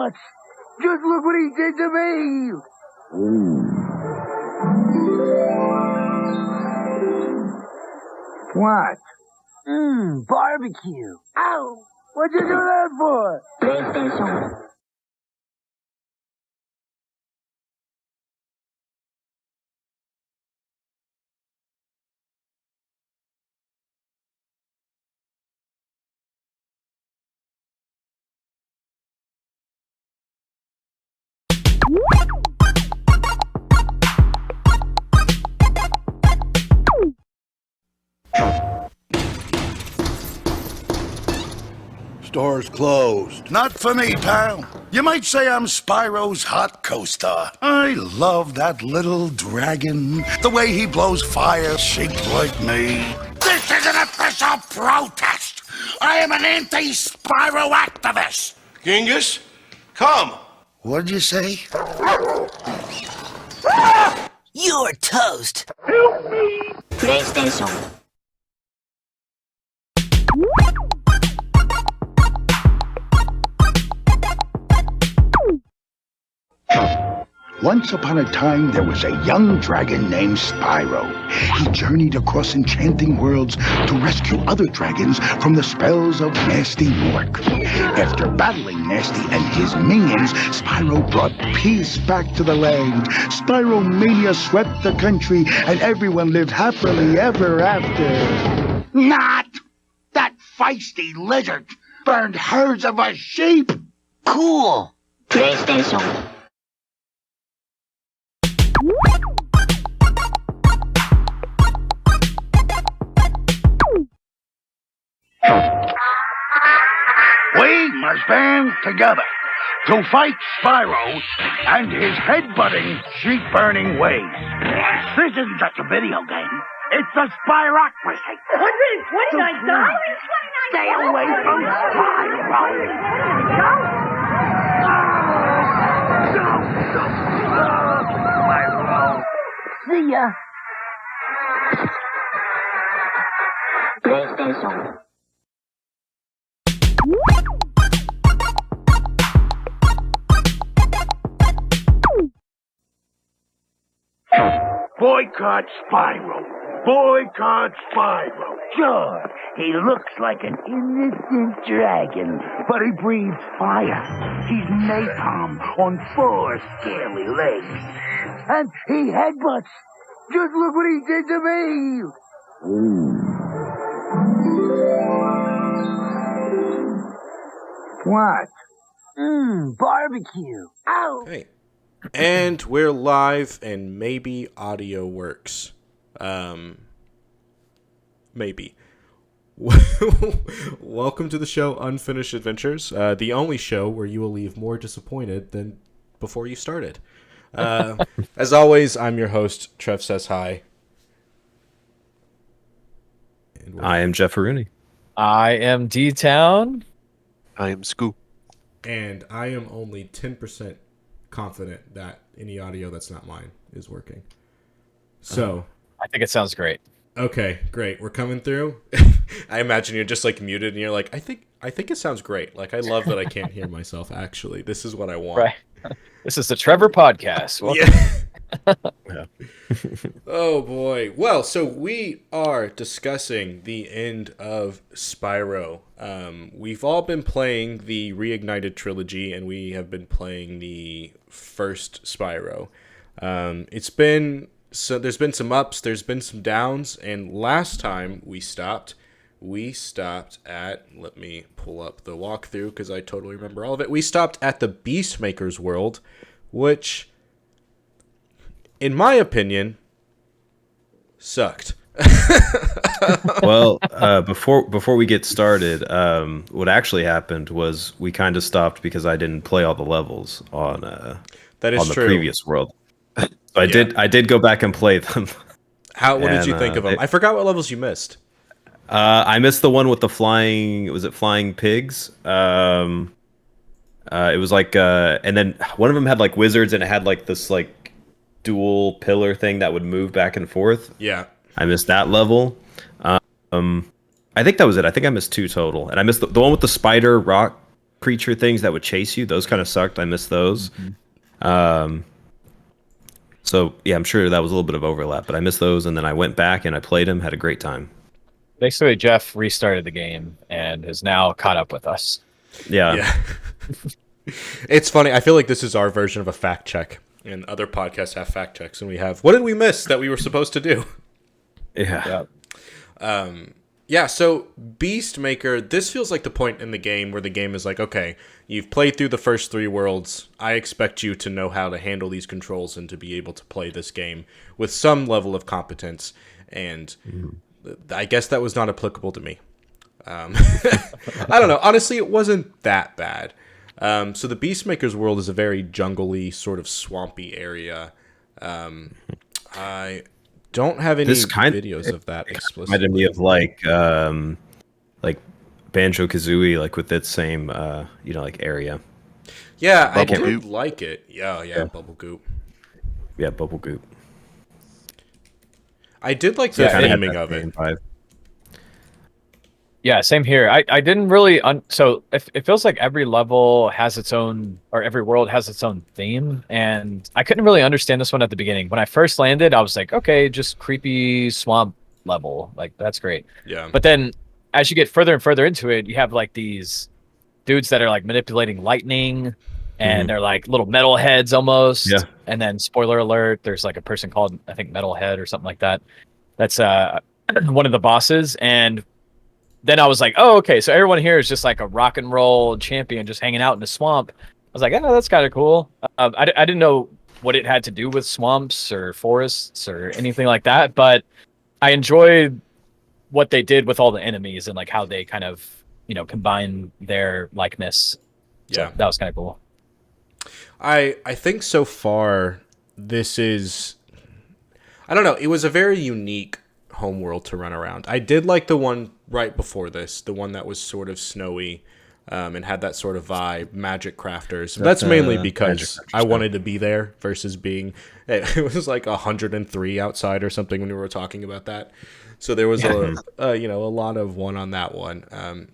Just look what he did to me! What? Barbecue. Ow! What'd you do that for? PlayStation. Store's closed. Not for me, pal. You might say I'm Spyro's hot co-star. I love that little dragon. The way he blows fire shaped like me. This is an official protest. I am an anti-Spyro activist. Genghis, come. What'd you say? You're toast. Help me! PlayStation. Once upon a time, there was a young dragon named Spyro. He journeyed across enchanting worlds to rescue other dragons from the spells of Nasty Mork. After battling Nasty and his minions, Spyro brought peace back to the land. Spyro mania swept the country, and everyone lived happily ever after. Not! That feisty lizard burned herds of our sheep! Cool. PlayStation. We must band together to fight Spyro and his head-butting, sheep-burning ways. This isn't just a video game. It's a Spyrocracy. $129? Stay away from Spyro. Spyro. See ya. PlayStation. Boycott Spyro. Boycott Spyro. Sure, he looks like an innocent dragon, but he breathes fire. He's napalm on 4 scaly legs. And he headbutts. Just look what he did to me. What? Barbecue. Ow! Hey. And we're live, and maybe audio works. Maybe. Welcome to the show Unfinished Adventures, the only show where you will leave more disappointed than before you started. As always, I'm your host, Trev Says Hi. I am Jeff Rooney. I am D-Town. I am Scoop. And I am only 10% confident that any audio that's not mine is working. So I think it sounds great. Okay, great. We're coming through. I imagine you're just like muted and you're like, I think it sounds great. Like, I love that I can't hear myself actually. This is what I want. Right. This is the Trevor Podcast. Yeah. Oh boy. Well, so we are discussing the end of Spyro. We've all been playing the Reignited trilogy, and we have been playing the first Spyro. There's been some ups, there's been some downs, and last time we stopped at, let me pull up the walkthrough because I totally remember all of it. We stopped at the Beastmaker's world, which, in my opinion, sucked. Well, before we get started, what actually happened was we kind of stopped because I didn't play all the levels on that is on the true. previous world. So I did go back and play them. What did you think of them? I forgot what levels you missed. I missed the one with the flying. Was it flying pigs? It was like, and then one of them had like wizards, and it had like this like dual pillar thing that would move back and forth. Yeah, I missed that level. I think that was it. I think I missed 2 total, and I missed the one with the spider rock creature things that would chase you. Those kind of sucked. I missed those. So yeah, I'm sure that was a little bit of overlap, but I missed those, and then I went back and I played them, had a great time. Basically, Jeff restarted the game and is now caught up with us. Yeah. It's funny. I feel like this is our version of a fact check, and other podcasts have fact checks, and we have what did we miss that we were supposed to do? Yeah. Yeah, so Beastmaker, this feels like the point in the game where the game is like, okay, you've played through the first 3 worlds. I expect you to know how to handle these controls and to be able to play this game with some level of competence. And I guess that was not applicable to me. I don't know. Honestly, it wasn't that bad. So the Beastmaker's world is a very jungly, sort of swampy area. I don't have any videos of that explicitly. Reminded me of like Banjo-Kazooie, like with its same like area. Yeah, I Bubble did Goop. like it. Yeah, Bubble Goop. Yeah, Bubble Goop. I did like the theming of it. Vibe. Yeah, same here. I didn't really so it feels like every level has its own, or every world has its own theme, and I couldn't really understand this one at the beginning. When I first landed, I was like, okay, just creepy swamp level, like that's great. Yeah. But then as you get further and further into it, you have like these dudes that are like manipulating lightning, and they're like little metal heads almost. Yeah. And then spoiler alert, there's like a person called, I think, Metalhead or something like that. That's one of the bosses. And then I was like, oh, okay, so everyone here is just like a rock and roll champion just hanging out in the swamp. I was like, oh, that's kind of cool. I didn't know what it had to do with swamps or forests or anything like that, but I enjoyed what they did with all the enemies and like how they kind of, combine their likeness. So Yeah. that was kind of cool. I think so far this is, I don't know, it was a very unique homeworld to run around. I did like the one right before this, the one that was sort of snowy and had that sort of vibe, magic crafters. That's mainly because I wanted to be there versus being, it was like 103 outside or something when we were talking about that. So there was a lot of one on that one.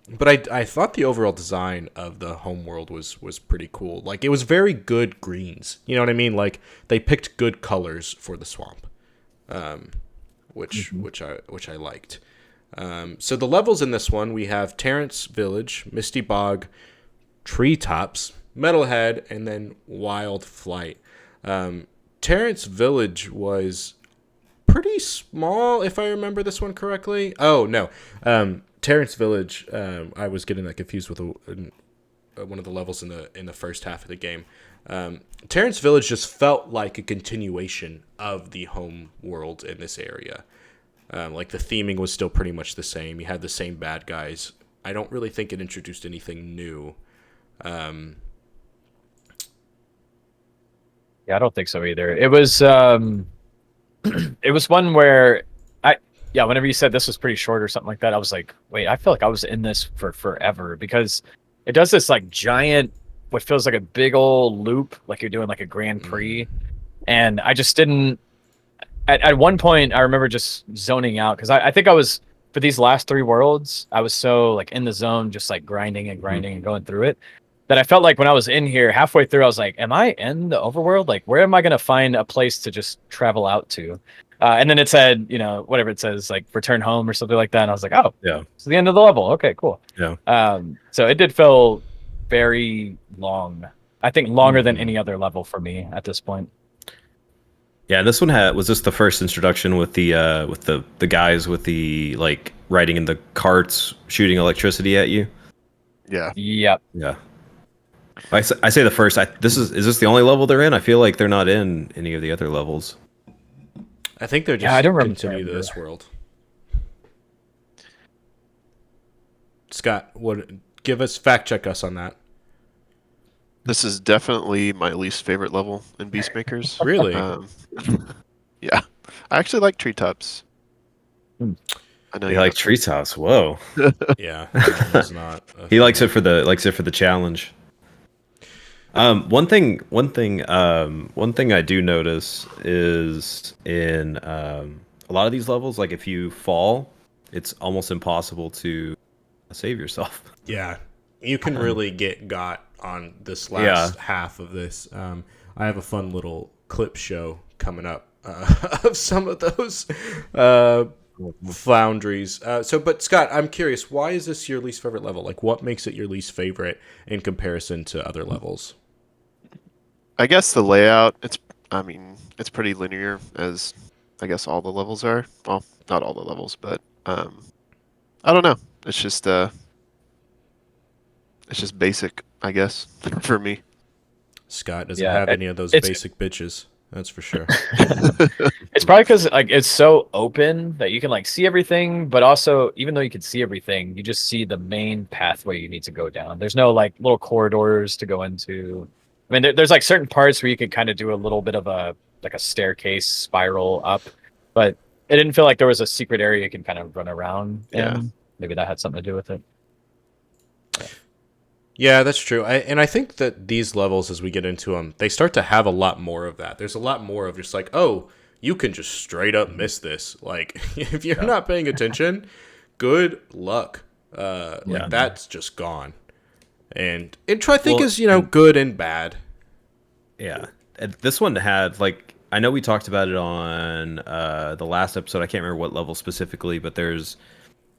But I thought the overall design of the homeworld was pretty cool. Like it was very good greens. You know what I mean? Like they picked good colors for the swamp. Which I liked. So the levels in this one, we have Terrence Village, Misty Bog, Treetops, Metalhead, and then Wild Flight. Terrence Village was pretty small, if I remember this one correctly. Oh, no. Terrence Village, I was getting that confused with one of the levels in the first half of the game. Terrence Village just felt like a continuation of the home world in this area. Like the theming was still pretty much the same. You had the same bad guys. I don't really think it introduced anything new. Yeah, I don't think so either. It was it was one where whenever you said this was pretty short or something like that, I was like, wait, I feel like I was in this for forever, because it does this like giant, what feels like a big old loop, like you're doing like a Grand Prix. And I just didn't, at one point I remember just zoning out, because I think I was, for these last 3 worlds, I was so like in the zone, just like grinding and going through it, that I felt like when I was in here halfway through, I was like, am I in the overworld? Like, where am I going to find a place to just travel out to? And then it said, whatever it says, like return home or something like that. And I was like, oh, Yeah. it's the end of the level. Okay, cool. Yeah. So it did feel very long. I think longer than any other level for me at this point. Yeah, and this one was this the first introduction with the guys with the like riding in the carts shooting electricity at you? Yeah. Yep. Yeah. I say the first. Is this the only level they're in? I feel like they're not in any of the other levels. I think they're just I don't continue remember. this world. Scott, fact check us on that. This is definitely my least favorite level in Beastmakers. Really? Yeah. I actually like Treetops. I know He likes Treetops. Whoa. Yeah, it's not. He likes it for the challenge. One thing I do notice is in a lot of these levels, like if you fall, it's almost impossible to save yourself. Yeah, you can really got on this last half of this. I have a fun little clip show coming up of some of those flounderies. But Scott, I'm curious, why is this your least favorite level? Like, what makes it your least favorite in comparison to other levels? I guess the layout. It's pretty linear, as I guess all the levels are. Well, not all the levels, but I don't know. It's just basic, I guess, for me. Scott doesn't have any of those basic bitches. That's for sure. It's probably because like it's so open that you can like see everything, but also even though you can see everything, you just see the main pathway you need to go down. There's no like little corridors to go into. I mean, there's like certain parts where you could kind of do a little bit of a staircase spiral up, but it didn't feel like there was a secret area you can kind of run around in. Maybe that had something to do with it. Yeah, that's true. I think that these levels, as we get into them, they start to have a lot more of that. There's a lot more of just like, oh, you can just straight up miss this. Like, if you're not paying attention, good luck. That's just gone. And intro, I think, is, good and bad. Yeah. And this one had, like, I know we talked about it on the last episode. I can't remember what level specifically, but there's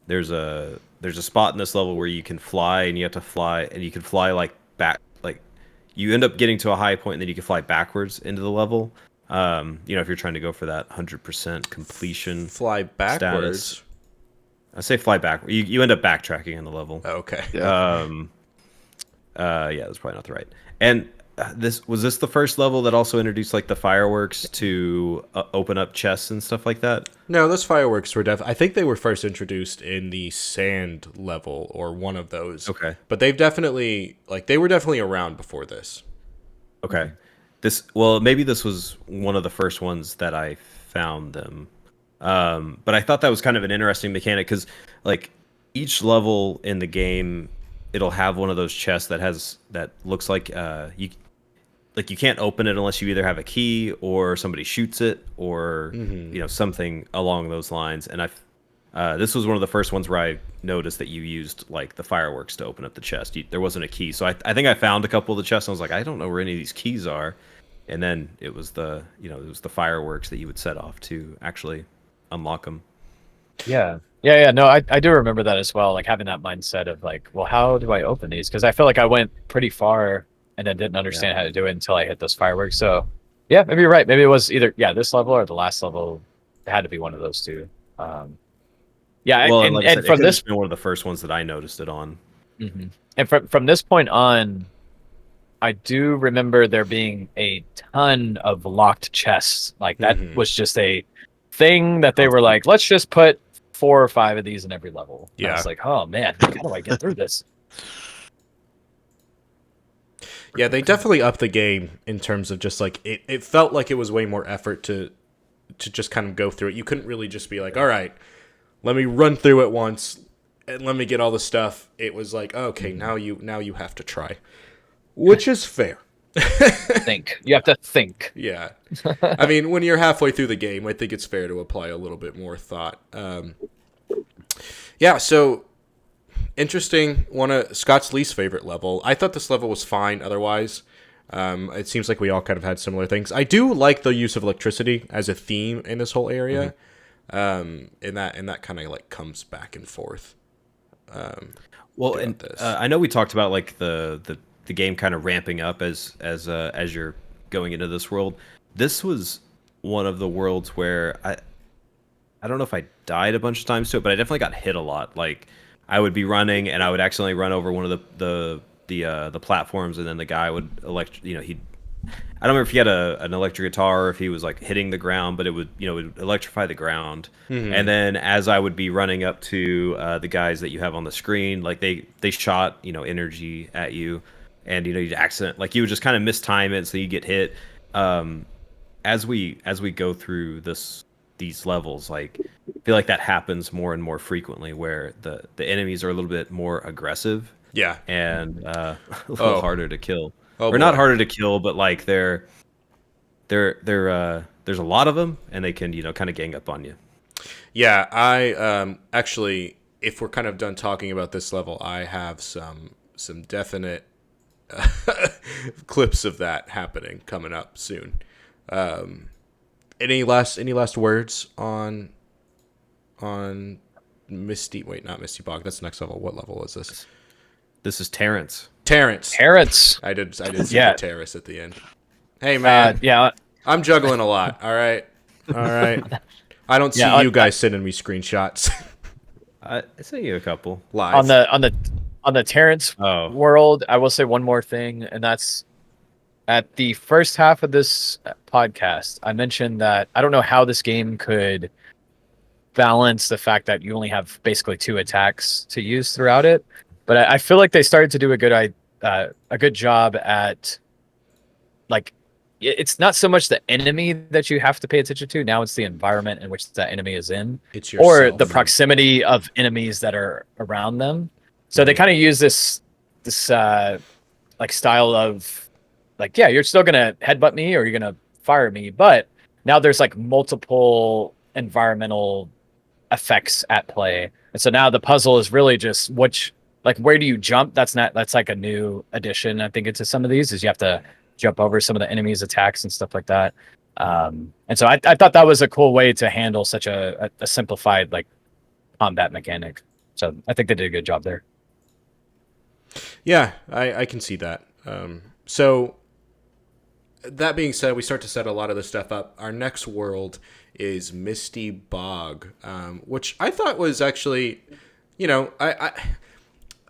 a spot in this level where you can fly, and you have to fly, and you can fly like back, like you end up getting to a high point, and then you can fly backwards into the level. If you're trying to go for that 100% completion, fly backwards. Status. I say fly back. You end up backtracking in the level. Okay. Yeah. That's probably not the right. And this the first level that also introduced like the fireworks to open up chests and stuff like that? No, those fireworks were I think they were first introduced in the sand level or one of those. Okay. But they were definitely around before this. Okay. Maybe this was one of the first ones that I found them. But I thought that was kind of an interesting mechanic because like each level in the game, it'll have one of those chests that looks like you can't open it unless you either have a key or somebody shoots it or something along those lines. And this was one of the first ones where I noticed that you used like the fireworks to open up the chest. There wasn't a key, so I think I found a couple of the chests. And I was like, I don't know where any of these keys are. And then it was the fireworks that you would set off to actually unlock them. Yeah. No, I do remember that as well. Like having that mindset of like, well, how do I open these? Because I feel like I went pretty far and then didn't understand how to do it until I hit those fireworks. So yeah, maybe you're right. Maybe it was either this level or the last level. It had to be one of those two. And from this, been one of the first ones that I noticed it on. Mm-hmm. And from this point on, I do remember there being a ton of locked chests. Like that was just a thing that they were like, let's just put 4 or 5 of these in every level. Yeah. I was like, oh man, how do I get through this? Yeah, they definitely upped the game in terms of just like it felt like it was way more effort to just kind of go through it. You couldn't really just be like, all right, let me run through it once and let me get all the stuff. It was like, okay, now you have to try. Which is fair. Think. You have to think. Yeah. I mean, when you're halfway through the game, I think it's fair to apply a little bit more thought. So interesting. One of Scott's least favorite level. I thought this level was fine otherwise. It seems like we all kind of had similar things. I do like the use of electricity as a theme in this whole area. And that kind of like comes back and forth. I know we talked about like the game kind of ramping up as you're going into this world. This was one of the worlds where I don't know if I died a bunch of times to it, but I definitely got hit a lot. Like I would be running and I would accidentally run over one of the platforms, and then the guy would I don't remember if he had an electric guitar or if he was like hitting the ground, but it would electrify the ground. Mm-hmm. And then as I would be running up to the guys that you have on the screen, like they shot energy at you, and you'd accident, like you would just kind of mistime it, so you get hit. As we go through these levels, like I feel like that happens more and more frequently, where the enemies are a little bit more aggressive. Yeah. And a little harder to kill. Or not harder to kill, but like there's a lot of them, and they can kind of gang up on you. Yeah, I actually, if we're kind of done talking about this level, I have some some definite clips of that happening coming up soon. Any last words on Misty? Wait, not Misty Bog. That's the next level. What level is this? This is Terrence. Terrence. Parents. I did say Yeah. the Terrace at the end. Hey man, Yeah. I'm juggling a lot. All right. I don't see Yeah, you guys sending me screenshots I sent you a couple. live. On the Terrence Oh. world, I will say one more thing, and that's at the first half of this podcast, I mentioned that I don't know how this game could balance the fact that you only have basically 2 attacks to use throughout it, but I feel like they started to do a good job at, like, it's not so much the enemy that you have to pay attention to. Now it's the environment in which that enemy is in, It's or yourself. the proximity of enemies that are around them. So they kind of use this like style of, like, yeah, you're still gonna headbutt me or you're gonna fire me, but now there's like multiple environmental effects at play, and so now the puzzle is really just where do you jump? That's like a new addition, I think, into some of these, is you have to jump over some of the enemies' attacks and stuff like that. And so I thought that was a cool way to handle such a simplified, like, combat mechanic. So I think they did a good job there. Yeah, I can see that. So that being said, we start to set a lot of this stuff up. Our next world is Misty Bog, which I thought was actually,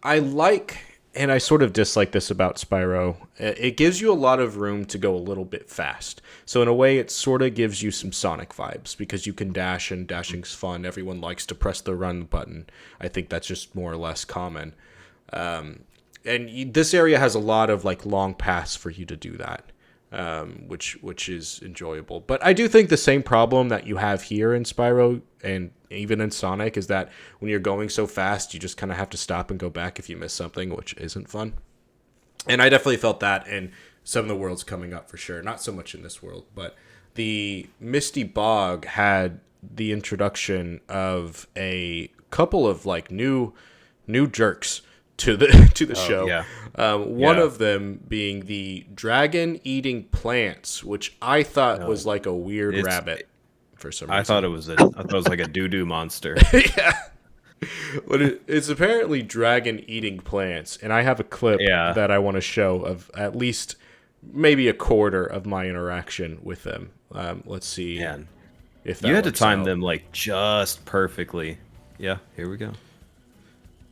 I like, and I sort of dislike this about Spyro. It gives you a lot of room to go a little bit fast. So in a way, it sort of gives you some Sonic vibes because you can dash, and dashing's fun. Everyone likes to press the run button. I think that's just more or less common. This area has a lot of like long paths for you to do that, which is enjoyable. But I do think the same problem that you have here in Spyro and even in Sonic is that when you're going so fast, you just kind of have to stop and go back if you miss something, which isn't fun. And I definitely felt that in some of the worlds coming up for sure. Not so much in this world, but the Misty Bog had the introduction of a couple of like new jerks to the show. Yeah. One of them being the dragon eating plants, which I thought was like a weird rabbit for some reason. I thought it was like a doo-doo monster. Yeah. But it's apparently dragon eating plants, and I have a clip that I want to show of at least maybe a quarter of my interaction with them. Let's see if that you had to works time out. them like just perfectly. Yeah, here we go.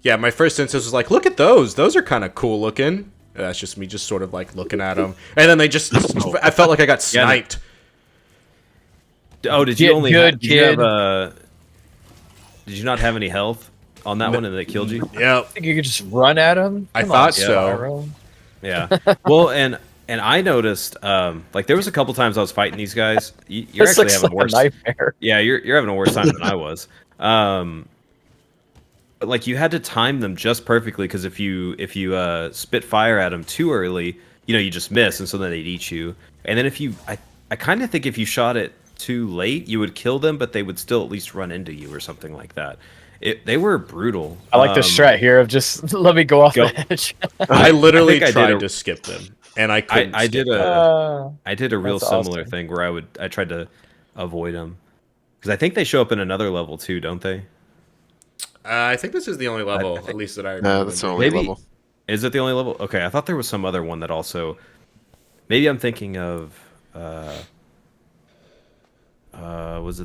Yeah, my first instance was like, look at those. Those are kind of cool looking. That's just me just sort of like looking at them. And then they just, I felt like I got sniped. Oh, did you only did you not have any health on that one and they killed you? Yeah. I think you could just run at him. I thought so. Yeah. Well, and I noticed, like there was a couple times I was fighting these guys. You're This actually looks having like worse. a nightmare. Yeah, you're having a worse time than I was. But like you had to time them just perfectly because if you spit fire at them too early, you just miss, and so then they'd eat you. And then I kind of think if you shot it too late, you would kill them, but they would still at least run into you or something like that. They were brutal. I like the strat here of just let me go off the edge. I literally tried to skip them, and I couldn't. I did a real That's similar awesome. thing where I tried to avoid them because I think they show up in another level too, don't they? I think this is the only level, at least that I remember. No, that's the only level. Is it the only level? Okay, I thought there was some other one that also. Maybe I'm thinking of. Was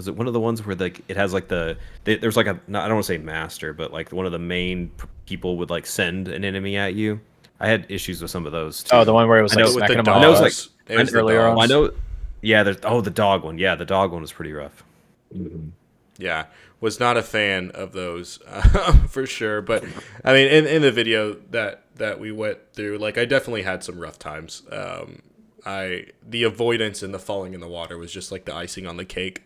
it one of the ones where like it has like there's like I don't want to say master, but like one of the main people would like send an enemy at you. I had issues with some of those too. Oh, the one where it was like smacking him on I know the it's like It was the earlier on. dogs. I know. Yeah, there's the dog one. Yeah, the dog one was pretty rough. Yeah, was not a fan of those for sure. But I mean, in the video that we went through, like I definitely had some rough times. The avoidance and the falling in the water was just like the icing on the cake,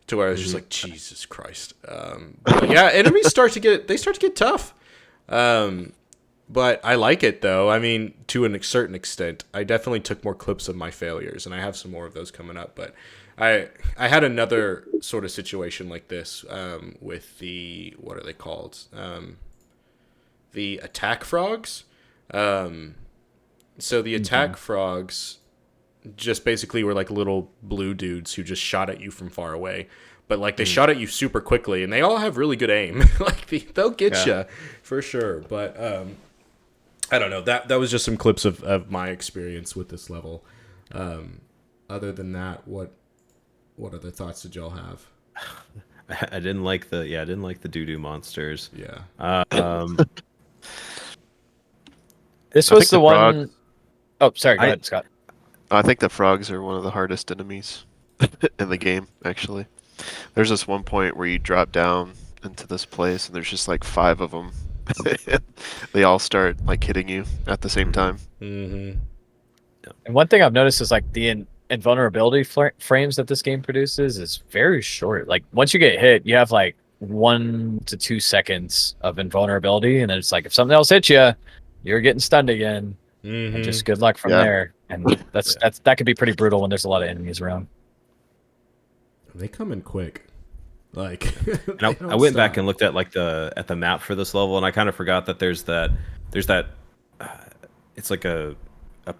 to where I was just like, Jesus Christ. But yeah, enemies start to get tough. But I like it though. I mean, to a certain extent, I definitely took more clips of my failures, and I have some more of those coming up. But I had another sort of situation like this with the, what are they called? the attack frogs. So the attack frogs just basically were like little blue dudes who just shot at you from far away. But like they shot at you super quickly, and they all have really good aim. Like they'll get you for sure. But I don't know. That was just some clips of my experience with this level. Other than that, what other thoughts did y'all have? I didn't like the doo-doo monsters. Yeah. This I was think the the one frog- Oh, sorry, go ahead, Scott. I think the frogs are one of the hardest enemies in the game, actually. There's this one point where you drop down into this place and there's just like 5 of them. They all start like hitting you at the same time. Mm-hmm. And one thing I've noticed is like the invulnerability frames that this game produces is very short. Like once you get hit, you have like 1 to 2 seconds of invulnerability, and then it's like if something else hits you, you're getting stunned again. Mm-hmm. And just good luck from there. And that could be pretty brutal when there's a lot of enemies around. They come in quick. Like And I went back and looked at like the map for this level, and I kind of forgot that there's that it's like a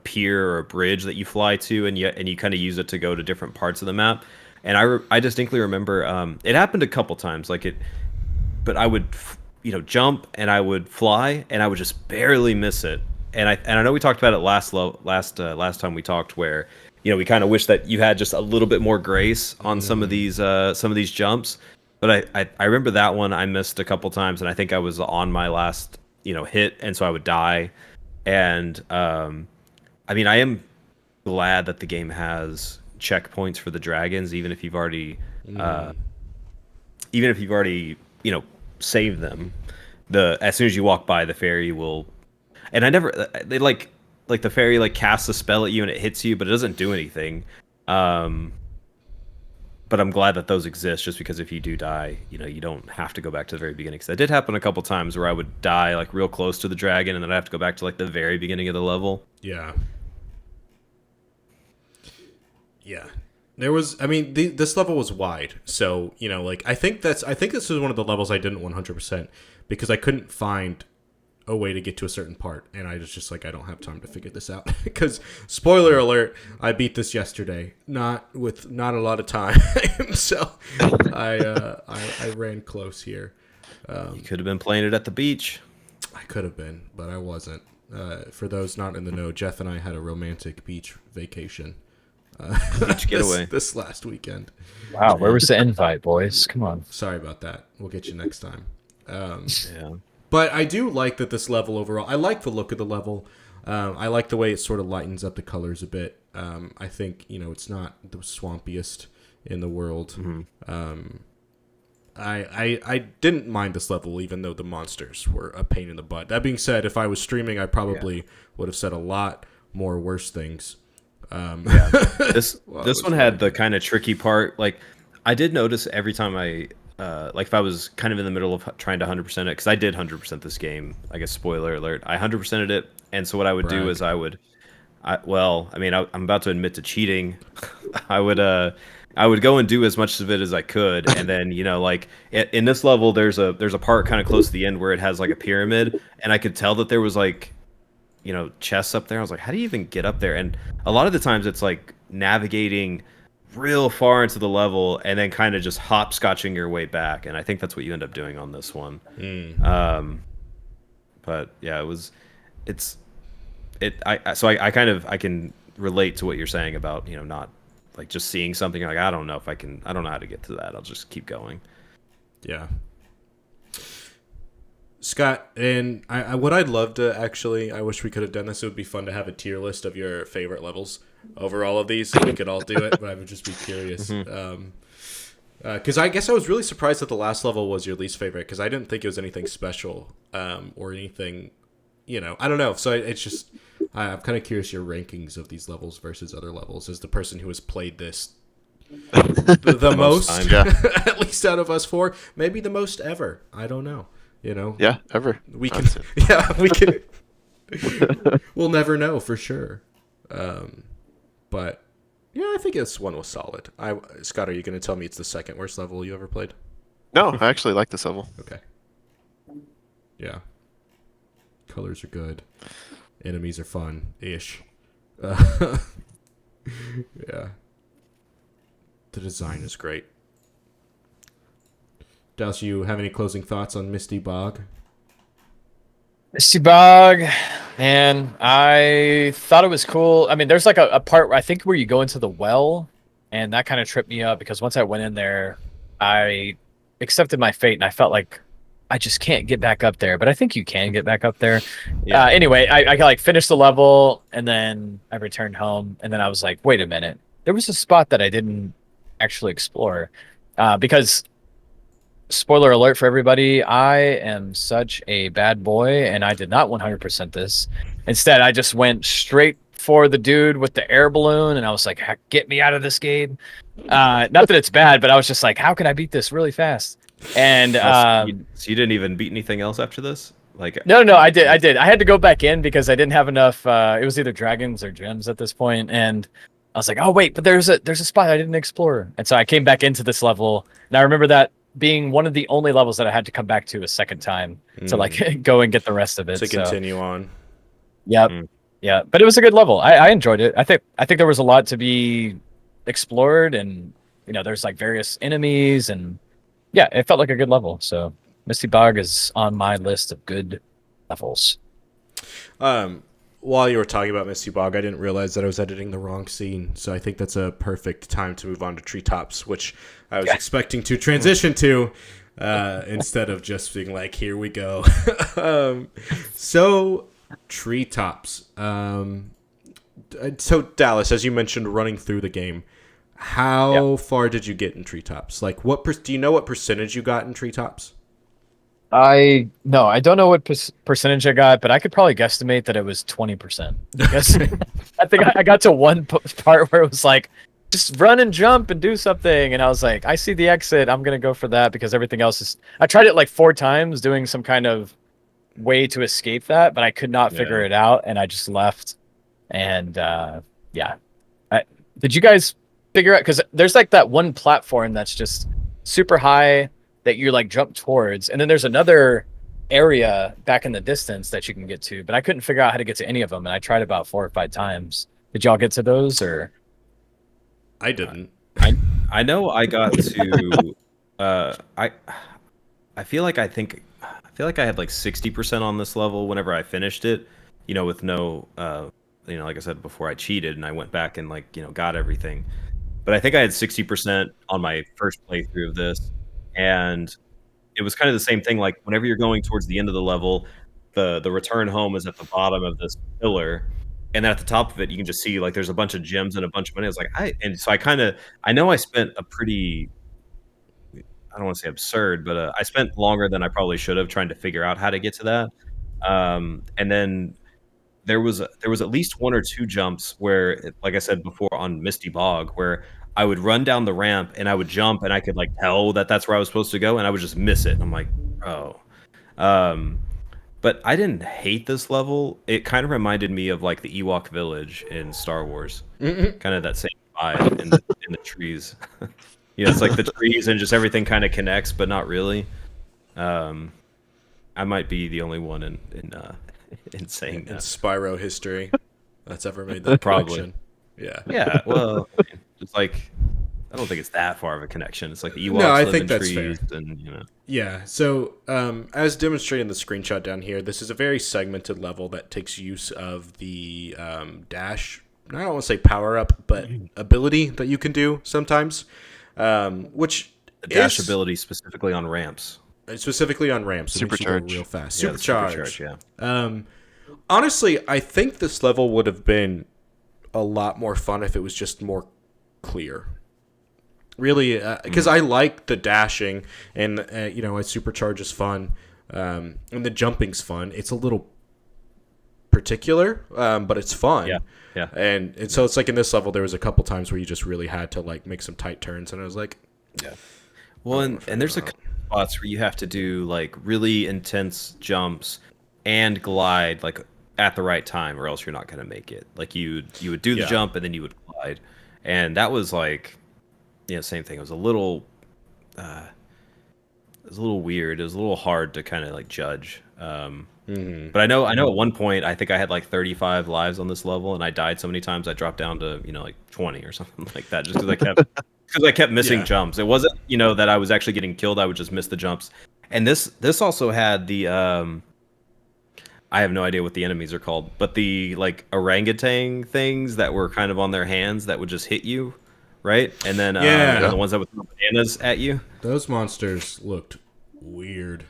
pier or a bridge that you fly to, and you kind of use it to go to different parts of the map. And I distinctly remember it happened a couple times, but I would jump and I would fly and I would just barely miss it. And I know we talked about it last time we talked, where we kind of wish that you had just a little bit more grace on some of these jumps. But I remember that one I missed a couple times, and I think I was on my last hit, and so I would die. And I mean, I am glad that the game has checkpoints for the dragons, even if you've already saved them. As soon as you walk by, the fairy will. And they like the fairy like casts a spell at you and it hits you, but it doesn't do anything. But I'm glad that those exist, just because if you do die, you don't have to go back to the very beginning. Because that did happen a couple times where I would die like real close to the dragon, and then I have to go back to like the very beginning of the level. Yeah. Yeah. There was, I mean, this level was wide, so like I think this is one of the levels I didn't 100% because I couldn't find a way to get to a certain part, and I was just like, I don't have time to figure this out. Because spoiler alert, I beat this yesterday, not a lot of time. So I ran close here. You could have been playing it at the beach. I could have been, but I wasn't. For those not in the know, Jeff and I had a romantic beach vacation Beach getaway this last weekend. Wow, where was the invite, boys? Come on. Sorry about that. We'll get you next time. Yeah. But I do like that this level overall. I like the look of the level. I like the way it sort of lightens up the colors a bit. I think it's not the swampiest in the world. Mm-hmm. I didn't mind this level, even though the monsters were a pain in the butt. That being said, if I was streaming, I probably would have said a lot more worse things. This one had the kind of tricky part. Like I did notice every time like if I was kind of in the middle of trying to 100% it, because I did 100% this game. I guess spoiler alert, I 100%ed it, and so what I would do is I'm about to admit to cheating. I would go and do as much of it as I could, and then like in this level, there's a part kind of close to the end where it has like a pyramid, and I could tell that there was like chests up there. I was like, how do you even get up there? And a lot of the times it's like navigating real far into the level and then kind of just hopscotching your way back, and I think that's what you end up doing on this one. But yeah, I can relate to what you're saying about not like just seeing something like I don't know how to get to that, I'll just keep going. Yeah. Scott, and what I'd love to actually, I wish we could have done this. It would be fun to have a tier list of your favorite levels over all of these. We could all do it, but I would just be curious. Because I guess I was really surprised that the last level was your least favorite, because I didn't think it was anything special or anything, I don't know. So it's just, I'm kind of curious your rankings of these levels versus other levels as the person who has played this the most, at least out of us four, maybe the most ever. I don't know. Yeah, ever. We can. We'll never know for sure. But yeah, I think this one was solid. Scott, are you going to tell me it's the second worst level you ever played? No, I actually like this level. Okay. Yeah. Colors are good. Enemies are fun-ish. Yeah. The design is great. Dallas, you have any closing thoughts on Misty Bog? Misty Bog, man, I thought it was cool. I mean, there's like a part I think where you go into the well, and that kind of tripped me up because once I went in there, I accepted my fate, and I felt like I just can't get back up there. But I think you can get back up there. Yeah. Anyway, I like finished the level, and then I returned home, and then I was like, wait a minute, there was a spot that I didn't actually explore, because spoiler alert for everybody, I am such a bad boy and I did not 100% this. Instead, I just went straight for the dude with the air balloon and I was like, get me out of this game. Not that it's bad, but I was just like, how can I beat this really fast? And So you didn't even beat anything else after this? Like no, I did. I had to go back in because I didn't have enough. It was either dragons or gems at this point, and I was like, oh wait, but there's a spot I didn't explore, and so I came back into this level, and I remember that being one of the only levels that I had to come back to a second time to like go and get the rest of it. To continue on. Yep. Yeah, but it was a good level. I enjoyed it. I think there was a lot to be explored, and there's like various enemies, and yeah, it felt like a good level. So Misty Bog is on my list of good levels. While you were talking about Misty Bog, I didn't realize that I was editing the wrong scene, so I think that's a perfect time to move on to Treetops, which I was expecting to transition to instead of just being like, here we go. So, Treetops. So, Dallas, as you mentioned, running through the game, how far did you get in Treetops? Like, do you know what percentage you got in Treetops? I don't know what percentage I got, but I could probably guesstimate that it was 20%. Because I think I got to one part where it was like, just run and jump and do something, and I was like, I see the exit, I'm gonna go for that because everything else is. I tried it like 4 times, doing some kind of way to escape that, but I could not figure it out, and I just left. And did you guys figure out? Because there's like that one platform that's just super high that you like jump towards, and then there's another area back in the distance that you can get to, but I couldn't figure out how to get to any of them, and I tried about 4 or 5 times. Did y'all get to those? Or I didn't. I know I got to I feel like I had like 60% on this level whenever I finished it, with no like I said before, I cheated and I went back and got everything. But I think I had 60% on my first playthrough of this. And it was kind of the same thing. Like whenever you're going towards the end of the level, the return home is at the bottom of this pillar, and then at the top of it, you can just see like there's a bunch of gems and a bunch of money. I was like, I know I spent a pretty, I don't want to say absurd, but I spent longer than I probably should have trying to figure out how to get to that. And then there was at least 1 or 2 jumps where, like I said before, on Misty Bog, where I would run down the ramp and I would jump and I could like tell that that's where I was supposed to go, and I would just miss it. And I'm like, oh. But I didn't hate this level. It kind of reminded me of like the Ewok village in Star Wars. Kind of that same vibe in the trees. It's like the trees and just everything kind of connects, but not really. I might be the only one in saying that. In Spyro history that's ever made that connection. Yeah. Yeah, well, it's like, I don't think it's that far of a connection. It's like the Ewoks I live think in that's trees fair. and Yeah, so as demonstrated in the screenshot down here, this is a very segmented level that takes use of the dash, I don't want to say power up, but ability that you can do sometimes, which the dash ability specifically on ramps. Specifically on ramps. It makes you go Supercharge. real fast. Yeah, Supercharge. yeah. Honestly, I think this level would have been a lot more fun if it was just more clear. Really, because I like the dashing, and Supercharge is fun, and the jumping's fun. It's a little particular, but it's fun. Yeah. And so it's like in this level, there was a couple times where you just really had to like make some tight turns, and I was like, yeah. Well, and there's a couple spots where you have to do like really intense jumps and glide like at the right time, or else you're not going to make it. Like you would do the jump and then you would glide, and that was like, same thing. It was a little weird. It was a little hard to kind of like judge. But I know at one point I think I had like 35 lives on this level, and I died so many times I dropped down to like 20 or something like that, just because I kept missing jumps. It wasn't that I was actually getting killed; I would just miss the jumps. And this also had the I have no idea what the enemies are called, but the like orangutan things that were kind of on their hands that would just hit you, right? And then the ones that would throw bananas at you. Those monsters looked weird.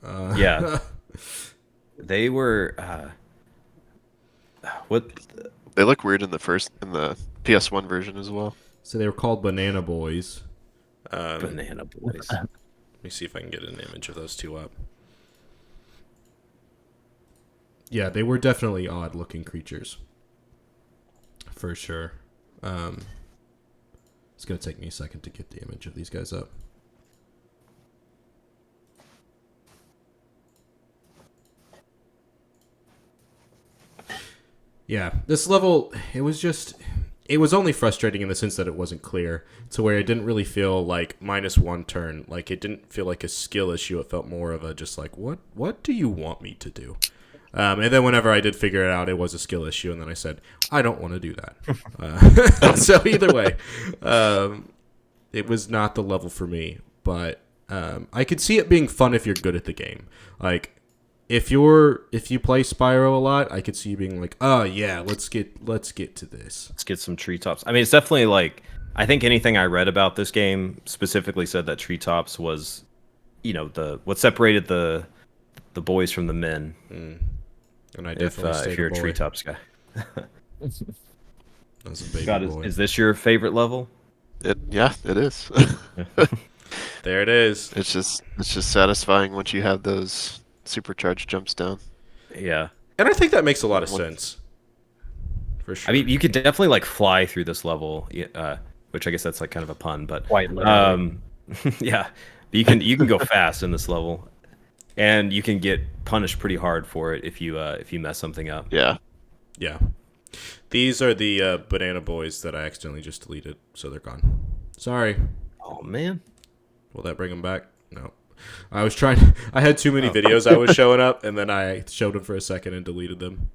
Yeah. They were what? They look weird in the PS1 version as well. So they were called Banana Boys. Banana Boys. Let me see if I can get an image of those two up. Yeah, they were definitely odd-looking creatures, for sure. It's gonna take me a second to get the image of these guys up. Yeah, this level, it was only frustrating in the sense that it wasn't clear, to where it didn't really feel like -1 turn. Like, it didn't feel like a skill issue. It felt more of a just like, what do you want me to do? And then whenever I did figure it out, it was a skill issue, and then I said, I don't want to do that. So either way, it was not the level for me, but I could see it being fun if you're good at the game. Like, if you play Spyro a lot, I could see you being like, oh yeah, let's get to this. Let's get some treetops. I mean, it's definitely like, I think anything I read about this game specifically said that treetops was, what separated the boys from the men. And I definitely if you're a treetops guy. That's a baby Scott, boy. is this your favorite level? It is. There it is. It's just satisfying once you have those supercharged jumps down. Yeah. And I think that makes a lot of sense. For sure. I mean, you could definitely like fly through this level, which I guess that's like kind of a pun, but Quite literally. yeah, but you can go fast in this level, and you can get punished pretty hard for it if you mess something up. Yeah. Yeah. These are the Banana Boys that I accidentally just deleted, so they're gone. Sorry. Oh man. Will that bring them back? No. I had too many videos I was showing up, and then I showed them for a second and deleted them.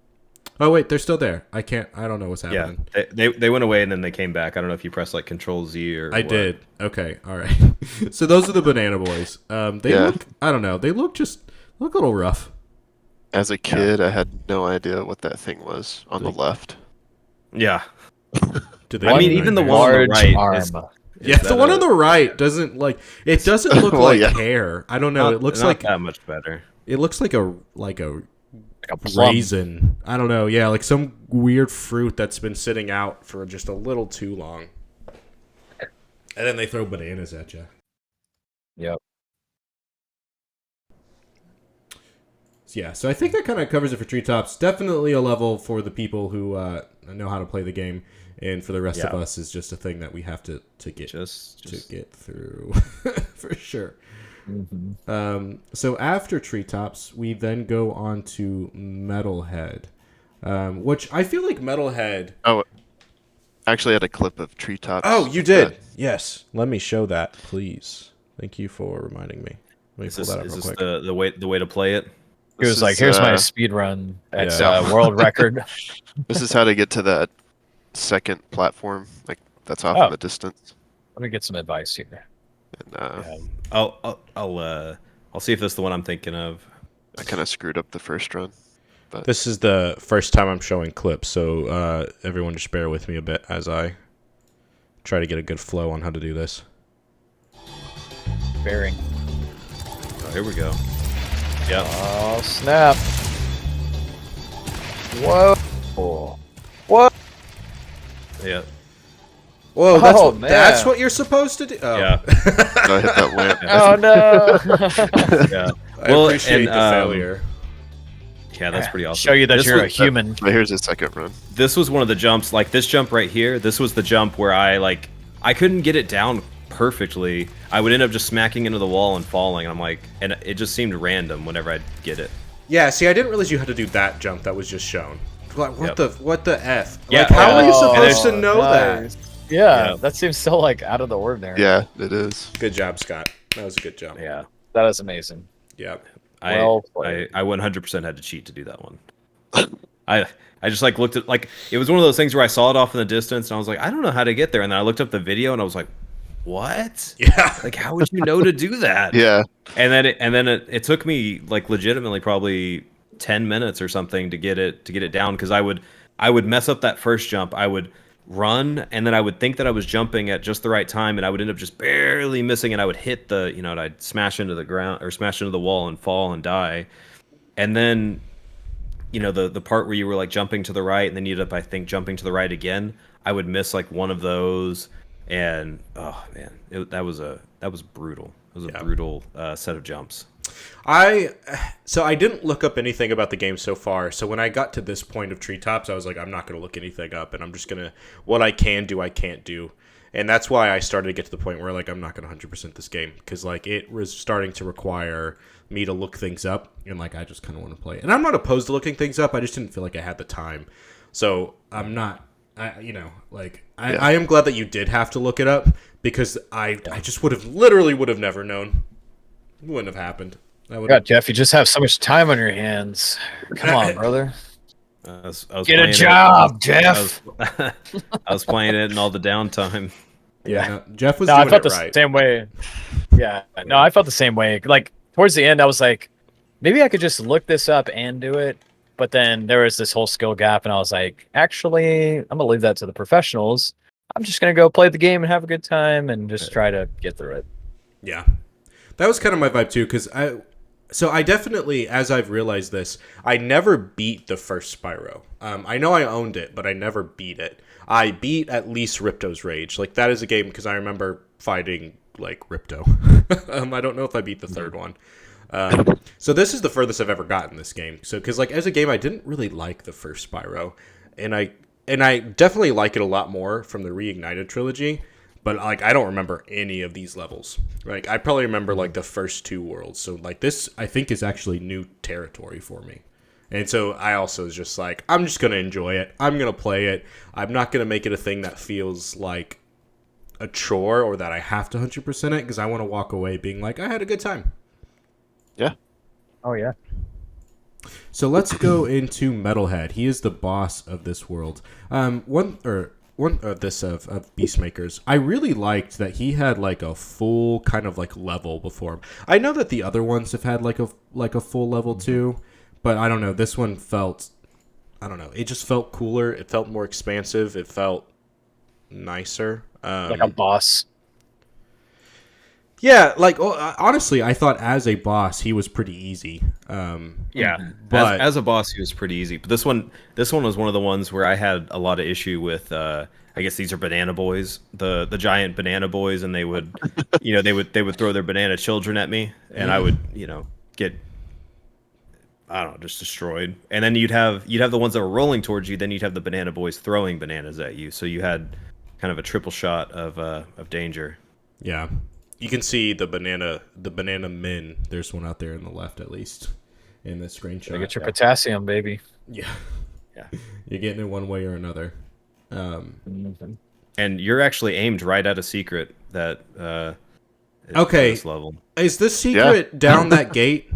Oh wait, they're still there. I don't know what's happening. Yeah, they went away and then they came back. I don't know if you press like Control Z or. I did. Okay, all right. So those are the Banana Boys. They look. I don't know. They look a little rough. As a kid, I had no idea what that thing was on the left. Yeah. I mean, even the one on the right. Yeah, the one on the right doesn't look Well, like yeah. hair. I don't know. It looks not like that much better. it looks like a plum. raisin. I don't know. Yeah, like some weird fruit that's been sitting out for just a little too long. And then they throw bananas at you. Yep. Yeah, so I think that kind of covers it for Treetops. Definitely a level for the people who know how to play the game, and for the rest of us is just a thing that we have to get to get through for sure. Mm-hmm. So after Treetops, we then go on to Metalhead, which I feel like Metalhead. Oh, I actually had a clip of Treetops. Oh, you did? Yes. Let me show that, please. Thank you for reminding me. Let me pull that up real quick. the way to play it? He was like, "Here's my speed run at Yeah. world record." This is how to get to that second platform, like that's off in the distance. Let me get some advice here. And I'll see if that's the one I'm thinking of. I kind of screwed up the first run. But This is the first time I'm showing clips, so everyone just bear with me a bit as I try to get a good flow on how to do this. Bearing. Oh, here we go. Yeah. Oh snap! Whoa! What? Yeah. Whoa, Oh, that's man. what you're supposed to do? Oh. Yeah. I hit that lamp. Oh no! Yeah. I appreciate the failure. Yeah, that's pretty awesome. Show you that This you're a was- human. But here's the second run. This was one of the jumps, like this jump right here. This was the jump where I couldn't get it down perfectly. I would end up just smacking into the wall and falling. And it just seemed random whenever I'd get it. Yeah, see, I didn't realize you had to do that jump that was just shown. Like, what the F? Yeah, Like, how are you supposed oh, to know that? Yeah, that seems so like out of the ordinary. Yeah, it is. Good job, Scott. That was a good jump. Yeah, that is amazing. Yeah. Well played. I 100% had to cheat to do that one. I I just like looked at like it was one of those things where I saw it off in the distance and I was like, I don't know how to get there, and then I looked up the video and I was like, what? Yeah. Like, how would you know to do that? Yeah. And then it took me like legitimately probably 10 minutes or something to get it down, because I would mess up that first jump. I would run, and then I would think that I was jumping at just the right time, and I would end up just barely missing, and I would hit and I'd smash into the ground or smash into the wall and fall and die. And then the part where you were like jumping to the right and then you ended up, I think, jumping to the right again, I would miss like one of those, and oh man, that was brutal. It was a brutal set of jumps. So I didn't look up anything about the game so far. So when I got to this point of Treetops, I was like, I'm not going to look anything up, and I'm just going to, what I can do, I can't do. And that's why I started to get to the point where like I'm not going to 100% this game, because like it was starting to require me to look things up, and like I just kind of want to play. And I'm not opposed to looking things up. I just didn't feel like I had the time. So I'm not, I am glad that you did have to look it up, because I just would have never known. It wouldn't have happened. God, Jeff, you just have so much time on your hands. Come on, brother. I was Get a playing job, Jeff. I was playing it in all the downtime. Yeah, no, Jeff was No, doing I felt it the right. same way. Yeah, no, I felt the same way. Like towards the end, I was like, maybe I could just look this up and do it. But then there was this whole skill gap, and I was like, actually, I'm gonna leave that to the professionals. I'm just gonna go play the game and have a good time and just try to get through it. Yeah, that was kind of my vibe too, because I definitely, as I've realized this, I never beat the first Spyro. I know I owned it, but I never beat it. I beat at least Ripto's Rage. Like, that is a game, because I remember fighting, like, Ripto. I don't know if I beat the third one. So this is the furthest I've ever gotten this game. So, because, like, as a game, I didn't really like the first Spyro. And I definitely like it a lot more from the Reignited trilogy. But, like, I don't remember any of these levels. Like, I probably remember, like, the first two worlds. So, like, this, I think, is actually new territory for me. And so I also was just like, I'm just going to enjoy it. I'm going to play it. I'm not going to make it a thing that feels like a chore or that I have to 100% it, because I want to walk away being like, I had a good time. Yeah. Oh, yeah. So let's go into Metalhead. He is the boss of this world. Of Beastmakers. I really liked that he had like a full kind of like level before him. I know that the other ones have had like a full level too, but I don't know. This one felt, I don't know. It just felt cooler. It felt more expansive. It felt nicer. Like a boss. Yeah, like honestly, I thought as a boss he was pretty easy. Yeah, but as a boss he was pretty easy. But this one was one of the ones where I had a lot of issue with. I guess these are banana boys, the giant banana boys, and they would, they would throw their banana children at me, and I would, get, I don't know, just destroyed. And then you'd have the ones that were rolling towards you. Then you'd have the banana boys throwing bananas at you. So you had kind of a triple shot of danger. Yeah. You can see the banana men. There's one out there on the left, at least, in this screenshot. Get your potassium, baby. Yeah. Yeah. You're getting it one way or another. And you're actually aimed right at a secret that is okay. this level. Is this secret down that gate?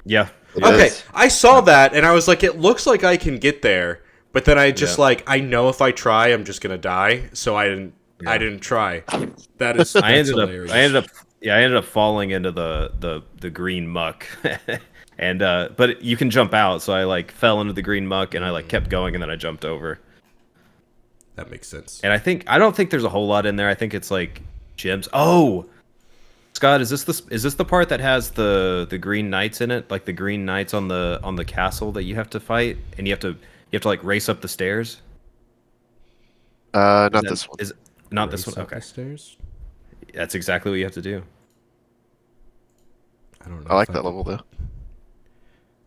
Yeah. Okay. I saw that, and I was like, it looks like I can get there. But then I just I know if I try, I'm just going to die. So I didn't. Yeah. I didn't try. That's hilarious. I ended up falling into the green muck, and but you can jump out. So I fell into the green muck, and I kept going, and then I jumped over. That makes sense. And I don't think there's a whole lot in there. I think it's gems. Oh, Scott, is this the part that has the green knights in it? Like the green knights on the castle that you have to fight, and you have to race up the stairs. Not this one. Not this one. Okay. Stairs? That's exactly what you have to do. I don't know. I like that level though.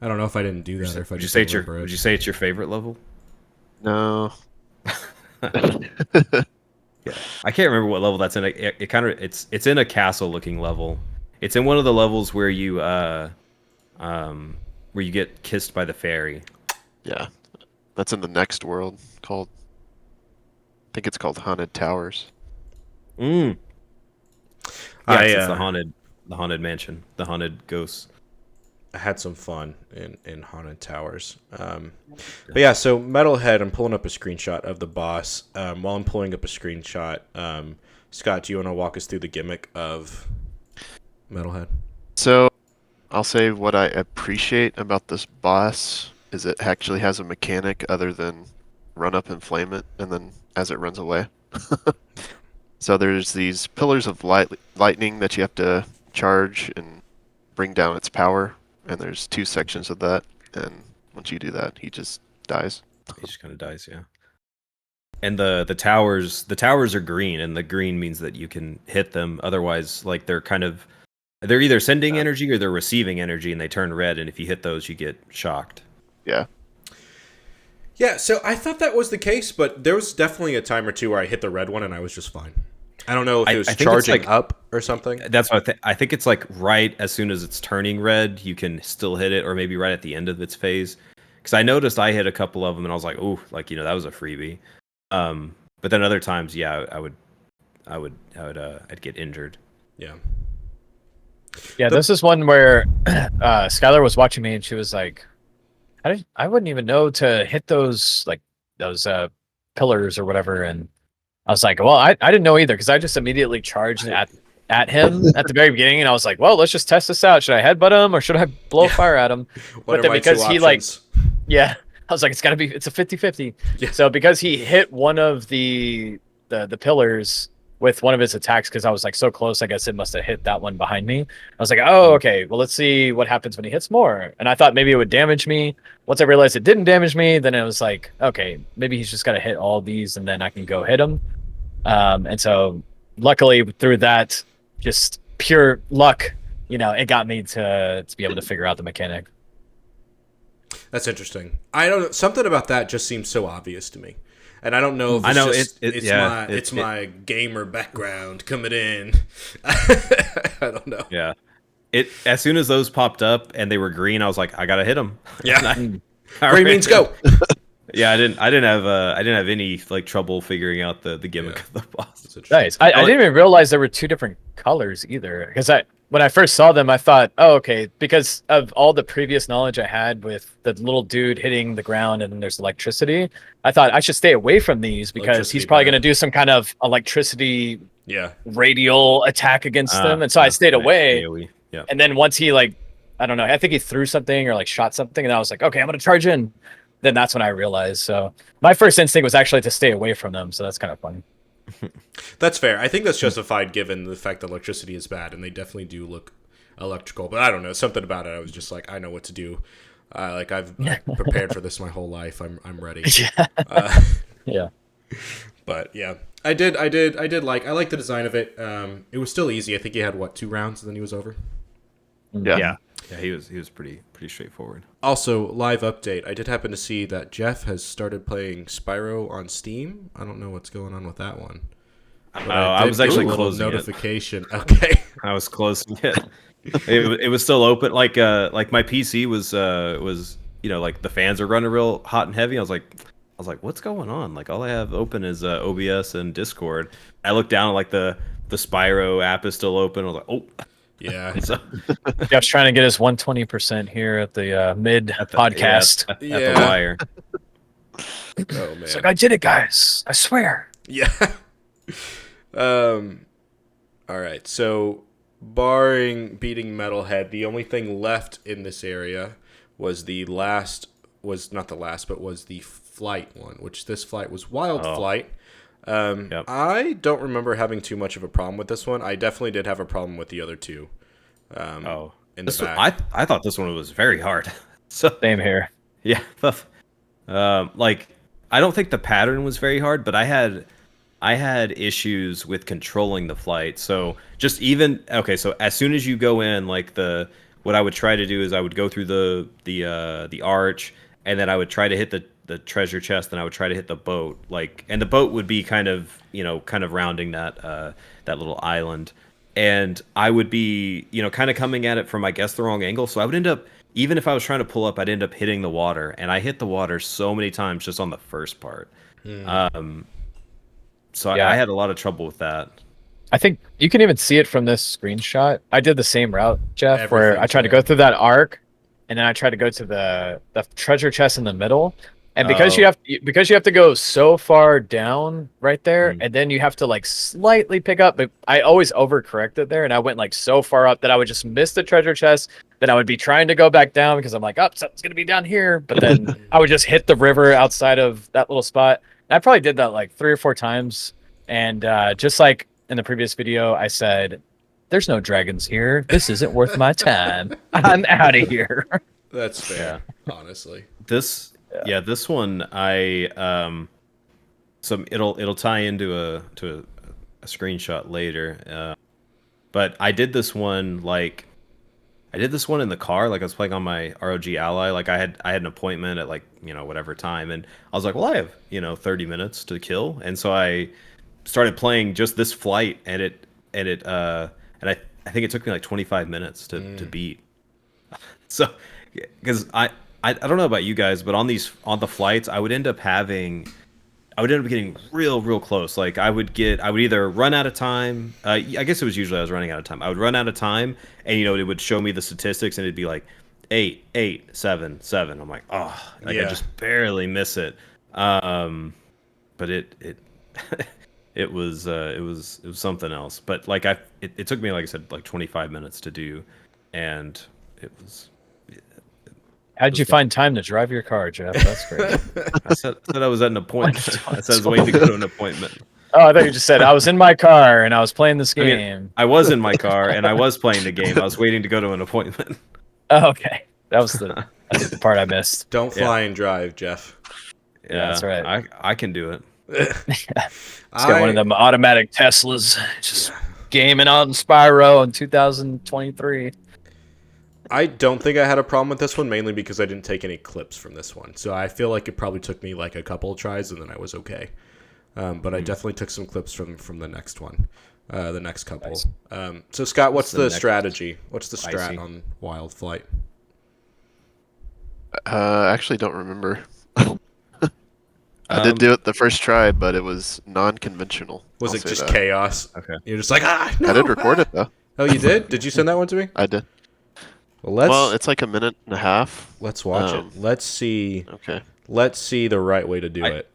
I don't know if I didn't do that or if I Would just would you say it's your favorite level? No. Yeah. I can't remember what level that's in. It kind of it's in a castle looking level. It's in one of the levels where you get kissed by the fairy. Yeah. That's in the next world called, I think it's called Haunted Towers. Yeah, it's the haunted mansion, the haunted ghosts. had some fun in Haunted Towers. But yeah, so Metalhead, I'm pulling up a screenshot of the boss. While I'm pulling up a screenshot, Scott, do you want to walk us through the gimmick of Metalhead? So, I'll say what I appreciate about this boss is it actually has a mechanic other than run up and flame it, and then as it runs away. So there's these pillars of lightning that you have to charge and bring down its power, and there's 2 sections of that, and once you do that, he just dies. He just kind of dies, yeah. And the towers are green, and the green means that you can hit them. Otherwise, like they're either sending energy or they're receiving energy, and they turn red. And if you hit those, you get shocked. Yeah. Yeah, so I thought that was the case, but there was definitely a time or two where I hit the red one and I was just fine. I don't know if it was charging up or something. That's what I think it's like right as soon as it's turning red, you can still hit it, or maybe right at the end of its phase. Because I noticed I hit a couple of them and I was like, "Ooh, like that was a freebie." But then other times, yeah, I'd get injured. Yeah. Yeah, this is one where Skylar was watching me and she was like, I wouldn't even know to hit those pillars or whatever, and I was like, well, I didn't know either because I just immediately charged at him at the very beginning, and I was like, well, let's just test this out. Should I headbutt him or should I blow fire at him? But then because he I was like, it's a 50-50. Yeah. So because he hit one of the pillars with one of his attacks, because I was like so close, I guess it must have hit that one behind me. I was like, oh, okay, well, let's see what happens when he hits more. And I thought maybe it would damage me. Once I realized it didn't damage me, then it was like, okay, maybe he's just got to hit all these and then I can go hit him. And so luckily through that, just pure luck, it got me to be able to figure out the mechanic. That's interesting. I don't know. Something about that just seems so obvious to me. And I don't know if it's my gamer background coming in. I don't know. Yeah. As soon as those popped up and they were green, I was like, I gotta hit them. Yeah. Green means go. Yeah, I didn't have any trouble figuring out the gimmick of the boss. Nice. I didn't even realize there were 2 different colors either. Because when I first saw them, I thought, oh, okay, because of all the previous knowledge I had with the little dude hitting the ground and then there's electricity, I thought I should stay away from these because he's probably going to do some kind of electricity radial attack against them. And so I stayed away. AOE. Yeah. And then once he I don't know, I think he threw something or shot something, and I was like, okay, I'm going to charge in. Then that's when I realized. So my first instinct was actually to stay away from them. So that's kind of funny. That's fair. I think that's justified given the fact that electricity is bad, and they definitely do look electrical. But I don't know, something about it. I was just like, I know what to do. I've prepared for this my whole life. I'm ready. Yeah. But yeah, I like the design of it. It was still easy. I think he had 2 rounds, and then he was over. Yeah. Yeah, he was pretty straightforward. Also, live update. I did happen to see that Jeff has started playing Spyro on Steam. I don't know what's going on with that one. I was actually closing notification. Okay. I was closing it. It was still open. Like my PC was the fans are running real hot and heavy. I was like, what's going on? All I have open is OBS and Discord. I looked down at the Spyro app is still open. I was like, oh. Yeah. So, Jeff's trying to get his 120% here at the mid podcast. At the wire. Oh man. It's like, I did it, guys. I swear. Yeah. All right. So, barring beating Metalhead, the only thing left in this area was the flight one, which this flight was Wild Flight. Yep. I don't remember having too much of a problem with this one. I definitely did have a problem with the other 2. In the back. I thought this one was very hard. So same here. Yeah. I don't think the pattern was very hard, but I had issues with controlling the flight. So so as soon as you go in, what I would try to do is I would go through the arch, and then I would try to hit the treasure chest, and I would try to hit the boat, and the boat would be kind of rounding that little island, and I would be kind of coming at it from, I guess, the wrong angle. So I would end up, even if I was trying to pull up, I'd end up hitting the water, and I hit the water so many times just on the first part. So I had a lot of trouble with that. I think you can even see it from this screenshot. I did the same route, Jeff, where I tried to go through that arc, and then I tried to go to the treasure chest in the middle. And Oh. because you have to go so far down right there, and then you have to like slightly pick up. But I always overcorrected there, and I went like so far up that I would just miss the treasure chest. Then I would be trying to go back down because I'm like, oh, something's gonna be down here. But then I would just hit the river outside of that little spot. And I probably did that like 3 or 4 times. And just like in the previous video, I said, "There's no dragons here. This isn't worth my time. I'm out of here." That's fair, honestly. This one so it'll tie into a screenshot later. But I did this one in the car. Like I was playing on my ROG Ally. Like I had an appointment at like whatever time, and I was like, well, I have 30 minutes to kill, and so I started playing just this flight, and I think it took me like 25 minutes to beat. So because I don't know about you guys, but on the flights, I would end up getting real close. Like I would either run out of time. I guess it was usually I was running out of time. I would run out of time, and it would show me the statistics, and it'd be like 8, 8, 7, 7. I'm like, oh, I just barely miss it. But it it was something else. But like it took me, like I said, like 25 minutes to do, and it was. How'd you find time to drive your car, Jeff? That's great. I said I was at an appointment. I said I was waiting to go to an appointment. Oh, I thought you just said I was in my car and I was playing this game. I mean, I was in my car and I was playing the game. I was waiting to go to an appointment. Oh, okay. That's the part I missed. Don't fly and drive, Jeff. Yeah, that's right. I can do it. It's got one of them automatic Teslas just gaming on Spyro in 2023. I don't think I had a problem with this one, mainly because I didn't take any clips from this one. So I feel like it probably took me like a couple of tries and then I was okay. But I definitely took some clips from the next one, the next couple. Nice. So Scott, what's the strategy? What's the strat on Wild Flight? I actually don't remember. I did do it the first try, but it was non-conventional. Was I'll it say just that. chaos? Okay. You're just like, no. I did record it though. Oh, you did? Did you send that one to me? I did. Well, it's like a minute and a half. let's watch it. Let's see. Okay. Let's see the right way to do it. I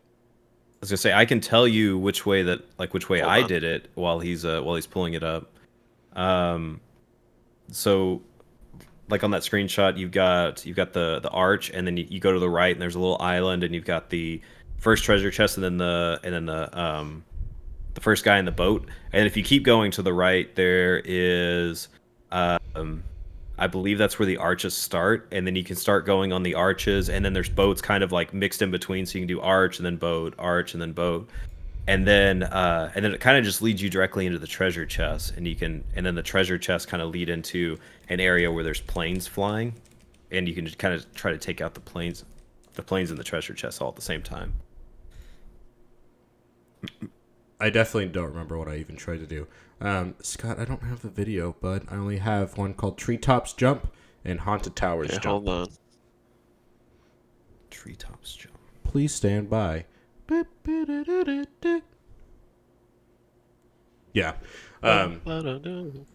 was gonna say I can tell you which way Hold I on. did it while he's pulling it up. So like on that screenshot, you've got the arch, and then you go to the right, and there's a little island, and you've got the first treasure chest, and then the first guy in the boat. And if you keep going to the right, there is I believe that's where the arches start, and then you can start going on the arches, and then there's boats kind of like mixed in between, so you can do arch and then boat, arch and then boat, and then it kind of just leads you directly into the treasure chest, and then the treasure chest kind of lead into an area where there's planes flying, and you can just kind of try to take out the planes and the treasure chest all at the same time. I definitely don't remember what I even tried to do. Scott, I don't have the video, but I only have one called Treetops Jump and Haunted Towers Okay, Jump. hold on. Treetops jump. Please stand by. Yeah. The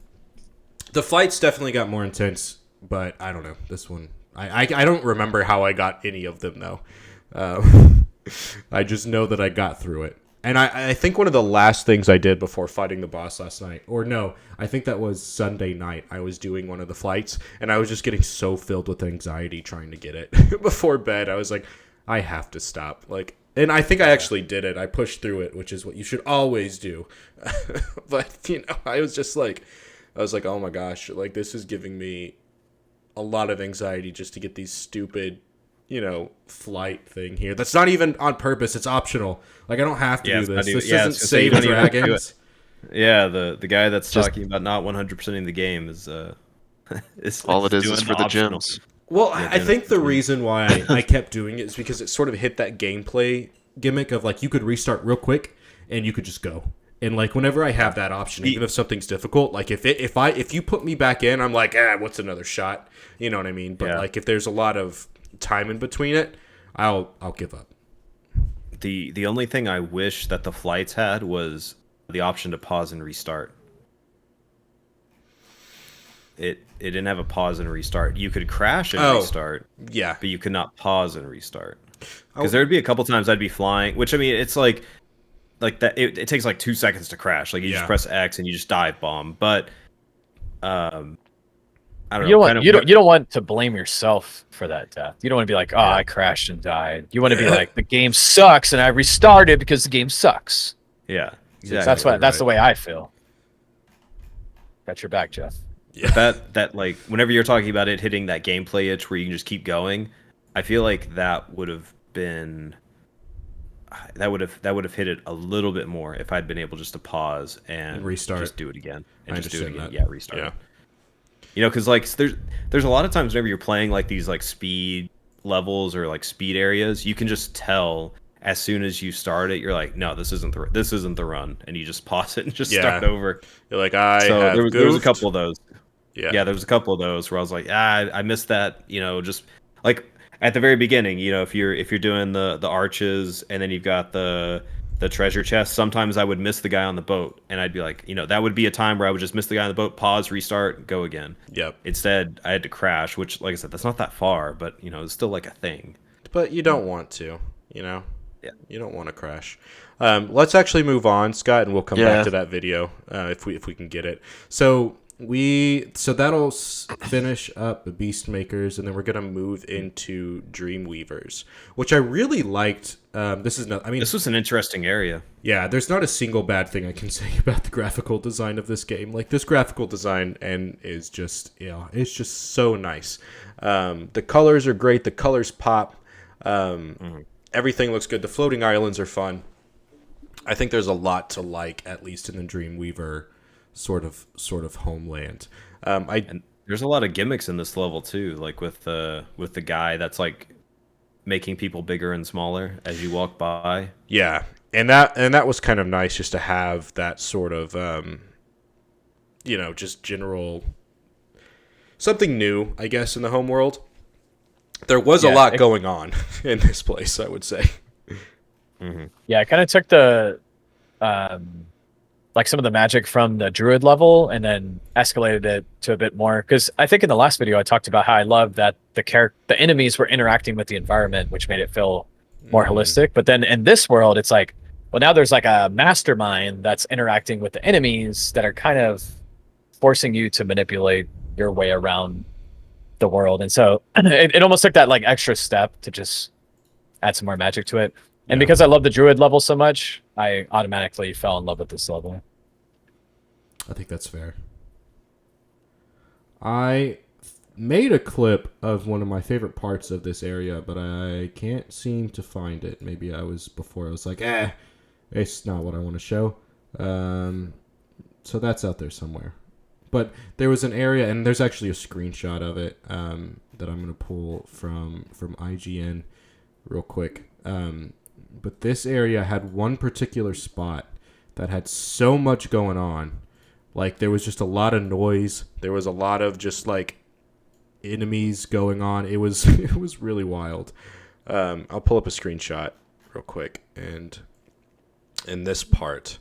flights definitely got more intense, but I don't know. This one, I don't remember how I got any of them, though. I just know that I got through it. And I think one of the last things I did before fighting the boss last night, or no, I think that was Sunday night, I was doing one of the flights, and I was just getting so filled with anxiety trying to get it. Before bed, I was like, I have to stop. And I think I actually did it. I pushed through it, which is what you should always do. But, I was like, oh my gosh, this is giving me a lot of anxiety just to get these stupid flight thing here. That's not even on purpose. It's optional. I don't have to do this. This isn't Save Dragons. Yeah, the guy that's talking about not 100%ing the game is All it is doing for the optional. gems. Well, I think the reason why I kept doing it is because it sort of hit that gameplay gimmick of you could restart real quick and you could just go. And whenever I have that option, even if something's difficult, if you put me back in, I'm like, what's another shot? You know what I mean? But if there's a lot of time in between it, I'll give up. The only thing I wish that the flights had was the option to pause and restart. it didn't have a pause and restart. You could crash and restart, Yeah. but you could not pause and restart. Oh. Because there would be a couple times I'd be flying, which I mean, it's like that. It takes like 2 seconds to crash. Like you just press X and you just dive bomb. But I don't know. You don't want to blame yourself for that death. You don't want to be like, oh, I crashed and died. You want to be like, the game sucks and I restarted because the game sucks. Yeah, exactly. That's the way I feel. Got your back, Jeff. Yeah. That like whenever you're talking about it hitting that gameplay itch where you can just keep going, I feel like that would have been that would have hit it a little bit more if I'd been able just to pause and restart, just do it again, and I just do it again. that. Yeah, restart. Yeah. You know, because like there's a lot of times whenever you're playing like these like speed levels or like speed areas, you can just tell as soon as you start it, you're like, no, this isn't the run, and you just pause it and just start over. You're like, there was a couple of those. Yeah, there was a couple of those where I was like, I missed that. You know, just like at the very beginning, you know, if you're doing the arches and then you've got the treasure chest, sometimes I would miss the guy on the boat, and I'd be like, you know, that would be a time where I would just miss the guy on the boat, pause, restart, go again. Yep. Instead, I had to crash, which, like I said, that's not that far, but you know, it's still like a thing. But you don't want to, you know. Yeah. You don't want to crash. Let's actually move on, Scott, and we'll come back to that video if we can get it. So that'll finish up the Beast Makers, and then we're gonna move into Dreamweavers, which I really liked. This was an interesting area. Yeah, there's not a single bad thing I can say about the graphical design of this game. Like, this graphical design is just, it's just so nice. The colors are great. The colors pop. Everything looks good. The floating islands are fun. I think there's a lot to like, at least in the Dreamweaver sort of homeland. And there's a lot of gimmicks in this level too, like with the guy that's like making people bigger and smaller as you walk by. Yeah, and that was kind of nice just to have that sort of just general something new, I guess, in the home world. There was a lot going on in this place, I would say. Mm-hmm. Yeah, I kind of took the like some of the magic from the druid level and then escalated it to a bit more, because I think in the last video I talked about how I love that the enemies were interacting with the environment, which made it feel more holistic. But then in this world, it's like, well, now there's like a mastermind that's interacting with the enemies that are kind of forcing you to manipulate your way around the world. And so it almost took that like extra step to just add some more magic to it. And because I love the druid level so much, I automatically fell in love with this level. I think that's fair. I made a clip of one of my favorite parts of this area, but I can't seem to find it. Maybe I was like, it's not what I want to show. So that's out there somewhere. But there was an area, and there's actually a screenshot of it that I'm going to pull from IGN real quick. But this area had one particular spot that had so much going on. Like, there was just a lot of noise. There was a lot of just, like, enemies going on. It was really wild. I'll pull up a screenshot real quick. And in this part.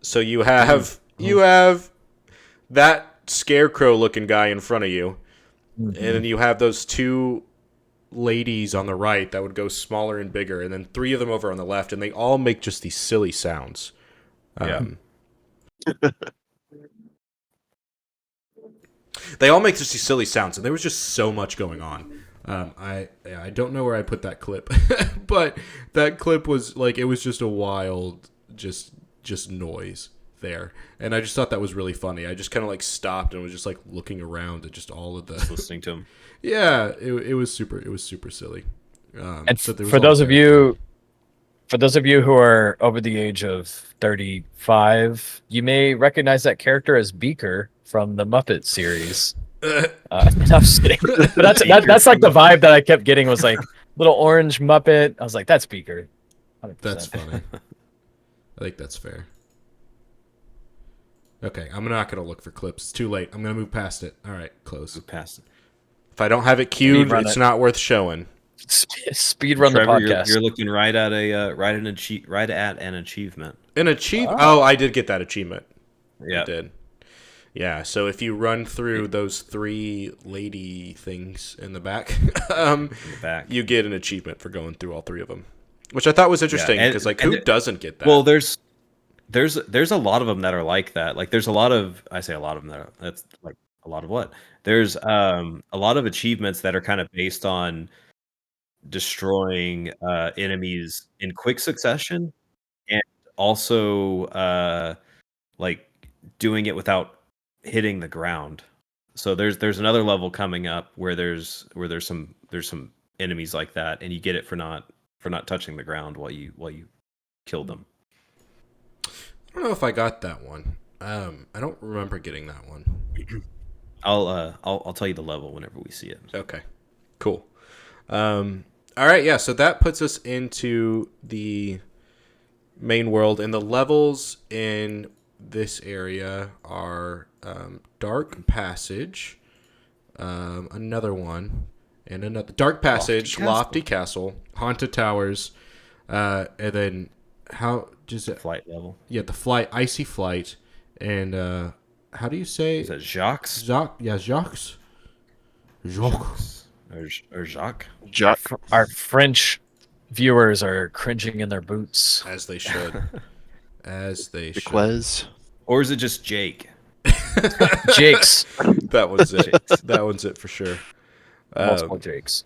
So you have that scarecrow-looking guy in front of you. Mm-hmm. And then you have those two ladies on the right that would go smaller and bigger, and then three of them over on the left, and they all make just these silly sounds. They all make just these silly sounds, and there was just so much going on. I don't know where I put that clip, but that clip was like, it was just a wild just noise there, and I just thought that was really funny. I just kind of like stopped and was just like looking around at just all of the just listening to him. Yeah, it was super silly. And so for those of you who are over the age of 35, you may recognize that character as Beaker from the Muppet series. I'm just kidding. But that's like the vibe that I kept getting, was like little orange Muppet. I was like, that's Beaker. 100%. That's funny. I think that's fair. Okay, I'm not going to look for clips. It's too late. I'm going to move past it. All right, close. Move past it. If I don't have it queued, it's not worth showing. Speed run the podcast. You're looking right at an achievement. An achievement? Oh, I did get that achievement. Yeah. I did. Yeah, so if you run through those 3 lady things in the back, you get an achievement for going through all 3 of them, which I thought was interesting because who doesn't get that? Well, there's a lot of them that are like that. Like there's a lot of I say a lot of them that's like a lot of what? There's a lot of achievements that are kind of based on destroying enemies in quick succession and also like doing it without hitting the ground. So there's another level coming up where there's some enemies like that, and you get it for not touching the ground while you kill them. I don't know if I got that one. I don't remember getting that one. I'll tell you the level whenever we see it. Okay, cool. All right, yeah. So that puts us into the main world, and the levels in this area are Dark Passage, another one, and another Dark Passage, Lofty Castle, Haunted Towers, and then how does it? Flight level. Yeah, the flight, Icy Flight, and how do you say? Is that Jacques? Jacques, yeah, Jacques. Or Jacques? Our French viewers are cringing in their boots. As they should. As they should. Quez. Or is it just Jake? Jakes. That one's it. That one's it for sure. Multiple Jakes.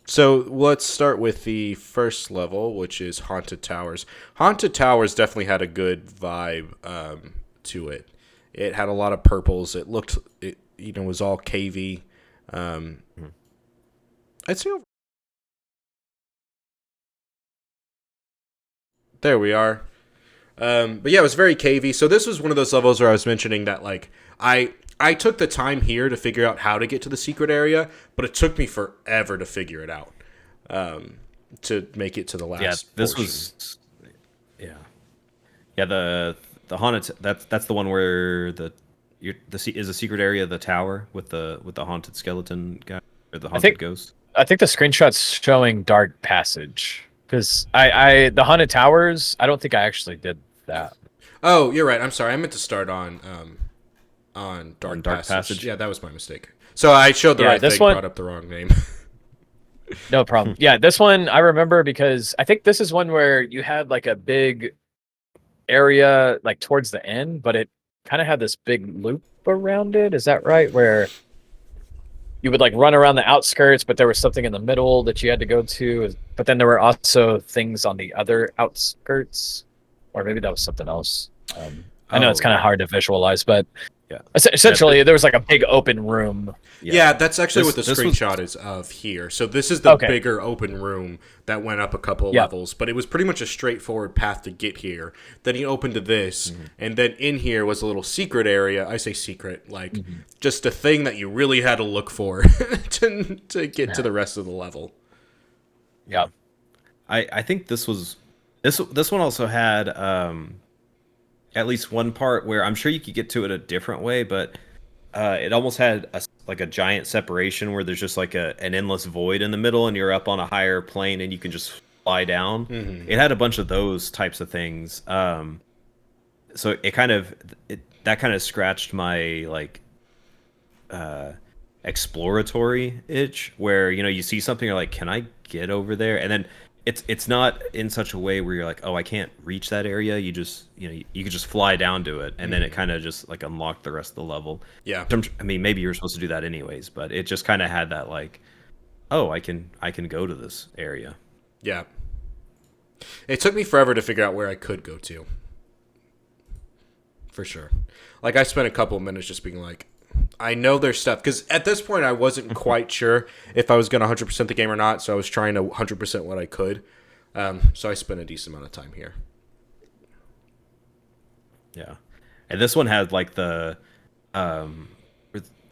So let's start with the first level, which is Haunted Towers. Haunted Towers definitely had a good vibe to it. It had a lot of purples. It was all cavey. I'd say there we are. But yeah, it was very cavey. So this was one of those levels where I was mentioning that like I took the time here to figure out how to get to the secret area, but it took me forever to figure it out. To make it to the last. Yeah, this portion. was. Yeah, the haunted. That's the one where is a secret area, the tower with the haunted skeleton guy or the haunted ghost. I think the screenshot's showing Dark Passage because the Haunted Towers. I don't think I actually did that. Oh, you're right. I'm sorry. I meant to start on Dark Passage. Yeah, that was my mistake. So I showed the right thing, brought up the wrong name. No problem. Yeah, this one I remember because I think this is one where you had like a big area like towards the end, but it kind of had this big loop around it. Is that right? Where you would like run around the outskirts, but there was something in the middle that you had to go to. But then there were also things on the other outskirts, or maybe that was something else. I know it's kind of hard to visualize, but yeah, essentially there was like a big open room. Yeah, that's actually what the screenshot is of here. So this is the bigger open room that went up a couple of levels, but it was pretty much a straightforward path to get here. Then you opened to this, and then in here was a little secret area. I say secret, like just a thing that you really had to look for to get to the rest of the level. Yeah, I think this one also had at least one part where I'm sure you could get to it a different way, but it almost had a giant separation where there's just like an endless void in the middle, and you're up on a higher plane and you can just fly down. It had a bunch of those types of things. So that kind of scratched my like exploratory itch, where you see something, you're like, can I get over there? And then it's not in such a way where you're like, oh, I can't reach that area. You just you could just fly down to it, and then it kind of just like unlocked the rest of the level. Yeah, I mean, maybe you were supposed to do that anyways, but it just kind of had that like, oh, I can go to this area. Yeah, it took me forever to figure out where I could go to. For sure, like I spent a couple of minutes just being like, I know there's stuff, because at this point I wasn't quite sure if I was going to 100% the game or not, so I was trying to 100% what I could. So I spent a decent amount of time here. Yeah. And this one had like the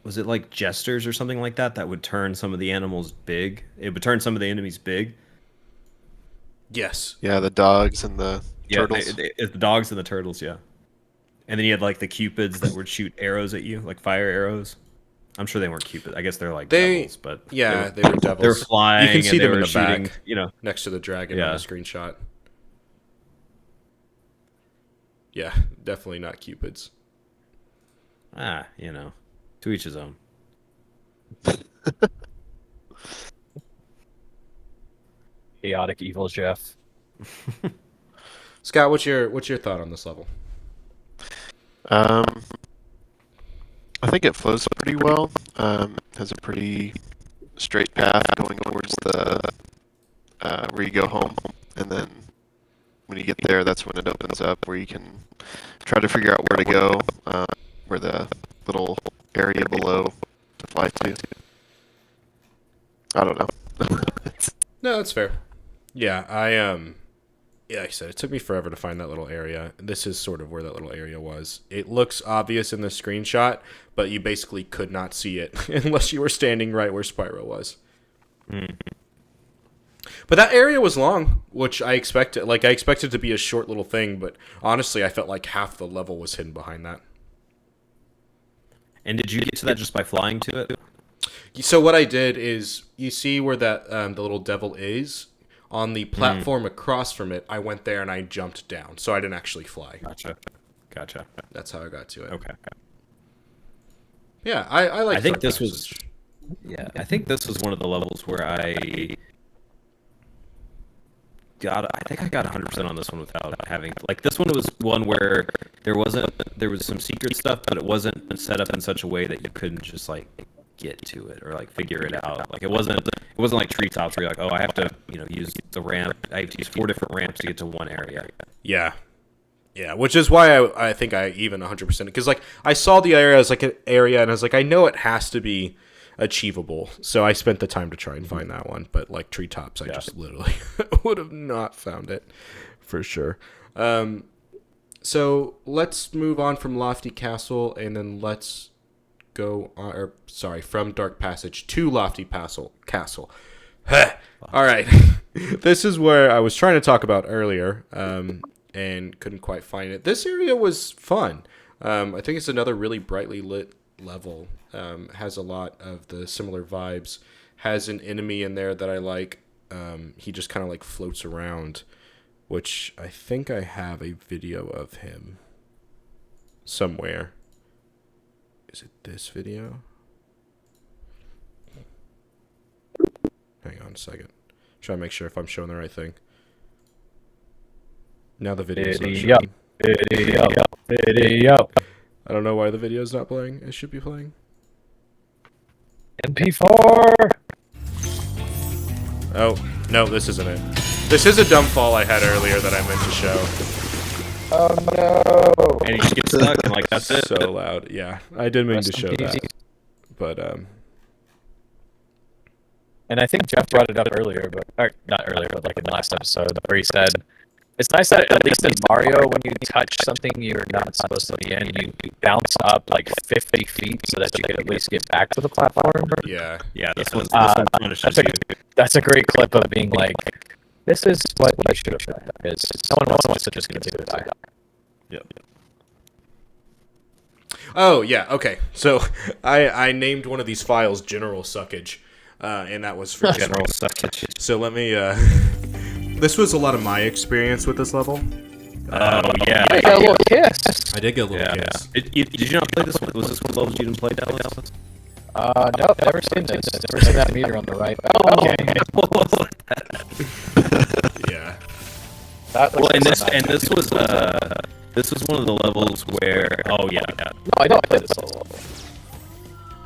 was it like jesters or something like that would turn some of the animals big? It would turn some of the enemies big. Yes. Yeah, the dogs and the turtles. The dogs and the turtles, yeah. And then you had like the cupids that would shoot arrows at you, like fire arrows. I'm sure they weren't cupids. I guess they're like devils, but they were devils. They were flying. You can see them in the shooting, back, next to the dragon on the screenshot. Yeah, definitely not cupids. You know, to each his own. Chaotic evil Jeff. Scott, what's your thought on this level? I think it flows pretty well. Has a pretty straight path going towards the where you go home, and then when you get there, that's when it opens up where you can try to figure out where to go, where the little area below to fly to. I don't know. No, that's fair. Yeah, yeah, like I said, it took me forever to find that little area. This is sort of where that little area was. It looks obvious in the screenshot, but you basically could not see it unless you were standing right where Spyro was. Mm. But that area was long, which I expected. Like, I expected it to be a short little thing, but honestly, I felt like half the level was hidden behind that. And did you get to that just by flying to it? So what I did is, you see where that the little devil is? On the platform across from it, I went there and I jumped down, so I didn't actually fly. Gotcha. That's how I got to it. Okay. Yeah, I like. I think this was. Yeah, I think this was one of the levels where I think I got 100% on this one without having, like, this one was one where there was some secret stuff, but it wasn't set up in such a way that you couldn't just like get to it or like figure it out. Like it wasn't like treetops where you're like, oh, I have to use the ramp. I have to use 4 different ramps to get to one area. Yeah, which is why I think I even 100%, because like I saw the area as like an area and I was like, I know it has to be achievable, so I spent the time to try and find that one. But like treetops, I just literally would have not found it for sure. So let's move on from Lofty Castle, and then let's go on, from Dark Passage to Lofty Castle. All right. This is where I was trying to talk about earlier, and couldn't quite find it. This area was fun. I think it's another really brightly lit level. Has a lot of the similar vibes. Has an enemy in there that I like. He just kind of like floats around, which I think I have a video of him somewhere. Is it this video? Hang on a second. Try to make sure if I'm showing the right thing. Now the video's not showing. Video. I don't know why the video's not playing. It should be playing. MP4. Oh, no, this isn't it. This is a dumb fall I had earlier that I meant to show. Oh no. And you just get stuck and like that's it. So loud. Yeah, I did mean to show that. But and I think Jeff brought it up earlier, or not earlier, but like in the last episode, where he said it's nice that at least in Mario, when you touch something you're not supposed to be in, you bounce up like 50 feet so that you can at least get back to the platform. yeah. This one punishes you. That's a great clip of being like, this is what I should have done. Because someone else wants to just continue to die. Yep. Oh, yeah, okay. So I named one of these files General Suckage, and that was for General Suckage. So let me, this was a lot of my experience with this level. Oh, yeah. I got a little kiss. I did get a little kiss. Did you not play this one? Was this one of the levels you didn't play, Dallas? Nope, never seen this. Never seen that meter on the right. Oh, okay. Yeah. Well, and this was one of the levels where no, I don't play this level.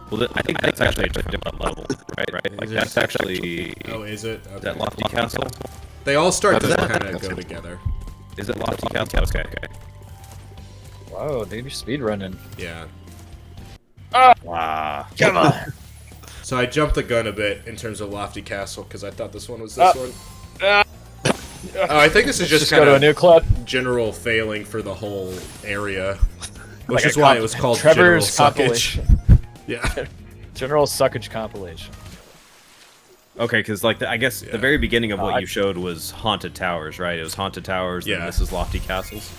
Well, I think that's actually a different level, right? Like that's actually. Oh, is it? Okay. Is that Lofty Castle? They all start to kind of go together. Is it Lofty Castle? Okay. Whoa, dude, you're speedrunning. Yeah. Wow. Come on. So I jumped the gun a bit in terms of Lofty Castle because I thought this one was this one. Oh, I think this is just go to a kind new clip. of general failing for the whole area, which Like is why it was called Trevor's General Suckage. compilation. Yeah. General Suckage compilation. Okay, because like I guess the very beginning of what you showed was Haunted Towers, right? It was Haunted Towers, and this is Lofty Castles.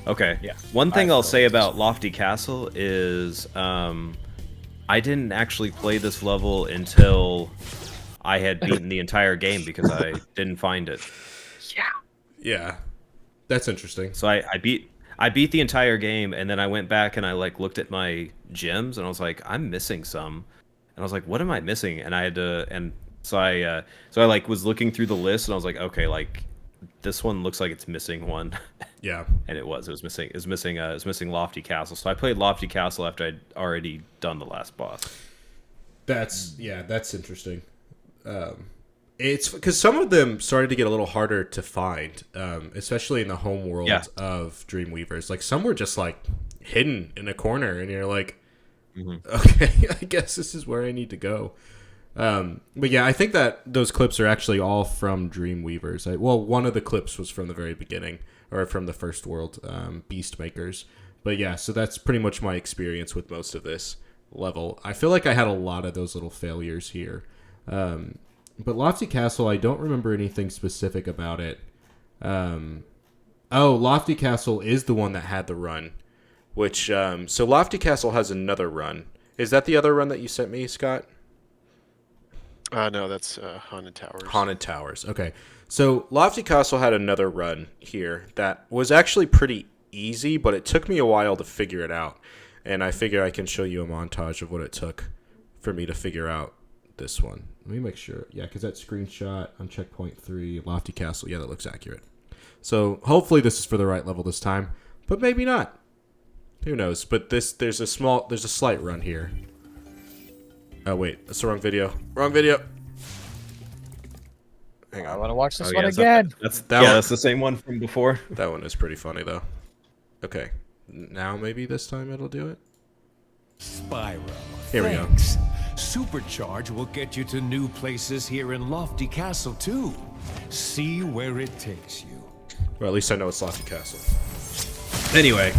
Okay. Yeah. One thing I'll say about Lofty Castle is I didn't actually play this level until I had beaten the entire game because I didn't find it. Yeah. That's interesting. So I beat I beat the entire game, and then I went back and I like looked at my gems, and I was like, I'm missing some, and I was like, what am I missing? And I had to, and so I like was looking through the list, and I was like, okay, like this one looks like it's missing one. Yeah. And it was missing Lofty Castle. So I played Lofty Castle after I'd already done the last boss. That's interesting. It's because some of them started to get a little harder to find, especially in the home world of Dreamweavers. Like some were just like hidden in a corner, and you're like, okay, I guess this is where I need to go. But yeah, I think that those clips are actually all from Dreamweavers. Well, one of the clips was from the very beginning, or from the first world, Beast Makers. But yeah, so that's pretty much my experience with most of this level. I feel like I had a lot of those little failures here. But Lofty Castle, I don't remember anything specific about it. Lofty Castle is the one that had the run. Which, so Lofty Castle has another run. Is that the other run that you sent me, Scott? No, that's Haunted Towers. Haunted Towers. Okay. So Lofty Castle had another run here that was actually pretty easy, but it took me a while to figure it out. And I figure I can show you a montage of what it took for me to figure out this one. Let me make sure. Yeah, because that screenshot on checkpoint 3, Lofty Castle, yeah, that looks accurate. So hopefully this is for the right level this time, but maybe not. Who knows? But there's a slight run here. Oh wait, that's the wrong video. Wrong video. Hang on. I want to watch this Oh, one yeah, again. That's That one- that's the same one from before. That one is pretty funny though. Okay, now maybe this time it'll do it. Spyro. Here we go. Thanks. Supercharge will get you to new places here in Lofty Castle too. See where it takes you. Well, at least I know it's Lofty Castle. Anyway.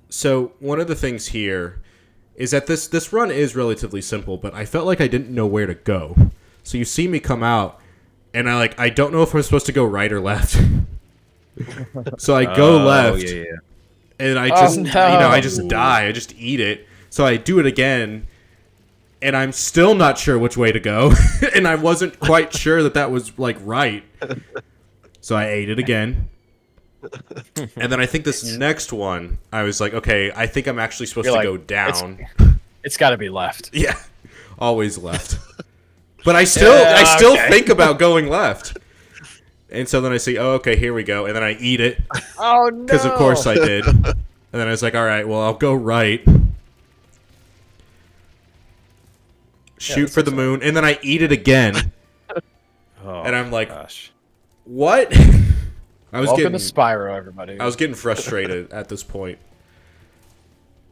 So, one of the things here is that this run is relatively simple, but I felt like I didn't know where to go. So you see me come out, and I don't know if I'm supposed to go right or left. So I go left, and I just, I just die. I just eat it. So I do it again, and I'm still not sure which way to go, and I wasn't quite sure that was like right. So I ate it again. And then I think this next one, I was like, okay, I think I'm actually supposed to go down. It's got to be left. Yeah, always left. But I still think about going left. And so then I say, oh, okay, here we go. And then I eat it. Oh, no. Because of course I did. And then I was like, all right, well, I'll go right. Shoot for the moon. And then I eat it again. And I'm like, gosh. What? Welcome to Spyro, everybody. I was getting frustrated at this point.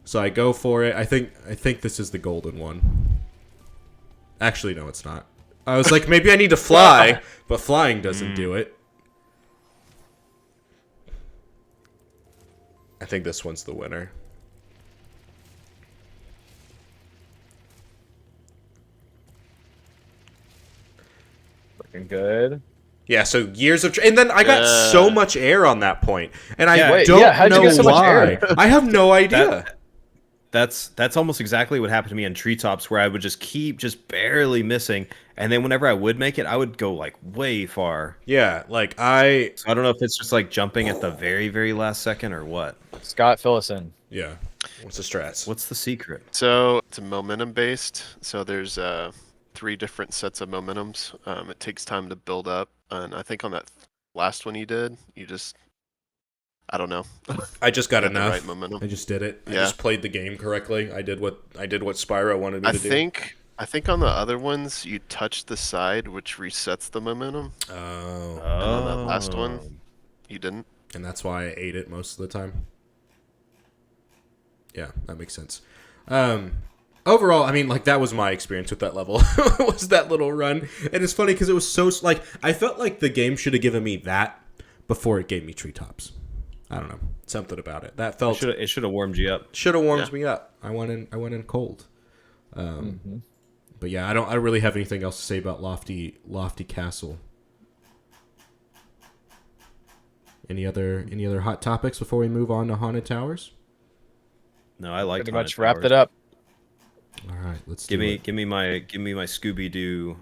So I go for it. I think this is the golden one. Actually, no, it's not. I was like, maybe I need to fly, but flying doesn't do it. I think this one's the winner. Looking good. Yeah, so years of... and then I got so much air on that point. And I how'd don't you know get so much why. air? I have no idea. That's almost exactly what happened to me in Treetops, where I would just keep just barely missing, and then whenever I would make it, I would go like way far. Yeah, So I don't know if it's just like jumping at the very, very last second or what. Scott, fill us in. Yeah. What's the strats? What's the secret? So it's a momentum based. So there's 3 different sets of momentums. It takes time to build up, and I think on that last one you did, you just, I don't know. I just got Got the enough. right momentum. I just did it. I Yeah. just played the game correctly. I did what Spyro wanted me to do. I think on the other ones you touch the side, which resets the momentum. Oh. And on that last one, you didn't. And that's why I ate it most of the time. Yeah, that makes sense. Overall, I mean, like, that was my experience with that level. Was that little run. And it's funny because it was so, like, I felt like the game should have given me that before it gave me Treetops. I don't know. Something about it. That felt... It should have warmed you up. Should have warmed me up. I went in cold. But yeah, I don't really have anything else to say about Lofty Castle. Any other hot topics before we move on to Haunted Towers? No, I like Pretty much wrapped it up. All right, let's give me my Scooby Doo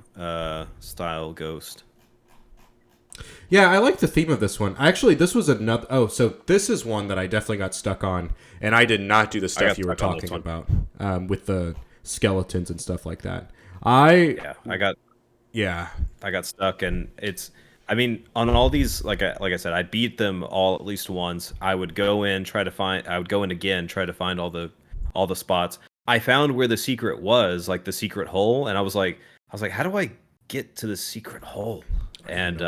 style ghost. Yeah, I like the theme of this one. Actually, this was another. Oh, so this is one that I definitely got stuck on, and I did not do the stuff you were talking about with the skeletons and stuff like that. I got stuck, and I mean, on all these, like I said, I beat them all at least once. I would go in, I would go in again, try to find all the spots. I found where the secret was, like the secret hole, and I was like, how do I get to the secret hole? And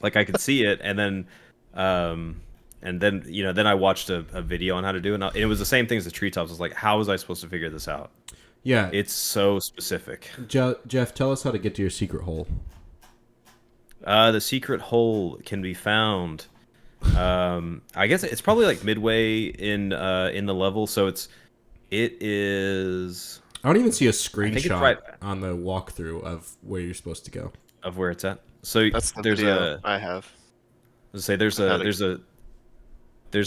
like I could see it, and then then I watched a video on how to do it, and it was the same thing as the treetops. I was like, how was I supposed to figure this out? Yeah, it's so specific. Jeff, tell us how to get to your secret hole. The secret hole can be found. I guess it's probably like midway in the level, so it is. I don't even see a screenshot on the walkthrough of where you're supposed to go. Of where it's at. So that's the video I have. Let's say there's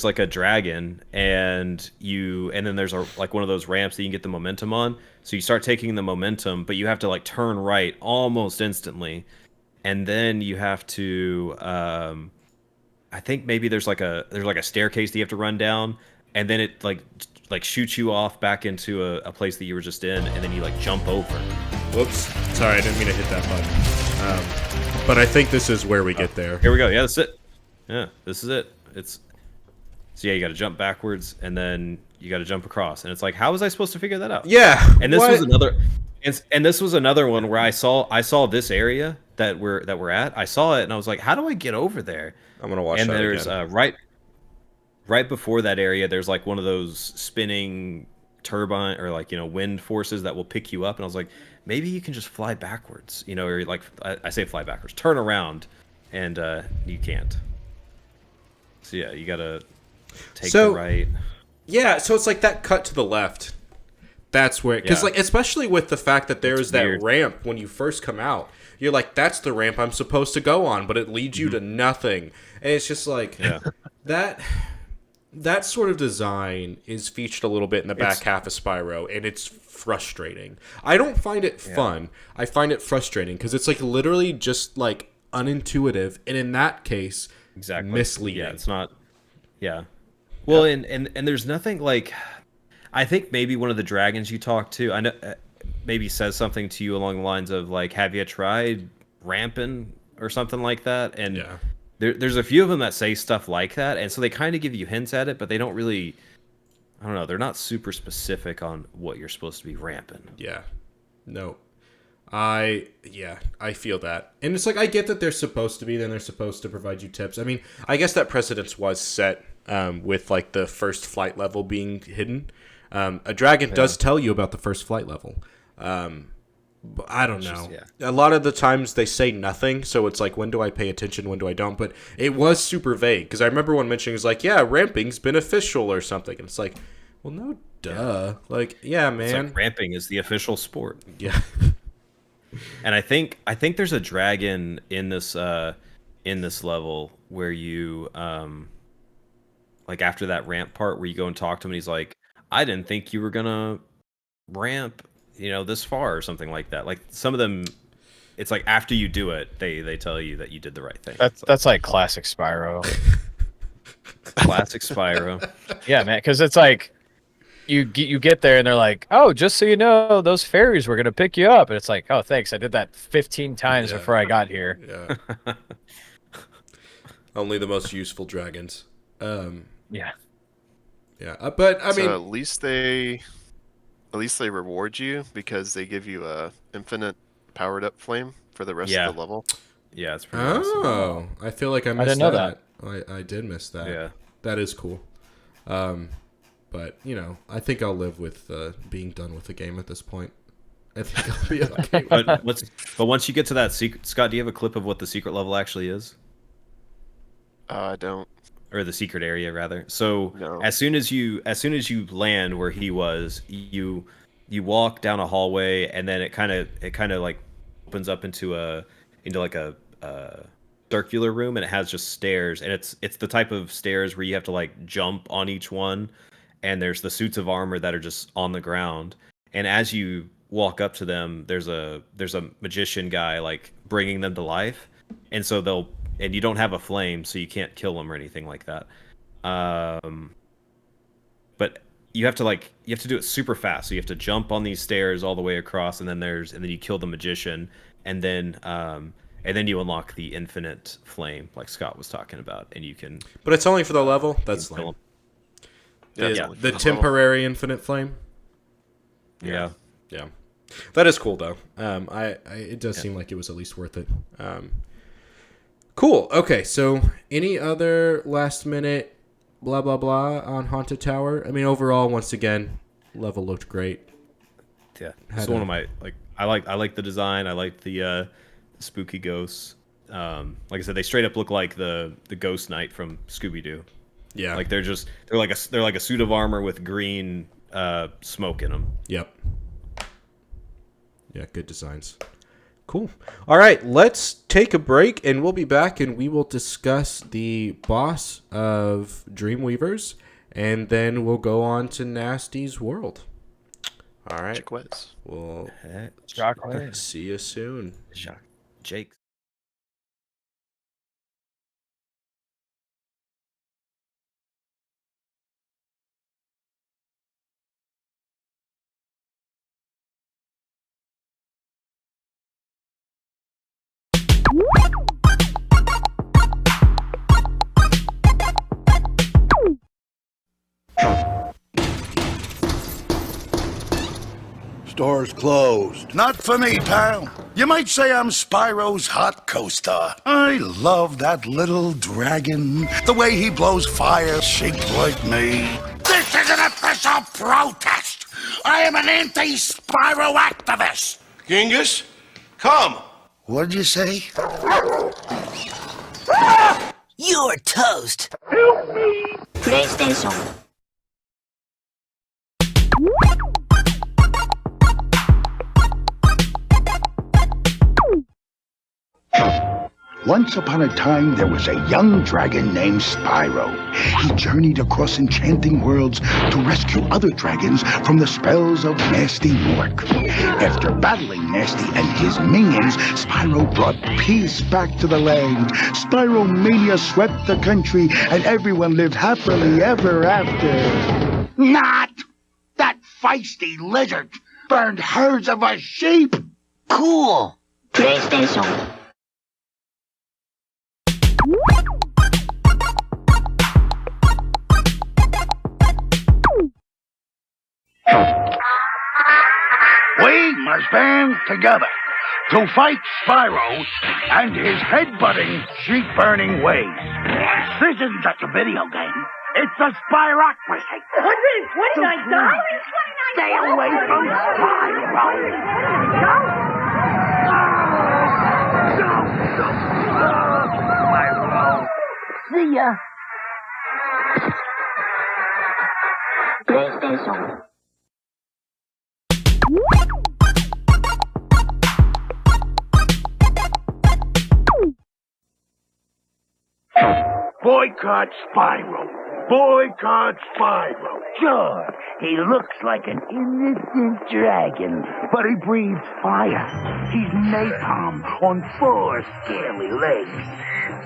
like a dragon, and then there's like one of those ramps that you can get the momentum on. So you start taking the momentum, but you have to like turn right almost instantly, and then you have to. I think maybe there's like a staircase that you have to run down, and then it like shoots you off back into a place that you were just in, and then you like jump over. Whoops! Sorry, I didn't mean to hit that button. But I think this is where we get there. Here we go. Yeah, that's it. Yeah, this is it. So yeah, you got to jump backwards, and then you got to jump across, and it's like, how was I supposed to figure that out? Yeah. And this was another one where I saw this area that we're at. I saw it, and I was like, how do I get over there? I'm gonna watch. And that there's again. Right before that area, there's like one of those spinning turbine or like wind forces that will pick you up, and I was like, maybe you can just fly backwards, or like I say fly backwards, turn around, and you can't. So yeah, you gotta take the right. Yeah, so it's like that cut to the left. That's where, because like especially with the fact that there's that ramp when you first come out, you're like, that's the ramp I'm supposed to go on, but it leads you to nothing, and it's just like that sort of design is featured a little bit in the back half of Spyro, and it's frustrating. I don't find it fun. I find it frustrating because it's like literally just like unintuitive, and in that case, misleading. Yeah, it's not. Yeah. Well, and there's nothing like. I think maybe one of the dragons you talk to, I know, maybe says something to you along the lines of like, "Have you tried ramping?" or something like that, and there's a few of them that say stuff like that, and so they kind of give you hints at it, but they don't really. I don't know. They're not super specific on what you're supposed to be ramping. Yeah. No. I feel that. And it's like, I get that they're supposed to be, then they're supposed to provide you tips. I mean, I guess that precedence was set with like the first flight level being hidden. A dragon does tell you about the first flight level. But I don't know. A lot of the times they say nothing, so it's like, when do I pay attention, when do I don't? But it was super vague, because I remember one mentioning it was like, yeah, ramping's beneficial or something. And it's like, well, no, duh. Like, yeah, man. It's like ramping is the official sport. Yeah. And I think there's a dragon in this level where you like after that ramp part where you go and talk to him, and he's like, I didn't think you were gonna ramp this far or something like that. Like some of them, it's like after you do it, they tell you that you did the right thing. That's like classic Spyro. Classic Spyro. Yeah, man, because it's like you get there and they're like, oh, just so you know, those fairies were gonna pick you up, and it's like, oh, thanks, I did that 15 times before I got here. Yeah. Only the most useful dragons. Yeah. Yeah, but I mean, at least they reward you because they give you a infinite powered up flame for the rest of the level. Yeah, it's pretty awesome. Oh, I feel like I missed didn't know that. I did miss that. Yeah. That is cool. But I think I'll live with being done with the game at this point. I think I'll be okay with but once you get to that secret, Scott, do you have a clip of what the secret level actually is? I don't. Or the secret area, rather. So No. as soon as you land where he was, you walk down a hallway, and then it kind of like opens up into like a circular room, and it has just stairs, and it's the type of stairs where you have to like jump on each one, and there's the suits of armor that are just on the ground, and as you walk up to them, there's a magician guy like bringing them to life, and so you don't have a flame, so you can't kill them or anything like that. But you have to do it super fast. So you have to jump on these stairs all the way across, and then you kill the magician, and then you unlock the infinite flame, like Scott was talking about, and you can. But it's only for the level. That's lame. The temporary infinite flame. Yeah. That is cool though. It does seem like it was at least worth it. Cool. Okay. So any other last minute blah blah blah on Haunted Tower? I mean, overall, once again, level looked great. Yeah, it's one of my I like the design. I like the spooky ghosts. Like I said, they straight up look like the Ghost Knight from Scooby Doo. Yeah, like they're like a suit of armor with green smoke in them. Yep. Yeah, good designs. Cool. All right, let's take a break, and we'll be back, and we will discuss the boss of Dreamweavers, and then we'll go on to Nasty's world. All right. We'll see you soon. Jake. Store's closed. Not for me, pal. You might say I'm Spyro's hot co-star. I love that little dragon. The way he blows fire shaped like me. This is an official protest. I am an anti-Spyro activist. Genghis, come. What'd you say? You're toast. Help me. PlayStation. Once upon a time, there was a young dragon named Spyro. He journeyed across enchanting worlds to rescue other dragons from the spells of Nasty Mork. After battling Nasty and his minions, Spyro brought peace back to the land. Spyro mania swept the country, and everyone lived happily ever after. Not! That feisty lizard burned herds of our sheep! Cool. PlayStation. We must band together to fight Spyro and his head-butting, sheep-burning ways. This isn't just a video game. It's a Spyrocracy. $129? Stay away from Spyro. Spyro. See ya. PlayStation. Boycott Spyro. Boycott Spyro. Sure, he looks like an innocent dragon, but he breathes fire. He's napalm on 4 scaly legs.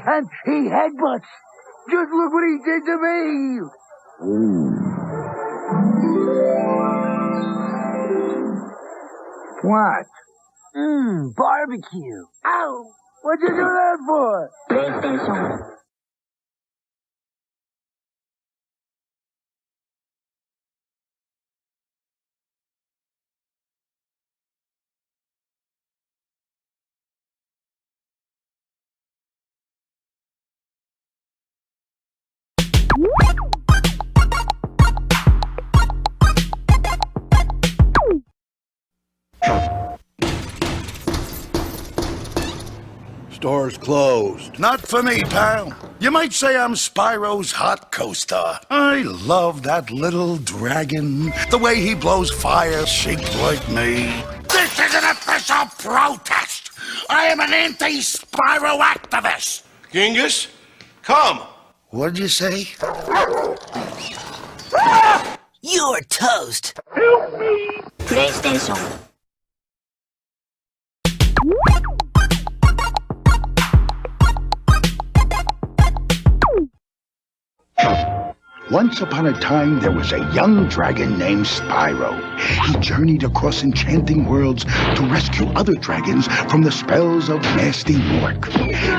And he headbutts. Just look what he did to me. What? Barbecue. Ow! What'd you do that for? PlayStation. Store's closed. Not for me, pal. You might say I'm Spyro's hot co-star. I love that little dragon. The way he blows fire shaped like me. This is an official protest. I am an anti-Spyro activist. Genghis, come. What'd you say? You're toast. Help me. PlayStation. Once upon a time, there was a young dragon named Spyro. He journeyed across enchanting worlds to rescue other dragons from the spells of Nasty Mork.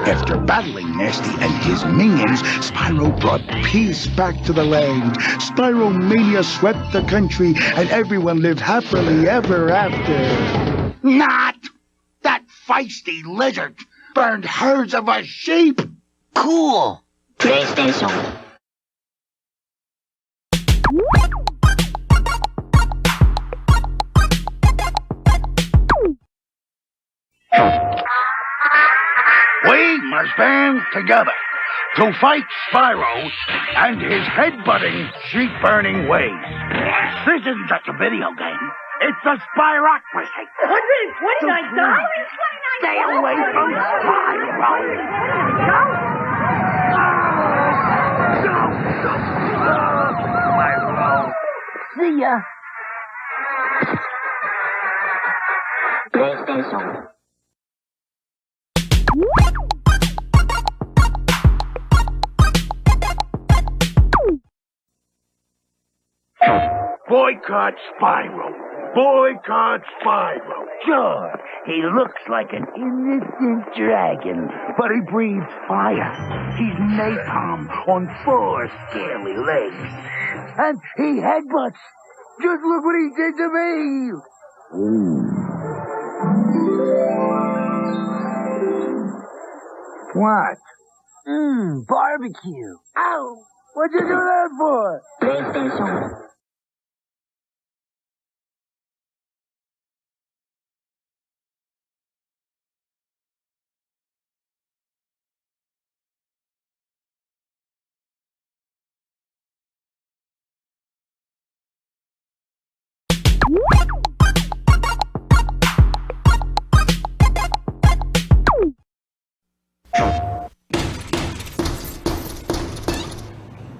After battling Nasty and his minions, Spyro brought peace back to the land. Spyro mania swept the country, and everyone lived happily ever after. Not! That feisty lizard burned herds of our sheep! Cool. PlayStation. We must band together to fight Spyro and his head-butting, sheep-burning ways. This isn't just a video game. It's a Spyrocracy. $129? Stay away from Spyro. Spyro. See ya. PlayStation. Boycott Spyro. Boycott Spyro. Sure, he looks like an innocent dragon, but he breathes fire. He's napalm on 4 scaly legs. And he headbutts. Just look what he did to me. What? Barbecue. Ow! What'd you do that for? PlayStation.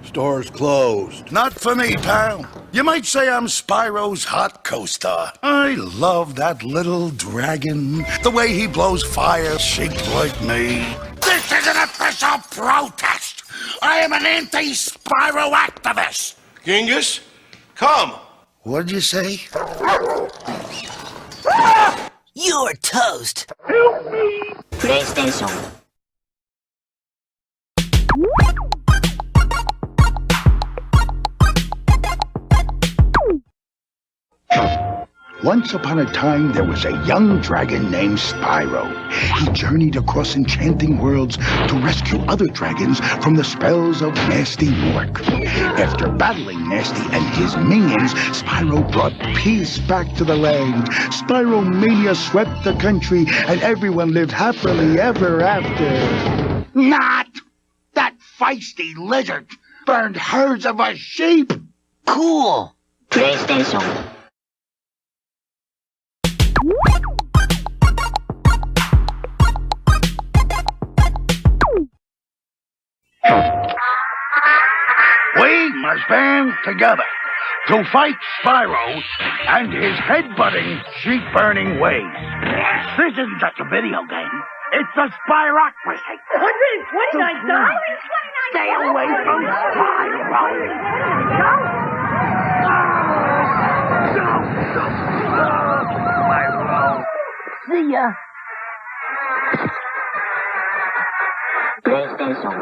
Store's closed. Not for me, pal. You might say I'm Spyro's hot co-star. I love that little dragon. The way he blows fire shaped like me. This is an official protest. I am an anti-Spyro activist. Genghis, come. What'd you say? You're toast. PlayStation. Once upon a time, there was a young dragon named Spyro. He journeyed across enchanting worlds to rescue other dragons from the spells of Nasty Mork. After battling Nasty and his minions, Spyro brought peace back to the land. Spyro mania swept the country, and everyone lived happily ever after. Not! That feisty lizard burned herds of our sheep! Cool. PlayStation. We must band together to fight Spyro and his head-butting, sheep-burning ways. This isn't just a video game. It's a Spyrocracy. $129? Stay away from Spyro. Spyro. See ya. PlayStation.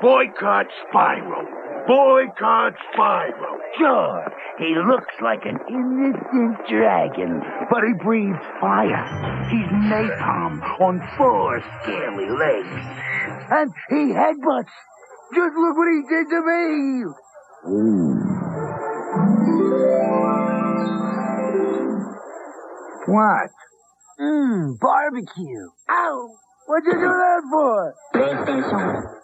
Boycott Spyro. Boycott Spyro. Sure, he looks like an innocent dragon, but he breathes fire. He's napalm on 4 scaly legs. And he headbutts. Just look what he did to me. What? Barbecue. Ow! What'd you do that for? PlayStation.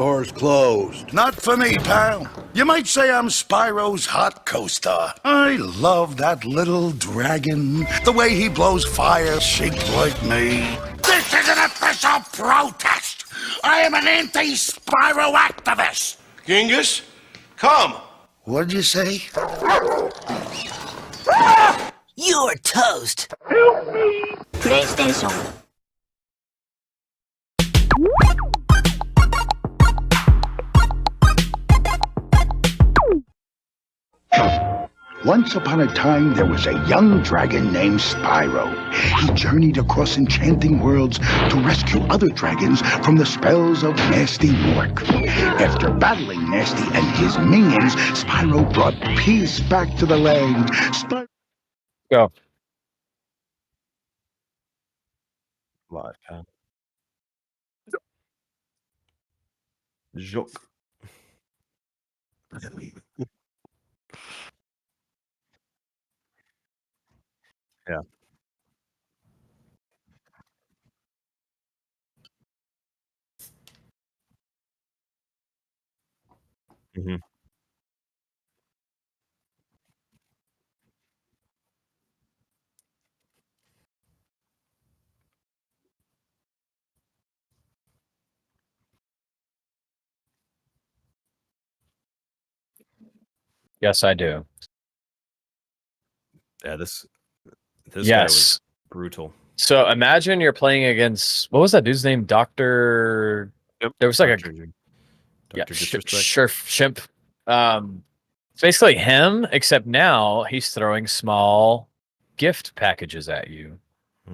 store's closed. Not for me, pal. You might say I'm Spyro's hot co-star. I love that little dragon. The way he blows fire shaped like me. This is an official protest. I am an anti-Spyro activist. Genghis, come. What'd you say? You're toast. PlayStation. Once upon a time, there was a young dragon named Spyro. He journeyed across enchanting worlds to rescue other dragons from the spells of Nasty Mork. After battling Nasty and his minions, Spyro brought peace back to the land. Go. Live, pal. Joke. Yeah. Mm-hmm. Yes, I do. Yeah, this guy Yes. was brutal. So imagine you're playing against what was that dude's name? Doctor. Yep. There was like Dr. yeah, Disrespect. Shimp. It's basically him, except now he's throwing small gift packages at you,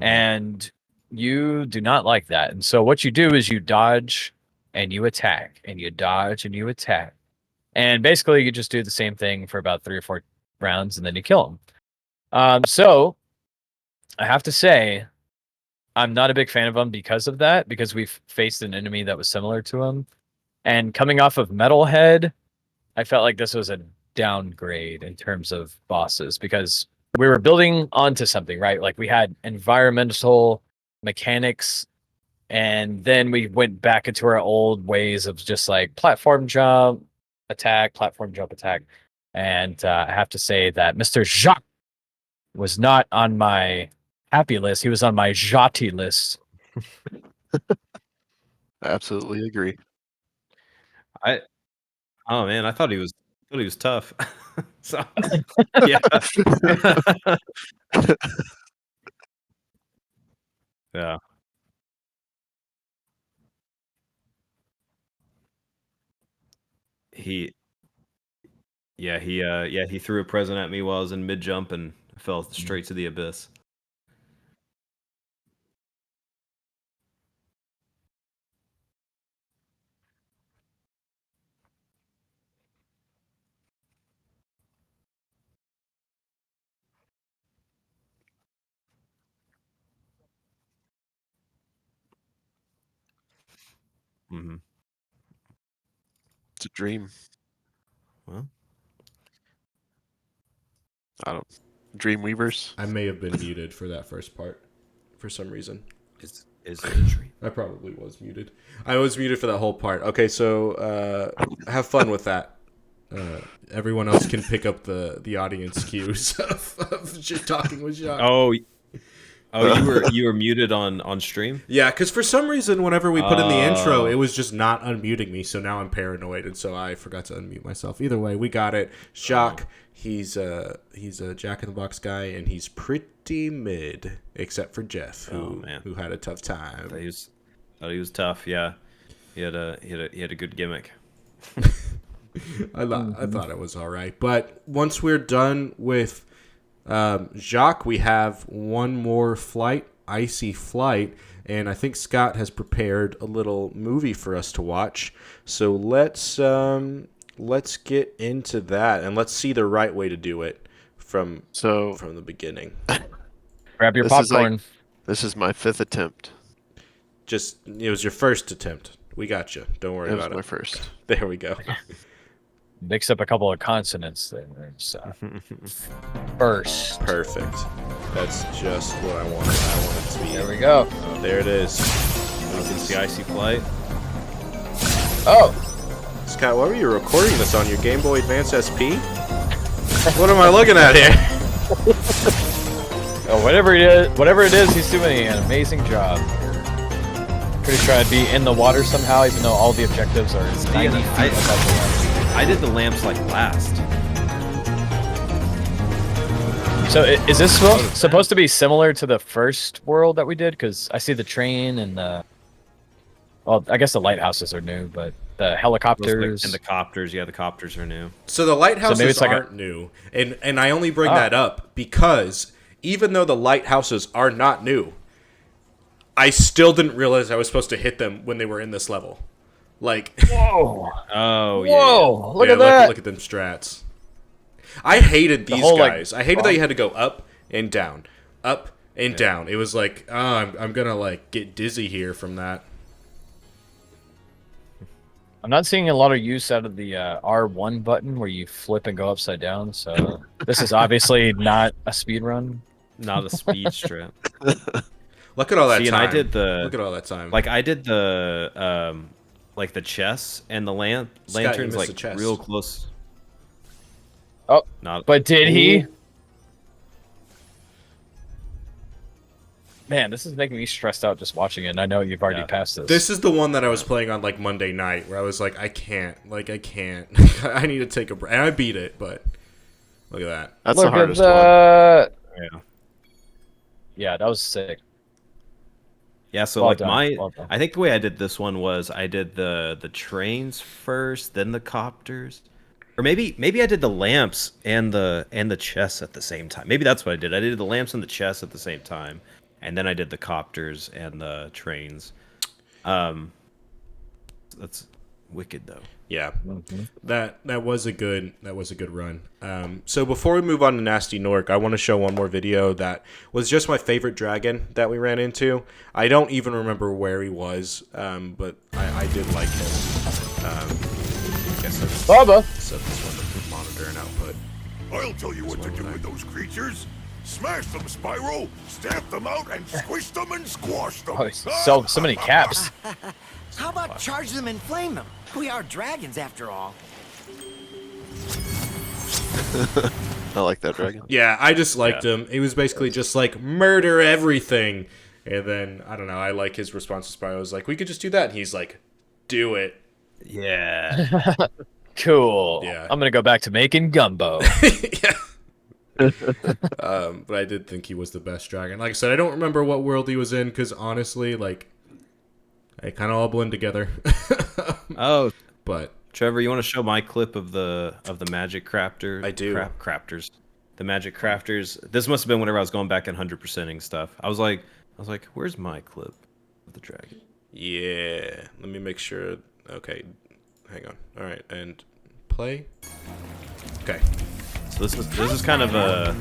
and you do not like that. And so what you do is you dodge and you attack, and you dodge and you attack, and basically you just do the same thing for about 3 or 4 rounds, and then you kill him. So I have to say, I'm not a big fan of him because of that, because we've faced an enemy that was similar to him. And coming off of Metalhead, I felt like this was a downgrade in terms of bosses, because we were building onto something, right? Like we had environmental mechanics, and then we went back into our old ways of just like platform jump, attack, platform jump, attack. And I have to say that Mr. Jacques was not on my happy list. He was on my Jati list. I absolutely agree. Oh man, I thought he was tough. So yeah. Yeah. He threw a present at me while I was in mid jump and fell straight to the abyss. Mm-hmm. It's a dream. Well, I don't. Dreamweavers. I may have been muted for that first part for some reason. is it a dream? I probably was muted. I was muted for that whole part. Okay, so have fun with that. Everyone else can pick up the audience cues of talking with Jacques. You were muted on stream? Yeah, because for some reason, whenever we put in the intro, it was just not unmuting me. So now I'm paranoid, and so I forgot to unmute myself. Either way, we got it. Jacques, he's a Jack in the Box guy, and he's pretty mid, except for Jeff, who had a tough time. He was tough. Yeah, he had a good gimmick. I thought it was all right, but once we're done with Jacques, we have one more flight, Icy Flight, and I think Scott has prepared a little movie for us to watch. So let's get into that, and let's see the right way to do it from the beginning. Grab your popcorn. This is my 5th attempt. It was your first attempt. We got you. Don't worry about it. It was my first. There we go. Mix up a couple of consonants there. So. First. Perfect. That's just what I wanted. I want it to be. There we go. There it is. You can see Icy Flight. Oh, Scott, what were you recording this on your Game Boy Advance SP? What am I looking at here? oh, whatever it is, he's doing an amazing job. Pretty sure I'd be in the water somehow, even though all the objectives are 90 feet above the water. I did the lamps like last. So is this supposed to be similar to the first world that we did? Because I see the train and the... Well, I guess the lighthouses are new, but the helicopters... And the copters, yeah, the copters are new. So the lighthouses it's like aren't new. And I only bring that up because even though the lighthouses are not new, I still didn't realize I was supposed to hit them when they were in this level. Like... Whoa! Oh, yeah. Whoa! Look at that! Look at them strats. I hated these whole, guys. I hated that you had to go up and down. Up and down. It was like, oh, I'm gonna, like, get dizzy here from that. I'm not seeing a lot of use out of the R1 button where you flip and go upside down, so this is obviously not a speed run. Not a speed strip. Look at all that See, time. and I did the... Look at all that time. Like, I did the, like, the chests and the lanterns, missed like, a chest. real close. Oh, Not... but did he? Man, this is making me stressed out just watching it, and I know you've already passed this. This is the one that I was playing on, like, Monday night, where I was like, I can't. Like, I can't. I need to take a break. And I beat it, but look at that. That's Look the hardest one. Yeah. Yeah, that was sick. Yeah, so Well like done, my, well done. I think the way I did this one was I did the trains first, then the copters, or maybe I did the lamps and the chests at the same time. Maybe that's what I did. I did the lamps and the chests at the same time, and then I did the copters and the trains. That's wicked though. Yeah, that was a good run. So before we move on to Nasty Nork, I want to show one more video that was just my favorite dragon that we ran into. I don't even remember where he was, but I did like him. I guess Bubba. set this one to monitor and output. I'll tell you what to do with those creatures. Smash them, Spyro. Stamp them out and squish them and squash them. Oh, so many caps. How about charge them and flame them? We are dragons, after all. I like that dragon. Yeah, I just liked him. He was basically just like, murder everything. And then, I don't know, I like his response to Spyro. I was like, we could just do that. And he's like, do it. Yeah. Cool. Yeah. I'm gonna go back to making gumbo. Yeah. But I did think he was the best dragon. Like I said, I don't remember what world he was in, because honestly, like, they kind of all blend together. Oh, but Trevor, you want to show my clip of the magic crafter? I do. Crafters. The magic crafters. This must have been whenever I was going back and 100%ing stuff. I was like, where's my clip of the dragon? yeah, let me make sure. Okay, hang on. All right, and play. Okay. So this is kind of a.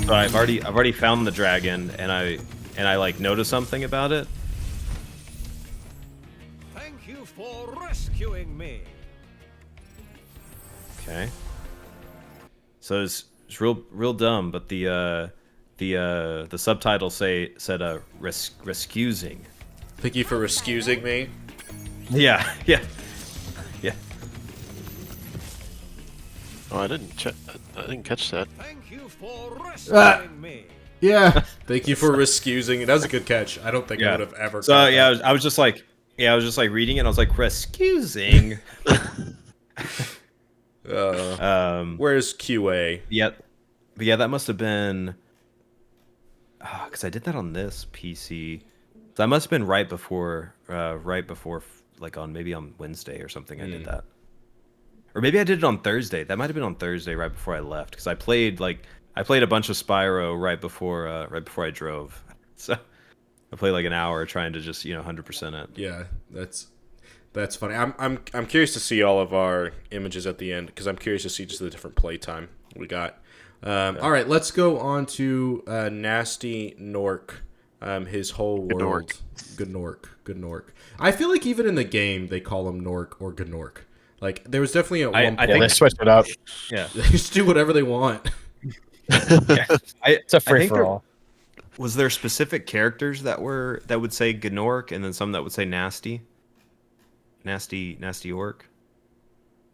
So I've already found the dragon, and I like noticed something about it. Thank you for rescuing me. Okay. So it's real dumb, but the subtitle said rescusing. Thank you for excusing me. Yeah. Oh, I didn't catch that. Thank you for rescuing me. Yeah. Thank you for excusing. That was a good catch. I don't think I would have ever. So caught yeah, that. I was just like reading it. And I was like rescusing. Where's QA? Yeah, but yeah, that must have been. Because I did that on this PC. So that must have been right before, like maybe on Wednesday or something. I did that, or maybe I did it on Thursday. That might have been on Thursday, right before I left, because I played a bunch of Spyro right before I drove. So I played like an hour trying to just 100% it. Yeah, that's funny. I'm curious to see all of our images at the end, because I'm curious to see just the different playtime we got. All right, let's go on to Nasty Nork. His whole world. Gnork. I feel like even in the game they call him Nork or Gnork. Like there was definitely at one point they switched it up. Yeah, they just do whatever they want. It's a free for all. Was there specific characters that would say Gnork and then some that would say Nasty? nasty orc.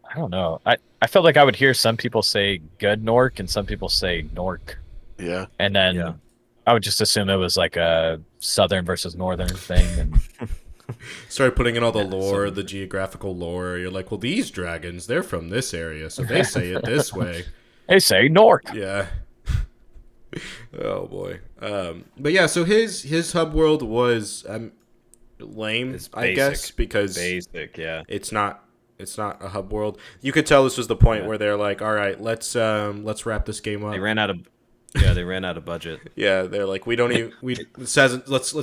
I don't know. I felt like I would hear some people say good Nork and some people say Nork. Yeah. And then I would just assume it was like a southern versus northern thing. And Started putting in all the lore, the geographical lore. You're like, well, these dragons, they're from this area, so they say it this way. They say Nork. Yeah. Oh boy. But yeah, so his hub world was lame, I guess, because basic, yeah. It's not a hub world. You could tell this was the point where they're like, all right, let's wrap this game up. They ran out of budget. Yeah, they're like, let's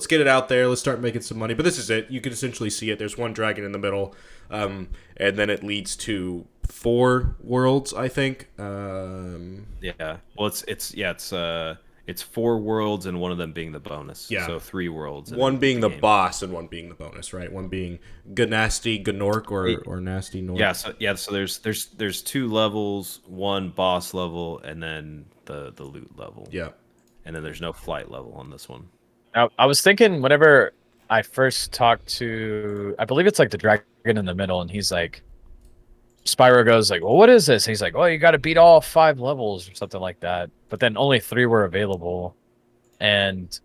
get it out there. Let's start making some money. But this is it. You can essentially see it. There's one dragon in the middle, and then it leads to 4 worlds, I think. Yeah. Well, it's 4 worlds and one of them being the bonus. Yeah. So 3 worlds. One being the boss and one being the bonus, right? One being Ganasty Gnork or Nasty Nork. Yeah. So there's 2 levels, 1 boss level, and then the loot level. Yeah. And then there's no flight level on this one. Now, I was thinking whenever I first talked to, I believe it's like the dragon in the middle, and he's like, Spyro goes like, well, what is this? And he's like, oh, you got to beat all 5 levels or something like that. But then only 3 were available. And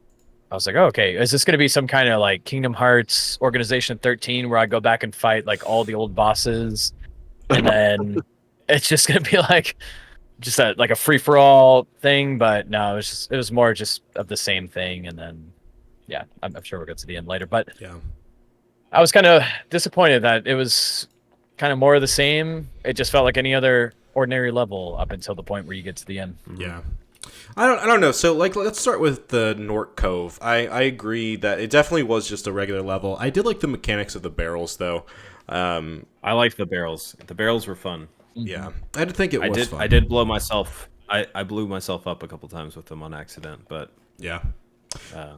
I was like, oh, okay, is this going to be some kind of like Kingdom Hearts Organization 13 where I go back and fight like all the old bosses? And then it's just going to be like just like a free-for-all thing. But no, it was more just of the same thing. And then, yeah, I'm sure we'll get to the end later. But yeah, I was kind of disappointed that it was kind of more of the same. It just felt like any other ordinary level up until the point where you get to the end. Yeah. I don't know. So like, let's start with the Nork Cove. I agree that it definitely was just a regular level. I did like the mechanics of the barrels though. I liked the barrels. The barrels were fun. Yeah. I did think it was fun. I did blow myself. I blew myself up a couple times with them on accident, but yeah.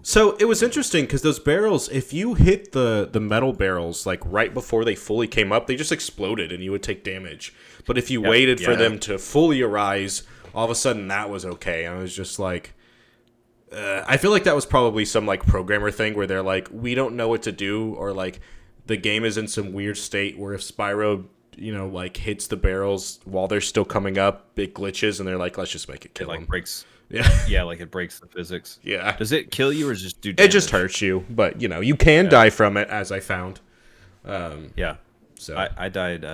So it was interesting because those barrels, if you hit the metal barrels like right before they fully came up, they just exploded and you would take damage. But if you waited for them to fully arise, all of a sudden that was okay. And I was just like, I feel like that was probably some like programmer thing where they're like, we don't know what to do, or like the game is in some weird state where if Spyro, like hits the barrels while they're still coming up, it glitches, and they're like, let's just make it kill him. Breaks. Yeah. Yeah, like it breaks the physics. Yeah. Does it kill you or just do damage? It just hurts you, but you can die from it, as I found. Yeah. So I died.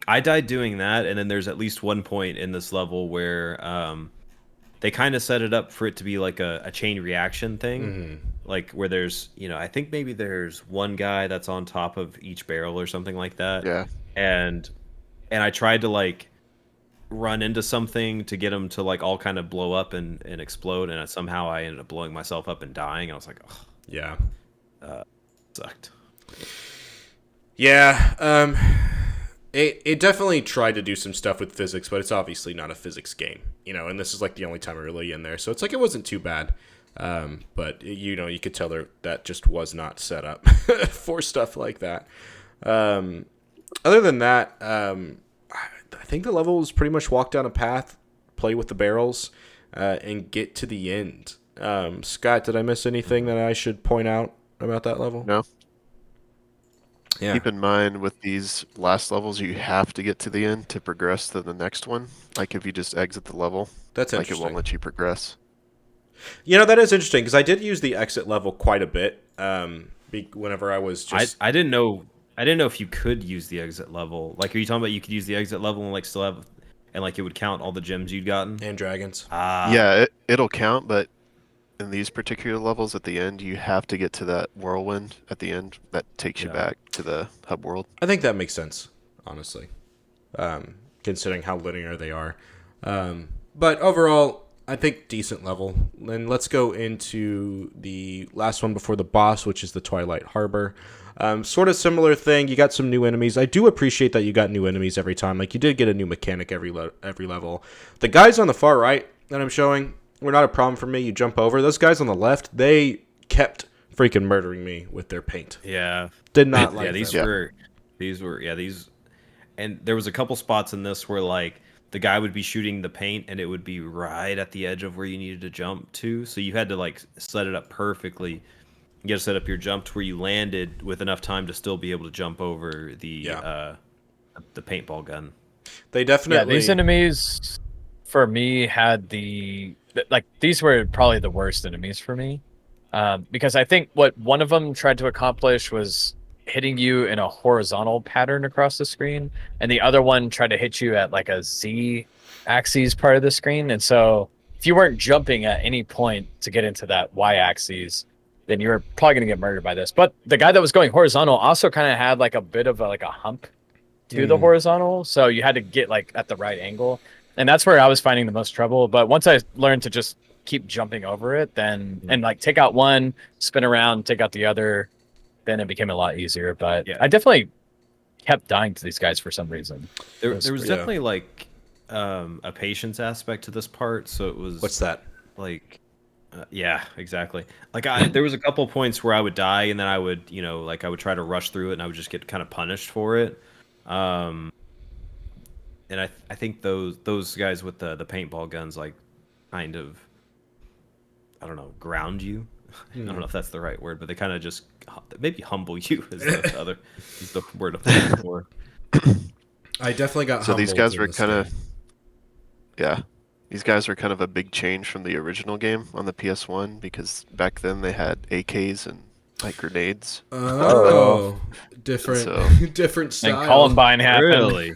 I died doing that, and then there's at least one point in this level where they kind of set it up for it to be like a chain reaction thing, like where there's I think maybe there's one guy that's on top of each barrel or something like that. Yeah. And I tried to like run into something to get them to like all kind of blow up and explode, and somehow I ended up blowing myself up and dying. I was like, oh, yeah, sucked. Yeah, it definitely tried to do some stuff with physics, but it's obviously not a physics game, and this is like the only time I'm really in there, so it's like it wasn't too bad. But you could tell that just was not set up for stuff like that. Other than that, I think the level is pretty much walk down a path, play with the barrels, and get to the end. Scott, did I miss anything that I should point out about that level? No. Yeah. Keep in mind with these last levels, you have to get to the end to progress to the next one. Like if you just exit the level, that's like it won't let you progress. That is interesting because I did use the exit level quite a bit. Whenever I was just, I didn't know if you could use the exit level. Like, are you talking about you could use the exit level and like still have, and like it would count all the gems you'd gotten and dragons? Yeah, it'll count, but in these particular levels at the end, you have to get to that whirlwind at the end that takes you back to the hub world. I think that makes sense, honestly, considering how linear they are. But overall, I think decent level. And let's go into the last one before the boss, which is the Twilight Harbor. Sort of similar thing. You got some new enemies. I do appreciate that you got new enemies every time. Like you did get a new mechanic every level. The guys on the far right that I'm showing were not a problem for me. You jump over. Those guys on the left, they kept freaking murdering me with their paint. Yeah. Did not like these them. were and there was a couple spots in this where like the guy would be shooting the paint and it would be right at the edge of where you needed to jump to. So you had to like set it up perfectly You got to set up your jump to where you landed with enough time to still be able to jump over the paintball gun. They definitely. Yeah, these enemies for me had these were probably the worst enemies for me, because I think what one of them tried to accomplish was hitting you in a horizontal pattern across the screen, and the other one tried to hit you at like a Z axis part of the screen. And so if you weren't jumping at any point to get into that Y axis, then you were probably going to get murdered by this. But the guy that was going horizontal also kind of had like a bit of a hump to the horizontal, so you had to get like at the right angle, and that's where I was finding the most trouble. But once I learned to just keep jumping over it, then and like take out one, spin around, take out the other, then it became a lot easier. But I definitely kept dying to these guys for some reason. There was definitely like a patience aspect to this part, so it was. What's that? Like, yeah, exactly. Like there was a couple points where I would die, and then I would, like I would try to rush through it, and I would just get kind of punished for it. And I think those guys with the paintball guns like kind of, I don't know, ground you. I don't know if that's the right word, but they kind of just maybe humble you is the word I'm looking for. I definitely got. So these guys were kind of, these guys were kind of a big change from the original game on the PS1, because back then they had AKs and like grenades. Oh, different, different style. And Columbine happened. Really?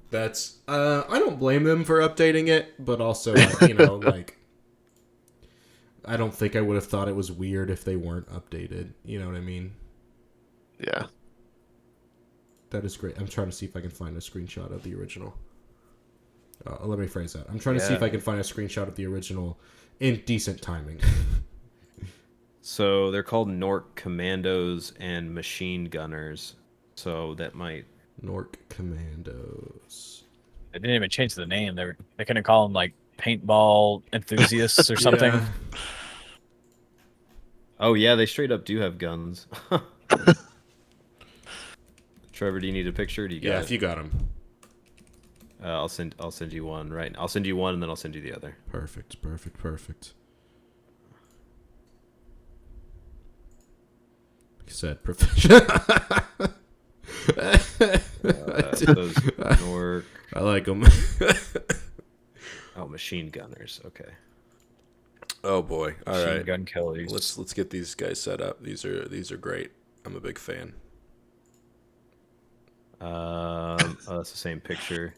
That's I don't blame them for updating it, but also like I don't think I would have thought it was weird if they weren't updated. You know what I mean? Yeah. That is great. I'm trying to see if I can find a screenshot of the original. Let me phrase that. I'm trying to see if I can find a screenshot of the original in decent timing. So they're called Nork Commandos and Machine Gunners. So that might... Nork Commandos. They didn't even change the name. They couldn't call them like paintball enthusiasts or something. Yeah. Oh yeah, they straight up do have guns. Trevor, do you need a picture? Do you got it? If you got them. I'll send you one, right? I'll send you one, and then I'll send you the other. Perfect. Like I said, professional. Those Nork. I like them. Oh, machine gunners. Okay. Oh boy! All right. Machine gun killers. Let's get these guys set up. These are great. I'm a big fan. Oh, that's the same picture.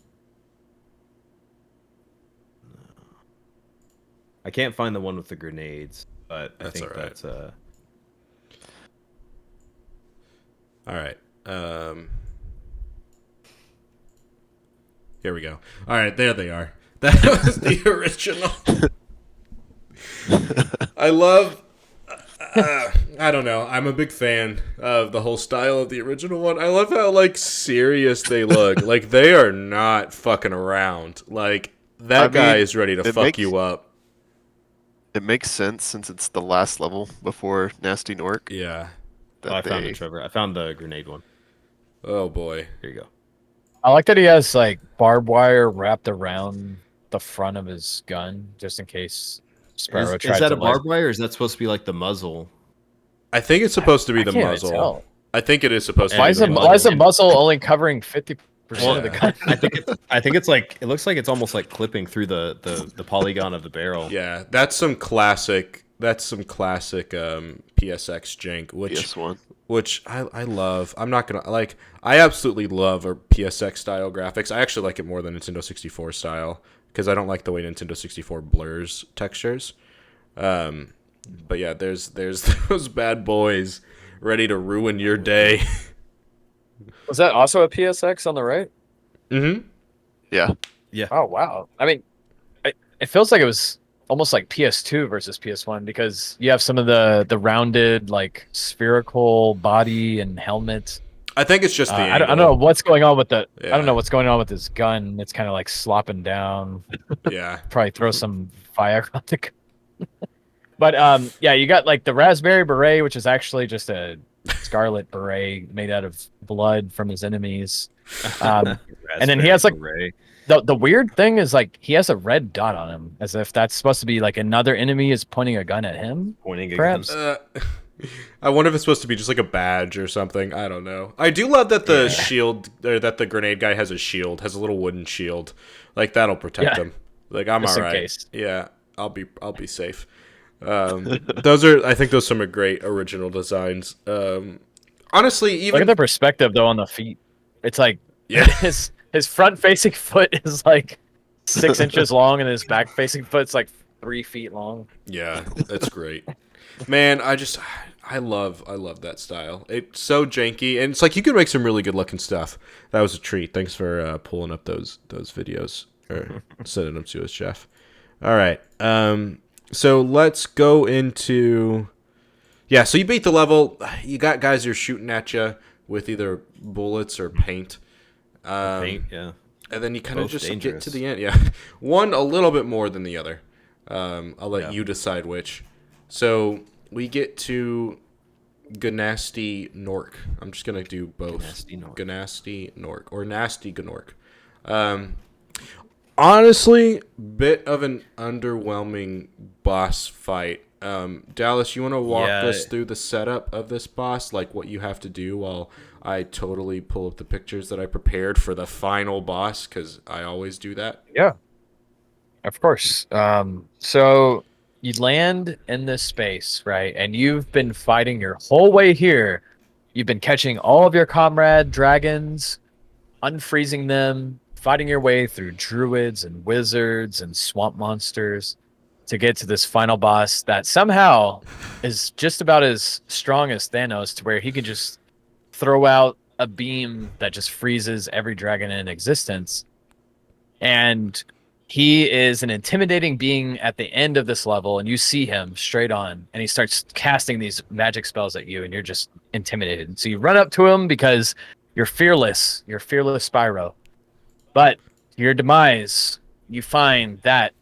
I can't find the one with the grenades, but I think that's All right. Here we go. All right, there they are. That was the original. I love. I don't know. I'm a big fan of the whole style of the original one. I love how like serious they look. Like they are not fucking around. Like that guy is ready to fuck you up. It makes sense since it's the last level before Nasty Nork. Yeah. I found it, Trevor. I found the grenade one. Oh boy. Here you go. I like that he has like barbed wire wrapped around the front of his gun just in case Spyro tried to. Is that a barbed wire, or is that supposed to be like the muzzle? I think it's supposed to be the muzzle. I think it is supposed to be the muzzle. Why is the muzzle only covering 50% of the gun? I think it's like, it looks like it's almost like clipping through the polygon of the barrel. Yeah, that's some classic PSX jank, PS1. Which I love. I'm not gonna like. I absolutely love our PSX style graphics. I actually like it more than Nintendo 64 style because I don't like the way Nintendo 64 blurs textures. But yeah, there's those bad boys ready to ruin your day. Was that also a PSX on the right? Mm-hmm. Yeah. Yeah. Oh wow. I mean, it feels like it was almost like PS2 versus PS1 because you have some of the rounded like spherical body and helmet. I think it's just the I don't know what's going on with I don't know what's going on with this gun. It's kind of like slopping down. Yeah. Probably throw some fire on the gun. But yeah, you got like the Raspberry Beret, which is actually just a scarlet beret made out of blood from his enemies. And then he has like the weird thing is like he has a red dot on him, as if that's supposed to be like another enemy is pointing a gun at him. Pointing a perhaps. gun. I wonder if it's supposed to be just like a badge or something. I don't know. I do love that the shield, or that the grenade guy has a shield, has a little wooden shield. Like that'll protect him. Like I'm Just all in right. case. Yeah, I'll be safe. I think those are some great original designs. Honestly, even Look at the perspective though on the feet. It's like his front facing foot is like 6 inches long, and his back facing foot's like 3 feet long. Yeah, that's great. Man, I love that style. It's so janky, and it's like you can make some really good looking stuff. That was a treat. Thanks for pulling up those videos or sending them to us, Jeff. All right. So let's go into so you beat the level. You got guys who are shooting at you with either bullets or paint. Paint, yeah. And then you kind of Both just dangerous. get to the end. Yeah, one a little bit more than the other. I'll let you decide which. So we get to Gnasty Gnorc. I'm just gonna do both. Gnasty Gnorc or Nasty Gnorc. Honestly, bit of an underwhelming boss fight. Dallas, you want to walk us through the setup of this boss, like what you have to do, while I totally pull up the pictures that I prepared for the final boss, because I always do that. Yeah, of course. So you land in this space, right? And you've been fighting your whole way here. You've been catching all of your comrade dragons, unfreezing them, fighting your way through druids and wizards and swamp monsters to get to this final boss that somehow is just about as strong as Thanos, to where he can just throw out a beam that just freezes every dragon in existence. And he is an intimidating being at the end of this level, and you see him straight on, and he starts casting these magic spells at you, and you're just intimidated. So you run up to him because you're fearless. You're fearless Spyro. But to your demise, you find that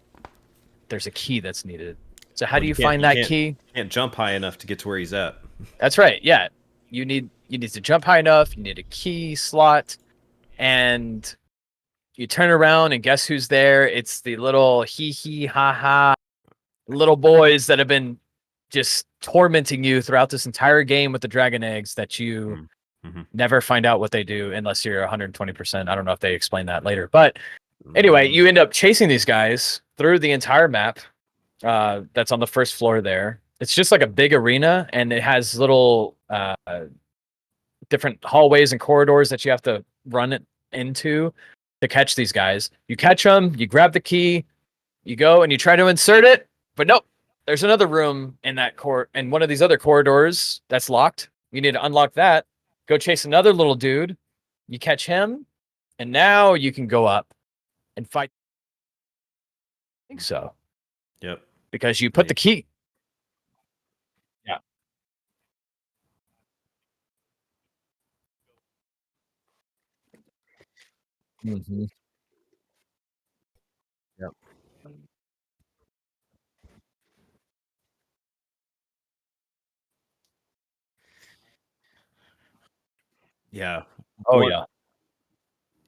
there's a key that's needed. So how do you find that key? You can't jump high enough to get to where he's at. That's right. Yeah. You need to jump high enough. You need a key slot, and you turn around and guess who's there? It's the little hee ha ha little boys that have been just tormenting you throughout this entire game with the dragon eggs that you never find out what they do unless you're 120%. I don't know if they explain that later. But anyway, you end up chasing these guys through the entire map that's on the first floor there. It's just like a big arena, and it has little different hallways and corridors that you have to run it into to catch these guys. You catch them, you grab the key, you go and you try to insert it, but nope. There's another room in that in one of these other corridors that's locked. You need to unlock that. Go chase another little dude. You catch him, and now you can go up and fight. I think so. Yep. Because you put the key. Yeah. Mm-hmm. Yep. Yeah. Oh yeah.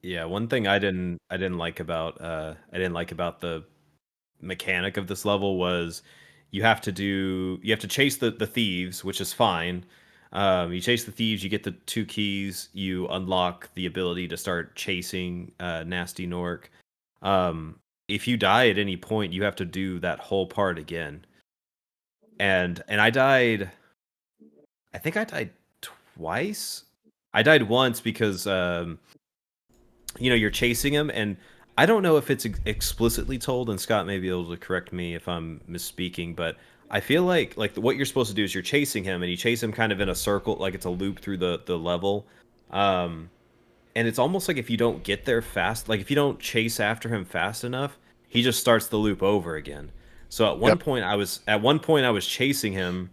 Yeah, one thing I didn't like about the mechanic of this level was you have to chase the thieves, which is fine. You chase the thieves, you get the 2 keys, you unlock the ability to start chasing Nasty Gnorc. If you die at any point, you have to do that whole part again. And I died. I think I died twice. I died once because you're chasing him, and I don't know if it's explicitly told, and Scott may be able to correct me if I'm misspeaking, but I feel like what you're supposed to do is you're chasing him, and you chase him kind of in a circle, like it's a loop through the level. And it's almost like if you don't get there fast, like if you don't chase after him fast enough, he just starts the loop over again. So at one point I was chasing him,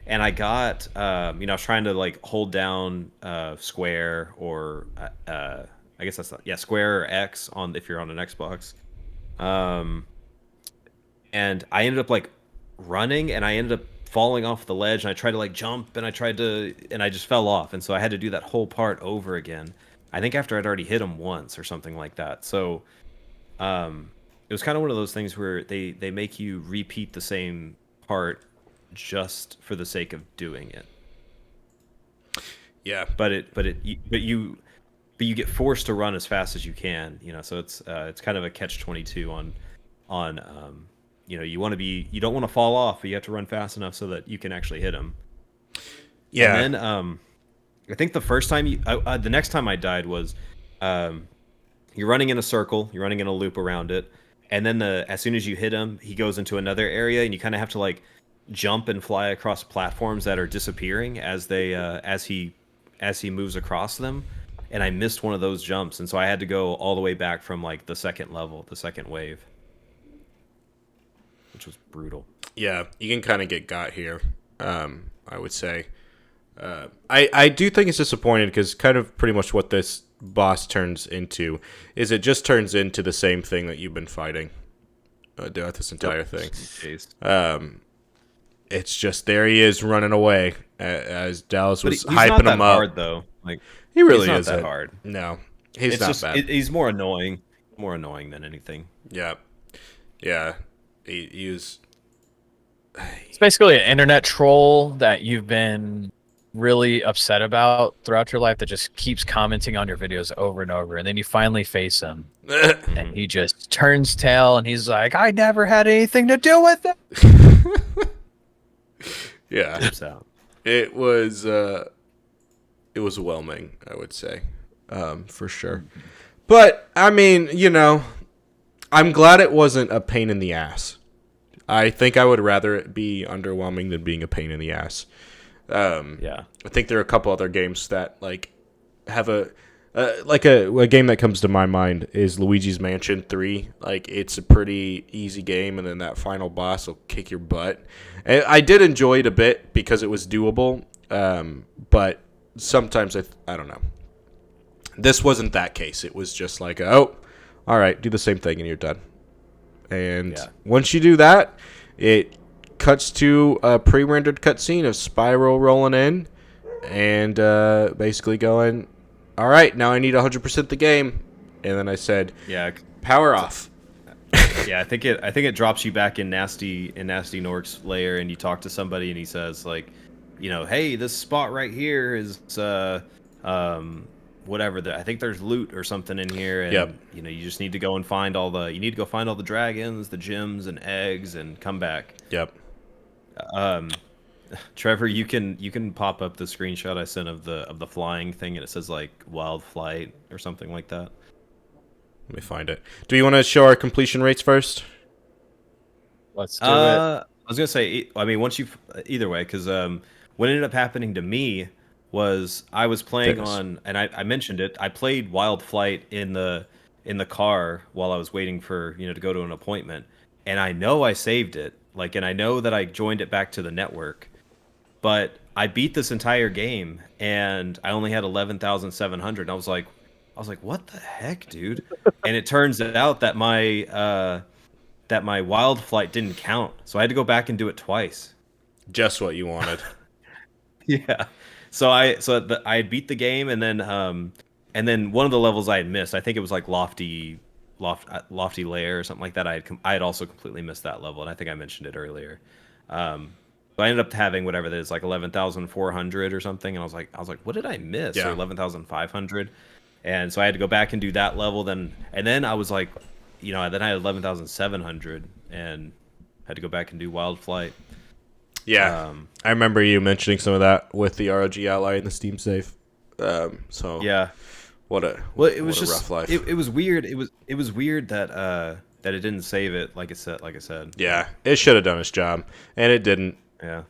and I got I was trying to like hold down square or I guess that's square or X on if you're on an Xbox. And I ended up like running, and I ended up falling off the ledge, and I tried to like jump, and I just fell off, and so I had to do that whole part over again. I think after I'd already hit him once or something like that. So, it was kind of one of those things where they make you repeat the same part just for the sake of doing it. Yeah, but you get forced to run as fast as you can, so it's kind of a catch-22 on you don't want to fall off, but you have to run fast enough so that you can actually hit them. Yeah. And then I think the next time I died was you're running in a circle, you're running in a loop around it, and then as soon as you hit him, he goes into another area, and you kind of have to like jump and fly across platforms that are disappearing as he moves across them. And I missed one of those jumps, and so I had to go all the way back from like the second level, the second wave, which was brutal. Yeah, you can kind of get got here, I would say. I do think it's disappointing because kind of pretty much what this boss turns into is it just turns into the same thing that you've been fighting throughout this entire thing. It's just there he is running away as Dallas was hyping him up. Hard, though. Like he really isn't that hard. No, he's not bad. He's more annoying than anything. Yeah. He was. It's basically an internet troll that you've been really upset about throughout your life that just keeps commenting on your videos over and over, and then you finally face him, and he just turns tail, and he's like, "I never had anything to do with it." Yeah, it was overwhelming, I would say, for sure. But I mean, I'm glad it wasn't a pain in the ass. I think I would rather it be underwhelming than being a pain in the ass. I think there are a couple other games that like have a game that comes to my mind is Luigi's Mansion 3. Like it's a pretty easy game, and then that final boss will kick your butt. And I did enjoy it a bit because it was doable, but sometimes I don't know. This wasn't that case. It was just like, oh, all right, do the same thing and you're done. And once you do that, it cuts to a pre-rendered cutscene of Spyro rolling in and basically going, all right, now I need 100% the game. And then I said, power off. I think it drops you back in Nasty Nork's lair, and you talk to somebody, and he says like, hey, this spot right here is whatever. I think there's loot or something in here, and you just need to go and find all the dragons, the gems, and eggs, and come back. Yep. Trevor, you can pop up the screenshot I sent of the flying thing, and it says like wild flight or something like that. Let me find it. Do you want to show our completion rates first? Let's do it. I was gonna say, I mean, once you either way, because what ended up happening to me was I was playing on, and I mentioned it. I played Wild Flight in the car while I was waiting for to go to an appointment, and I know I saved it, and I know that I joined it back to the network, but I beat this entire game and I only had 11,700. I was like, what the heck, dude? And it turns out that my Wild Flight didn't count, so I had to go back and do it twice. Just what you wanted. Yeah. So I had beat the game, and then one of the levels I had missed. I think it was like Lofty Lair or something like that. I had also completely missed that level, and I think I mentioned it earlier. So I ended up having whatever that is, like 11,400 or something, and I was like, what did I miss? Or 11,500. And so I had to go back and do that level. And then I was like, then I had 11,700 and had to go back and do Wild Flight. Yeah, I remember you mentioning some of that with the ROG Ally and the Steam Safe. So yeah, what a rough life. It was weird. It was weird that it didn't save it like it said. Yeah, it should have done its job, and it didn't. Yeah.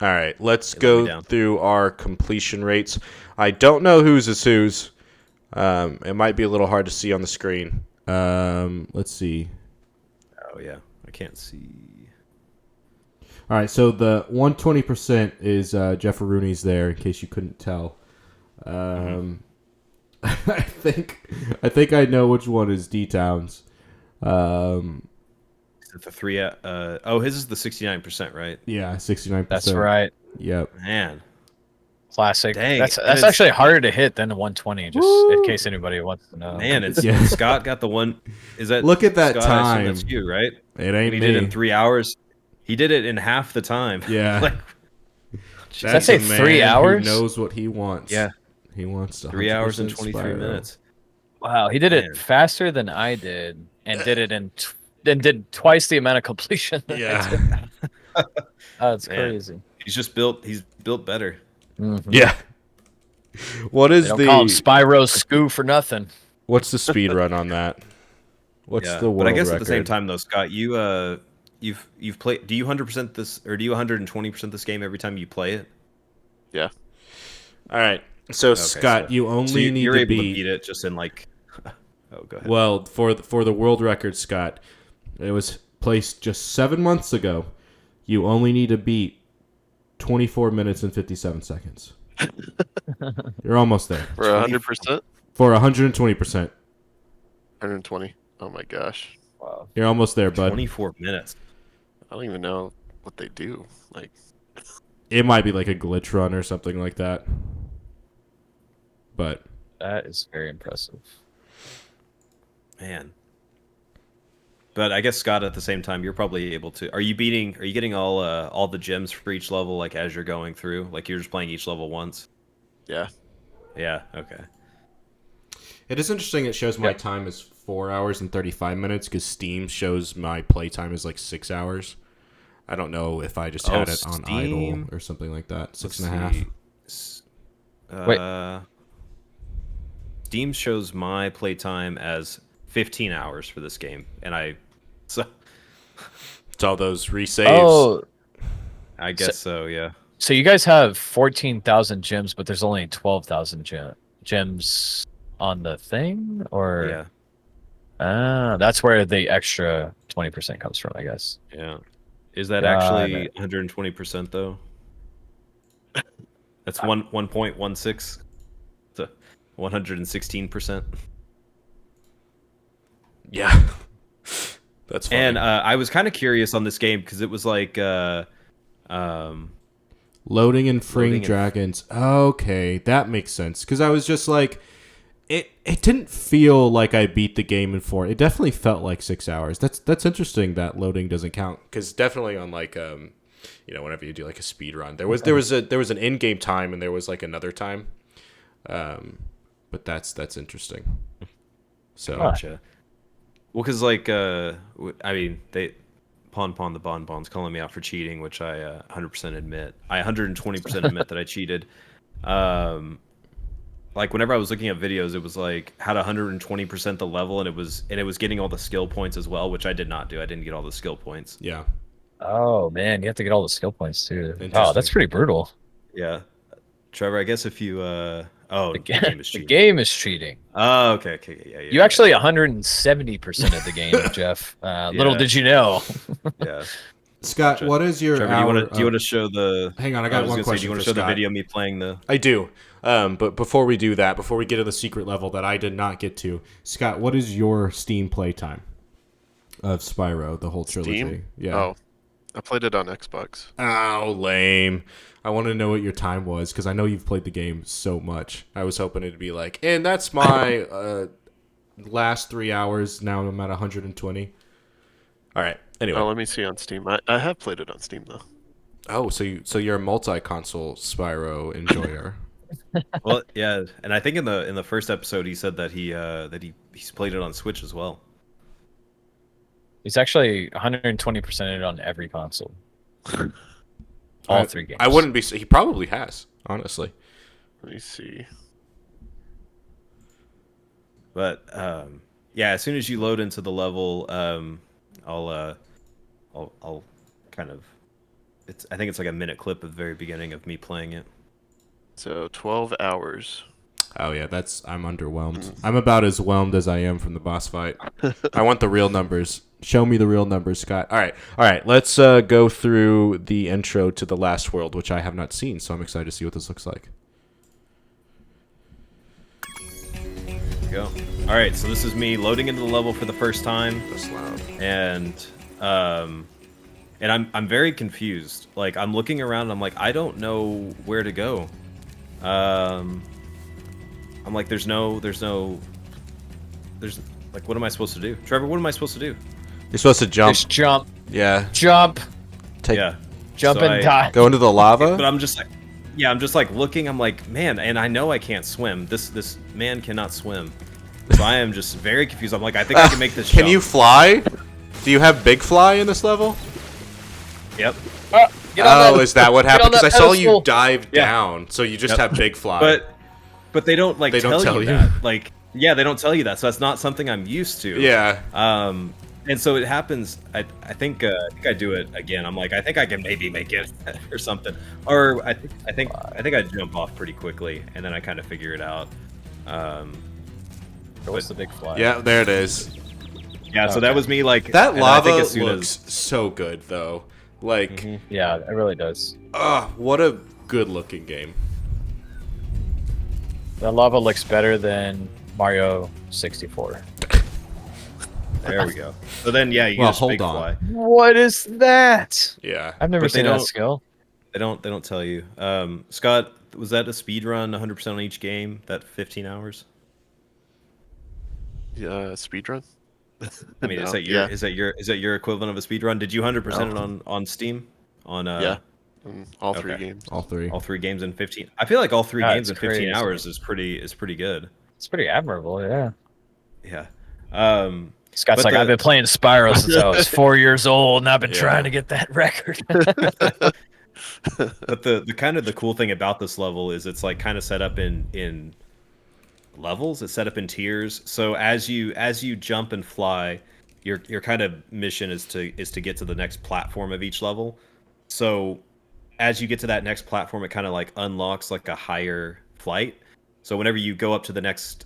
All right, let's go through our completion rates. I don't know whose is whose. It might be a little hard to see on the screen. Let's see. Oh yeah, I can't see. All right, so the 120% is Jeff Rooney's there, in case you couldn't tell. I think I know which one is D-Town's. The 3. Oh, his is the 69%, right? Yeah, 69%. That's right. Yep. Man, Classic. Dang, That's it's- actually harder to hit than a 120. Just in case anybody wants to know. man, it's Yeah. Scott got the one. Is that Look at that Scott, I assume time. that's you, right? It ain't And he me. did it in 3 hours. He did it in half the time. Yeah. Like, Does that say a man 3 hours? Who knows what he wants? Yeah. He wants to 3 hours and 100% 23 Spyro. minutes. Wow, he did Man. it faster than I did, and did it and did twice the amount of completion. That I Yeah. did. That's Man. crazy. He's built better. Mhm. Yeah. What They is don't call him the Spyro Scoo for nothing. what's the speed run on that? What's Yeah, the world but I guess record? at the same time though, Scott, you've played. Do you 100% this, or do you 120% this game every time you play it? Yeah. All right. So Okay, Scott, so- you only need you're to able to beat beat it just in like. Oh, go ahead. well for the world record, Scott. It was placed just 7 months ago. You only need to beat 24 minutes and 57 seconds. You're almost there. For 100%? For 120%. 120. Oh my gosh. Wow. You're almost there, bud. 24 minutes. I don't even know what they do. Like, It might be like a glitch run or something like that. But That is very impressive. Man. But I guess Scott, at the same time, you're probably able to. Are you getting all the gems for each level, like as you're going through? Like you're just playing each level once? yeah. Yeah. Okay. it is interesting. It shows my time is 4 hours and 35 minutes because Steam shows my play time is like 6 hours. I don't know if I just had it on idle or something like that. Six and a half. Wait. Steam shows my playtime as 15 hours for this game, and so It's all those resaves. Oh, I guess so. Yeah. so you guys have 14,000 gems, but there's only 12,000 gems on the thing, or Yeah. that's where the extra 20% comes from, I guess. Yeah. Is that Got actually it. 120% though? That's 1.16 to 116%. Yeah. That's funny. And I was kind of curious on this game because it was like Loading and freeing Loading and- dragons. Okay, that makes sense. Because I was just like, it didn't feel like I beat the game in 4. It definitely felt like 6 hours. That's interesting that loading doesn't count. Because definitely on like whenever you do like a speed run, there was an in game time and there was like another time. But that's interesting. So Gotcha. Well, because like I mean Pon the Bonbon's calling me out for cheating, which I 100% admit. I 120% admit that I cheated. Like whenever I was looking at videos, it was like had 120% the level, and it was getting all the skill points as well, which I did not do. I didn't get all the skill points. yeah. Oh man, you have to get all the skill points too. Oh, Interesting. that's pretty brutal. Yeah, Trevor, I guess if you the game is The cheating. game is cheating. Oh, okay, yeah. You actually 170% of the game, Jeff. Little Yeah. did you know. Yeah. Scott, what is your Trevor, hour? do you want to show the? Hang on, I got was one gonna say, question do you want for to show Scott. the video of me playing the? I do. But before we do that, before we get to the secret level that I did not get to, Scott, what is your Steam playtime of Spyro, the whole trilogy? Steam? Yeah. Oh, I played it on Xbox. Oh, lame. I want to know what your time was because I know you've played the game so much. I was hoping it'd be like, and that's my last 3 hours. Now I'm at 120. All right. Anyway. Oh, let me see on Steam. I have played it on Steam though. Oh, so you're a multi-console Spyro enjoyer. Well, yeah, and I think in the first episode he said that he's played it on Switch as well. He's actually 120% it on every console. All 3 games. I wouldn't be. He probably has, honestly. Let me see. But yeah, as soon as you load into the level, I'll kind of. I think it's like a minute clip at the very beginning of me playing it. So 12 hours. Oh yeah, I'm underwhelmed. I'm about as whelmed as I am from the boss fight. I want the real numbers. Show me the real numbers, Scott. All right. Let's go through the intro to the last world, which I have not seen, so I'm excited to see what this looks like. Go. All right, so this is me loading into the level for the first time, That's loud. and And I'm very confused. Like, I'm looking around and I'm like, I don't know where to go. I'm like, there's like, what am I supposed to do? Trevor, what am I supposed to do? You're supposed to jump. Just jump. Yeah. Jump. Yeah. Jump So and die. Go into the lava. But I'm just like, yeah, I'm just like looking. I'm like, man, and I know I can't swim. This man cannot swim. So I am just very confused. I'm like, I think I can make this. Can jump. you fly? Do you have big fly in this level? Yep. Oh, is that what happened? Because I saw you dive Yeah. down, so you just have big fly. But they don't like They don't tell you that. Like, yeah, they don't tell you that. So that's not something I'm used to. Yeah. And so it happens. I think I do it again. I'm like, I think I can maybe make it or something. Or I think I jump off pretty quickly, and then I kind of figure it out. What's the big fly? Yeah, there it is. Yeah, so that was me. Like that and lava I think as soon looks so good, though. Like, yeah, it really does. What a good-looking game. The lava looks better than Mario 64. There we go. So then, yeah, you Well, just hold big on. fly. What is that? Yeah, I've never But they seen that don't- skill. They don't tell you. Scott, was that a speed run, 100% on each game? That 15 hours? Speedrun? I mean, No, is that your equivalent of a speed run? Did you 100% it on Steam? Yeah. All three okay. games. All three games in 15. I feel like all three Yeah, games in it's 15 crazy. hours is pretty good. It's pretty admirable, yeah. Yeah. Scott's but like, I've been playing Spyro since I was 4 years old, and I've been trying to get that record. But the kind of the cool thing about this level is it's like kind of set up in levels. It's set up in tiers. So as you jump and fly, your kind of mission is to get to the next platform of each level. So as you get to that next platform, it kind of like unlocks like a higher flight. So whenever you go up to the next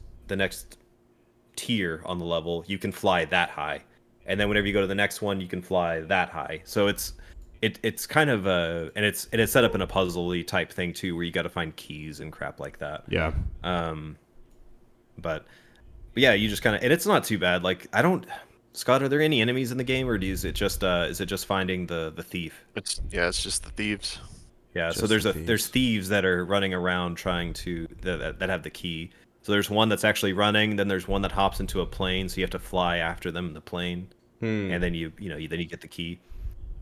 tier on the level, you can fly that high, and then whenever you go to the next one, you can fly that high. So it's kind of and it's set up in a puzzle-y type thing too, where you got to find keys and crap like that. Yeah. But yeah, you just kind of, and it's not too bad. Like, Scott, are there any enemies in the game, or is it just finding the thief? It's just the thieves. Yeah, Just so the there's thieves that are running around trying to that have the key. So there's one that's actually running, then there's one that hops into a plane, so you have to fly after them in the plane, and then you get the key.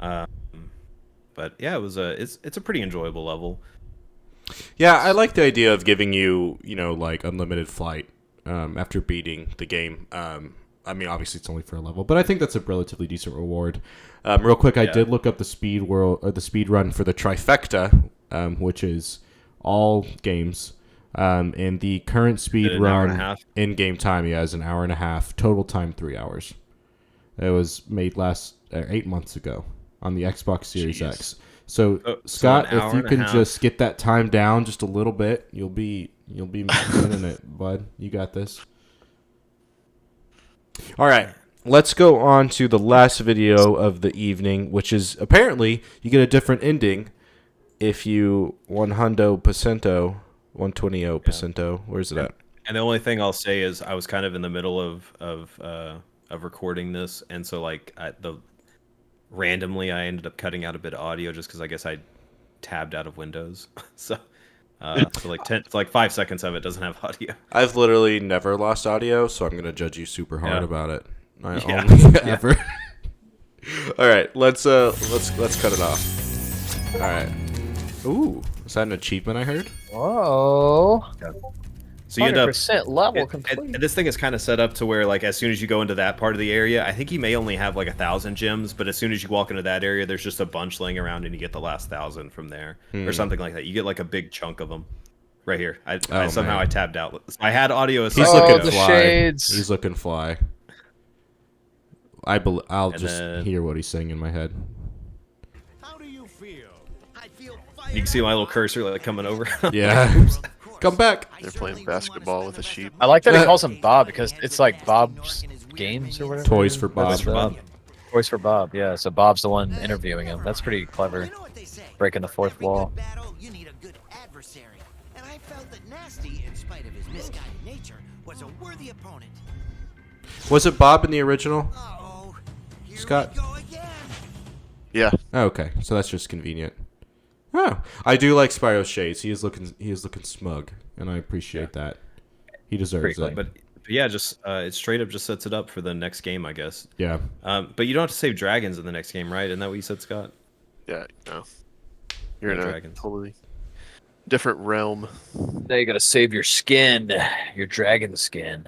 But yeah, it's a pretty enjoyable level. Yeah, I like the idea of giving you, like unlimited flight after beating the game. I mean, obviously it's only for a level, but I think that's a relatively decent reward. Real quick, I did look up the speed run for the trifecta, which is all games. And the current speed run in game time, is an hour and a half. Total time 3 hours. It was made 8 months ago on the Xbox Series X. So Scott, if you can just get that time down just a little bit, you'll be winning it, bud. You got this. All right, let's go on to the last video of the evening, which is apparently you get a different ending if you 120%. Where's it at? And the only thing I'll say is I was kind of in the middle of recording this, and so like randomly I ended up cutting out a bit of audio just because I guess I tabbed out of Windows. so like 5 seconds of it doesn't have audio. I've literally never lost audio, so I'm gonna judge you super hard about it. Yeah. Ever. All right, let's cut it off. All right. Ooh, is that an achievement I heard? Whoa. So you end up 100% level complete. and this thing is kind of set up to where, like, as soon as you go into that part of the area, I think you may only have like 1,000 gems, but as soon as you walk into that area, there's just a bunch laying around, and you get the last 1,000 from there, or something like that. You get like a big chunk of them. Right here. I somehow I tabbed out. I had audio. He's looking the fly. shades. He's looking fly. I'll just hear what he's saying in my head. How do you feel? I feel You can see my little cursor like coming over. Yeah. Come back. They're playing basketball with a sheep. I like that he calls him Bob because it's like Bob's Games or whatever. Toys for Bob. Toys for Bob, yeah. So Bob's the one interviewing him. That's pretty clever. Breaking the fourth wall. You need a good adversary. And I felt that Nasty, in spite of his misguided nature, was a worthy opponent. Was it Bob in the original? Uh-oh. Scott? Yeah. Oh, okay, so that's just convenient. Oh, I do like Spyro's shades. He is looking smug, and I appreciate that. He deserves it. But yeah, just it straight up just sets it up for the next game, I guess. Yeah. But you don't have to save dragons in the next game, right? Isn't that what you said, Scott? Yeah, no. You're No in a dragons. totally different realm. Now you gotta save your skin, your dragon skin.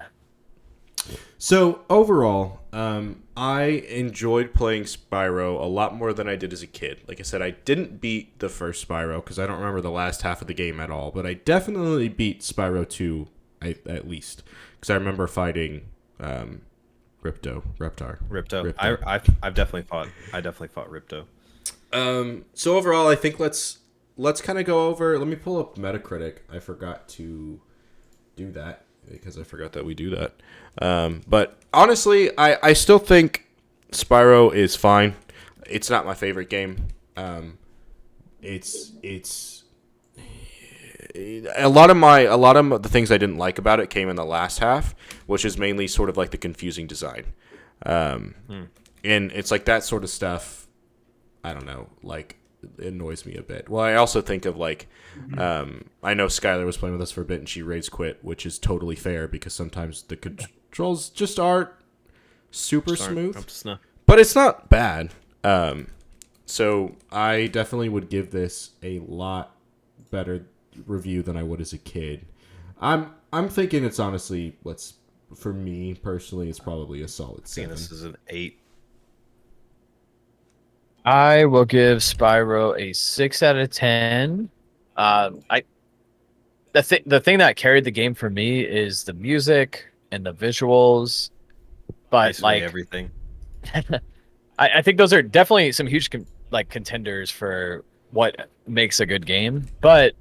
So overall, I enjoyed playing Spyro a lot more than I did as a kid. Like I said, I didn't beat the first Spyro because I don't remember the last half of the game at all. But I definitely beat Spyro 2, at least, because I remember fighting Reptar. I've definitely fought. I definitely fought Ripto. So overall, I think let's kind of go over. Let me pull up Metacritic. I forgot to do that because I forgot that we do that. But honestly, I still think Spyro is fine. It's not my favorite game. It's a lot of the things I didn't like about it came in the last half, which is mainly sort of like the confusing design. And it's like that sort of stuff. I don't know, like it annoys me a bit. Well, I also think of like, I know Skylar was playing with us for a bit and she rage quit, which is totally fair because sometimes the controls just aren't super smooth. But it's not bad. So I definitely would give this a lot better review than I would as a kid. I'm thinking it's honestly, for me personally, it's probably a solid 7. This is an 8. I will give Spyro a 6 out of 10. The thing that carried the game for me is the music and the visuals, but basically like everything. I think those are definitely some huge contenders for what makes a good game, but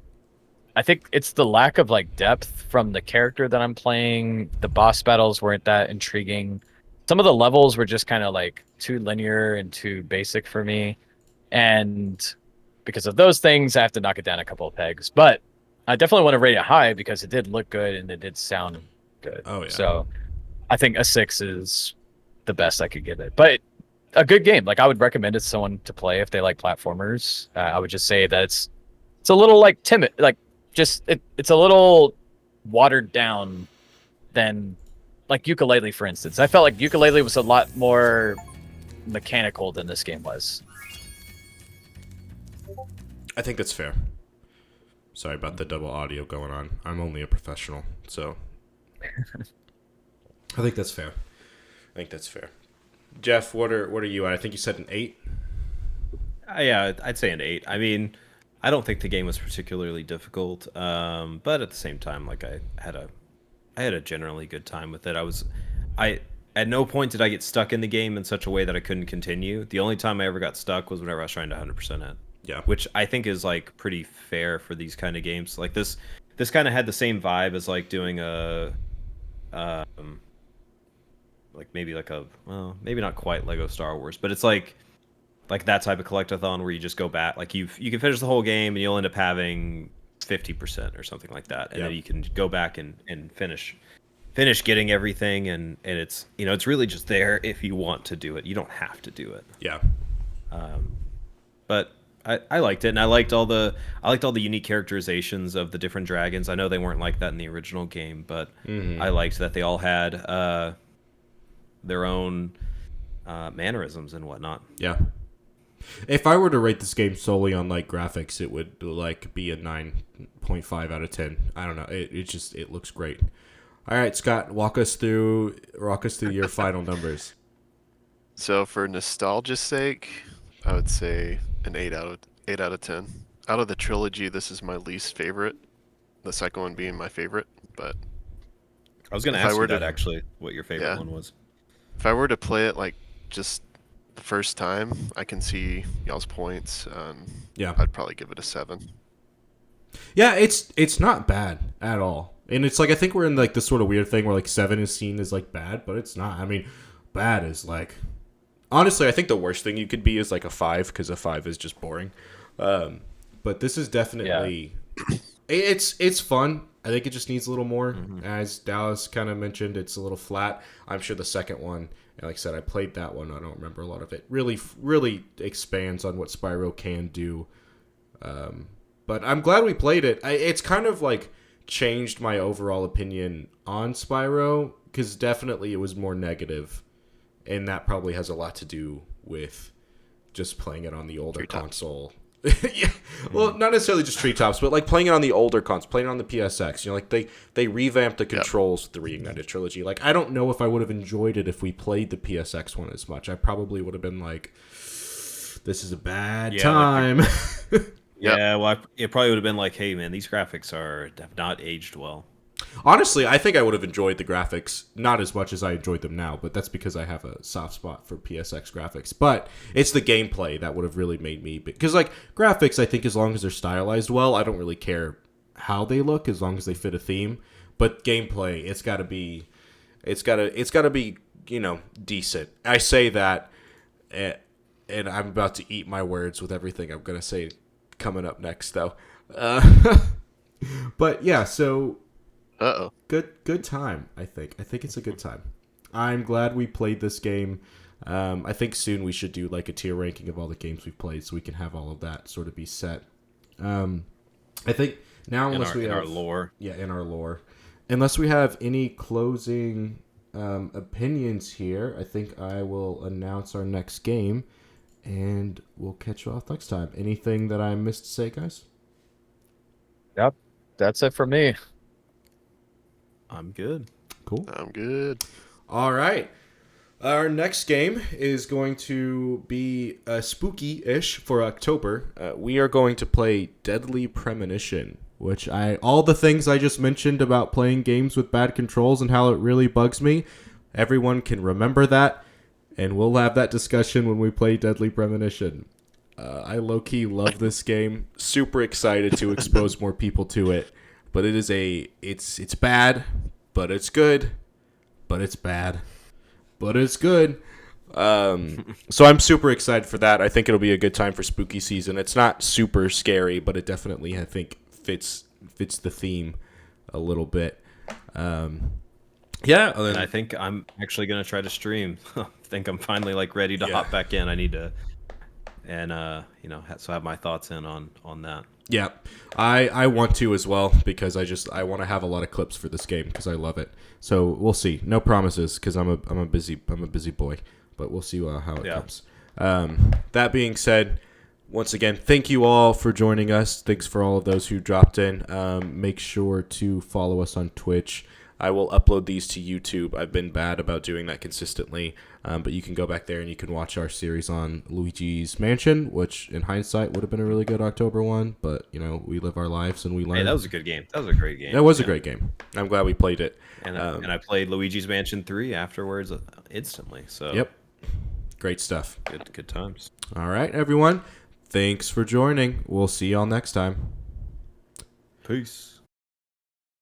I think it's the lack of like depth from the character that I'm playing. The boss battles weren't that intriguing. Some of the levels were just kind of like too linear and too basic for me. And because of those things, I have to knock it down a couple of pegs. But I definitely want to rate it high because it did look good and it did sound good. Oh, yeah. So I think a 6 is the best I could give it. But a good game. Like I would recommend it to someone to play if they like platformers. I would just say that it's a little like timid, like just it's a little watered down than like Ukulele, for instance. I felt like Ukulele was a lot more mechanical than this game was. I think that's fair. Sorry about the double audio going on. I'm only a professional, so I think that's fair. Jeff, what are you at? I think you said an 8. Yeah, I'd say an 8. I mean, I don't think the game was particularly difficult, but at the same time, like I had a generally good time with it. I at no point did I get stuck in the game in such a way that I couldn't continue. The only time I ever got stuck was whenever I was trying to 100% it. Yeah. Which I think is like pretty fair for these kind of games. Like this kind of had the same vibe as like doing a like maybe like a, well, maybe not quite Lego Star Wars, but it's like that type of collectathon where you just go back, like you can finish the whole game and you'll end up having 50% or something like that, and then you can go back and finish getting everything, and it's, you know, it's really just there if you want to do it. You don't have to do it. Yeah. But I liked it, and I liked all the unique characterizations of the different dragons. I know they weren't like that in the original game, but I liked that they all had their own mannerisms and whatnot. Yeah. If I were to rate this game solely on like graphics, it would like be a 9.5 out of 10. I don't know. It looks great. All right, Scott, walk us through your final numbers. So for nostalgia's sake, I would say an 8 out of 10. Out of the trilogy, this is my least favorite. The second one being my favorite, but I was going to ask you that actually, what your favorite one was. If I were to play it like just the first time, I can see y'all's points. I'd probably give it a 7. Yeah, it's not bad at all. And it's like, I think we're in like this sort of weird thing where like 7 is seen as like bad, but it's not. I mean, bad is like, honestly, I think the worst thing you could be is like a 5, because a 5 is just boring. But this is definitely It's fun. I think it just needs a little more. As Dallas kind of mentioned, it's a little flat. I'm sure the second one, and like I said, I played that one. I don't remember a lot of it. Really expands on what Spyro can do. But I'm glad we played it. It's kind of like changed my overall opinion on Spyro, because definitely it was more negative, and that probably has a lot to do with just playing it on the older console. Yeah, well, not necessarily just Treetops, but like playing it on the older console, playing it on the PSX. You know, like they revamped the controls with the Reignited trilogy. Like, I don't know if I would have enjoyed it if we played the PSX one as much. I probably would have been like, "This is a bad time." Yeah, well, it probably would have been like, "Hey, man, these graphics have not aged well." Honestly, I think I would have enjoyed the graphics not as much as I enjoyed them now, but that's because I have a soft spot for PSX graphics. But it's the gameplay that would have really made me, because like graphics, I think as long as they're stylized well, I don't really care how they look as long as they fit a theme. But gameplay, it's got to be, you know, decent. I say that, and I'm about to eat my words with everything I'm gonna say coming up next, though. But yeah, so. Good time, I think. I think it's a good time. I'm glad we played this game. I think soon we should do like a tier ranking of all the games we've played so we can have all of that sort of be set. I think now unless we have our lore. Yeah, in our lore. Unless we have any closing opinions here, I think I will announce our next game and we'll catch you off next time. Anything that I missed to say, guys? Yep. That's it for me. I'm good. Cool. I'm good. All right. Our next game is going to be spooky-ish for October. We are going to play Deadly Premonition, which all the things I just mentioned about playing games with bad controls and how it really bugs me, everyone can remember that, and we'll have that discussion when we play Deadly Premonition. I low-key love this game. Super excited to expose more people to it. But it's bad, but it's good, but it's bad, but it's good. So I'm super excited for that. I think it'll be a good time for spooky season. It's not super scary, but it definitely, I think, fits the theme a little bit. Yeah. And I think I'm actually gonna try to stream. I think I'm finally like ready to hop back in. I need to, and so have my thoughts in on that. Yeah, I want to as well, because I want to have a lot of clips for this game because I love it. So we'll see. No promises because I'm a busy boy, but we'll see how it comes. That being said, once again, thank you all for joining us. Thanks for all of those who dropped in. Make sure to follow us on Twitch. I will upload these to YouTube. I've been bad about doing that consistently, but you can go back there and you can watch our series on Luigi's Mansion, which in hindsight would have been a really good October one, but you know, we live our lives and we learn. Hey, that was a good game. That was a great game. That was a great game. I'm glad we played it. And I played Luigi's Mansion 3 afterwards instantly. So yep, great stuff. Good times. All right, everyone. Thanks for joining. We'll see y'all next time. Peace.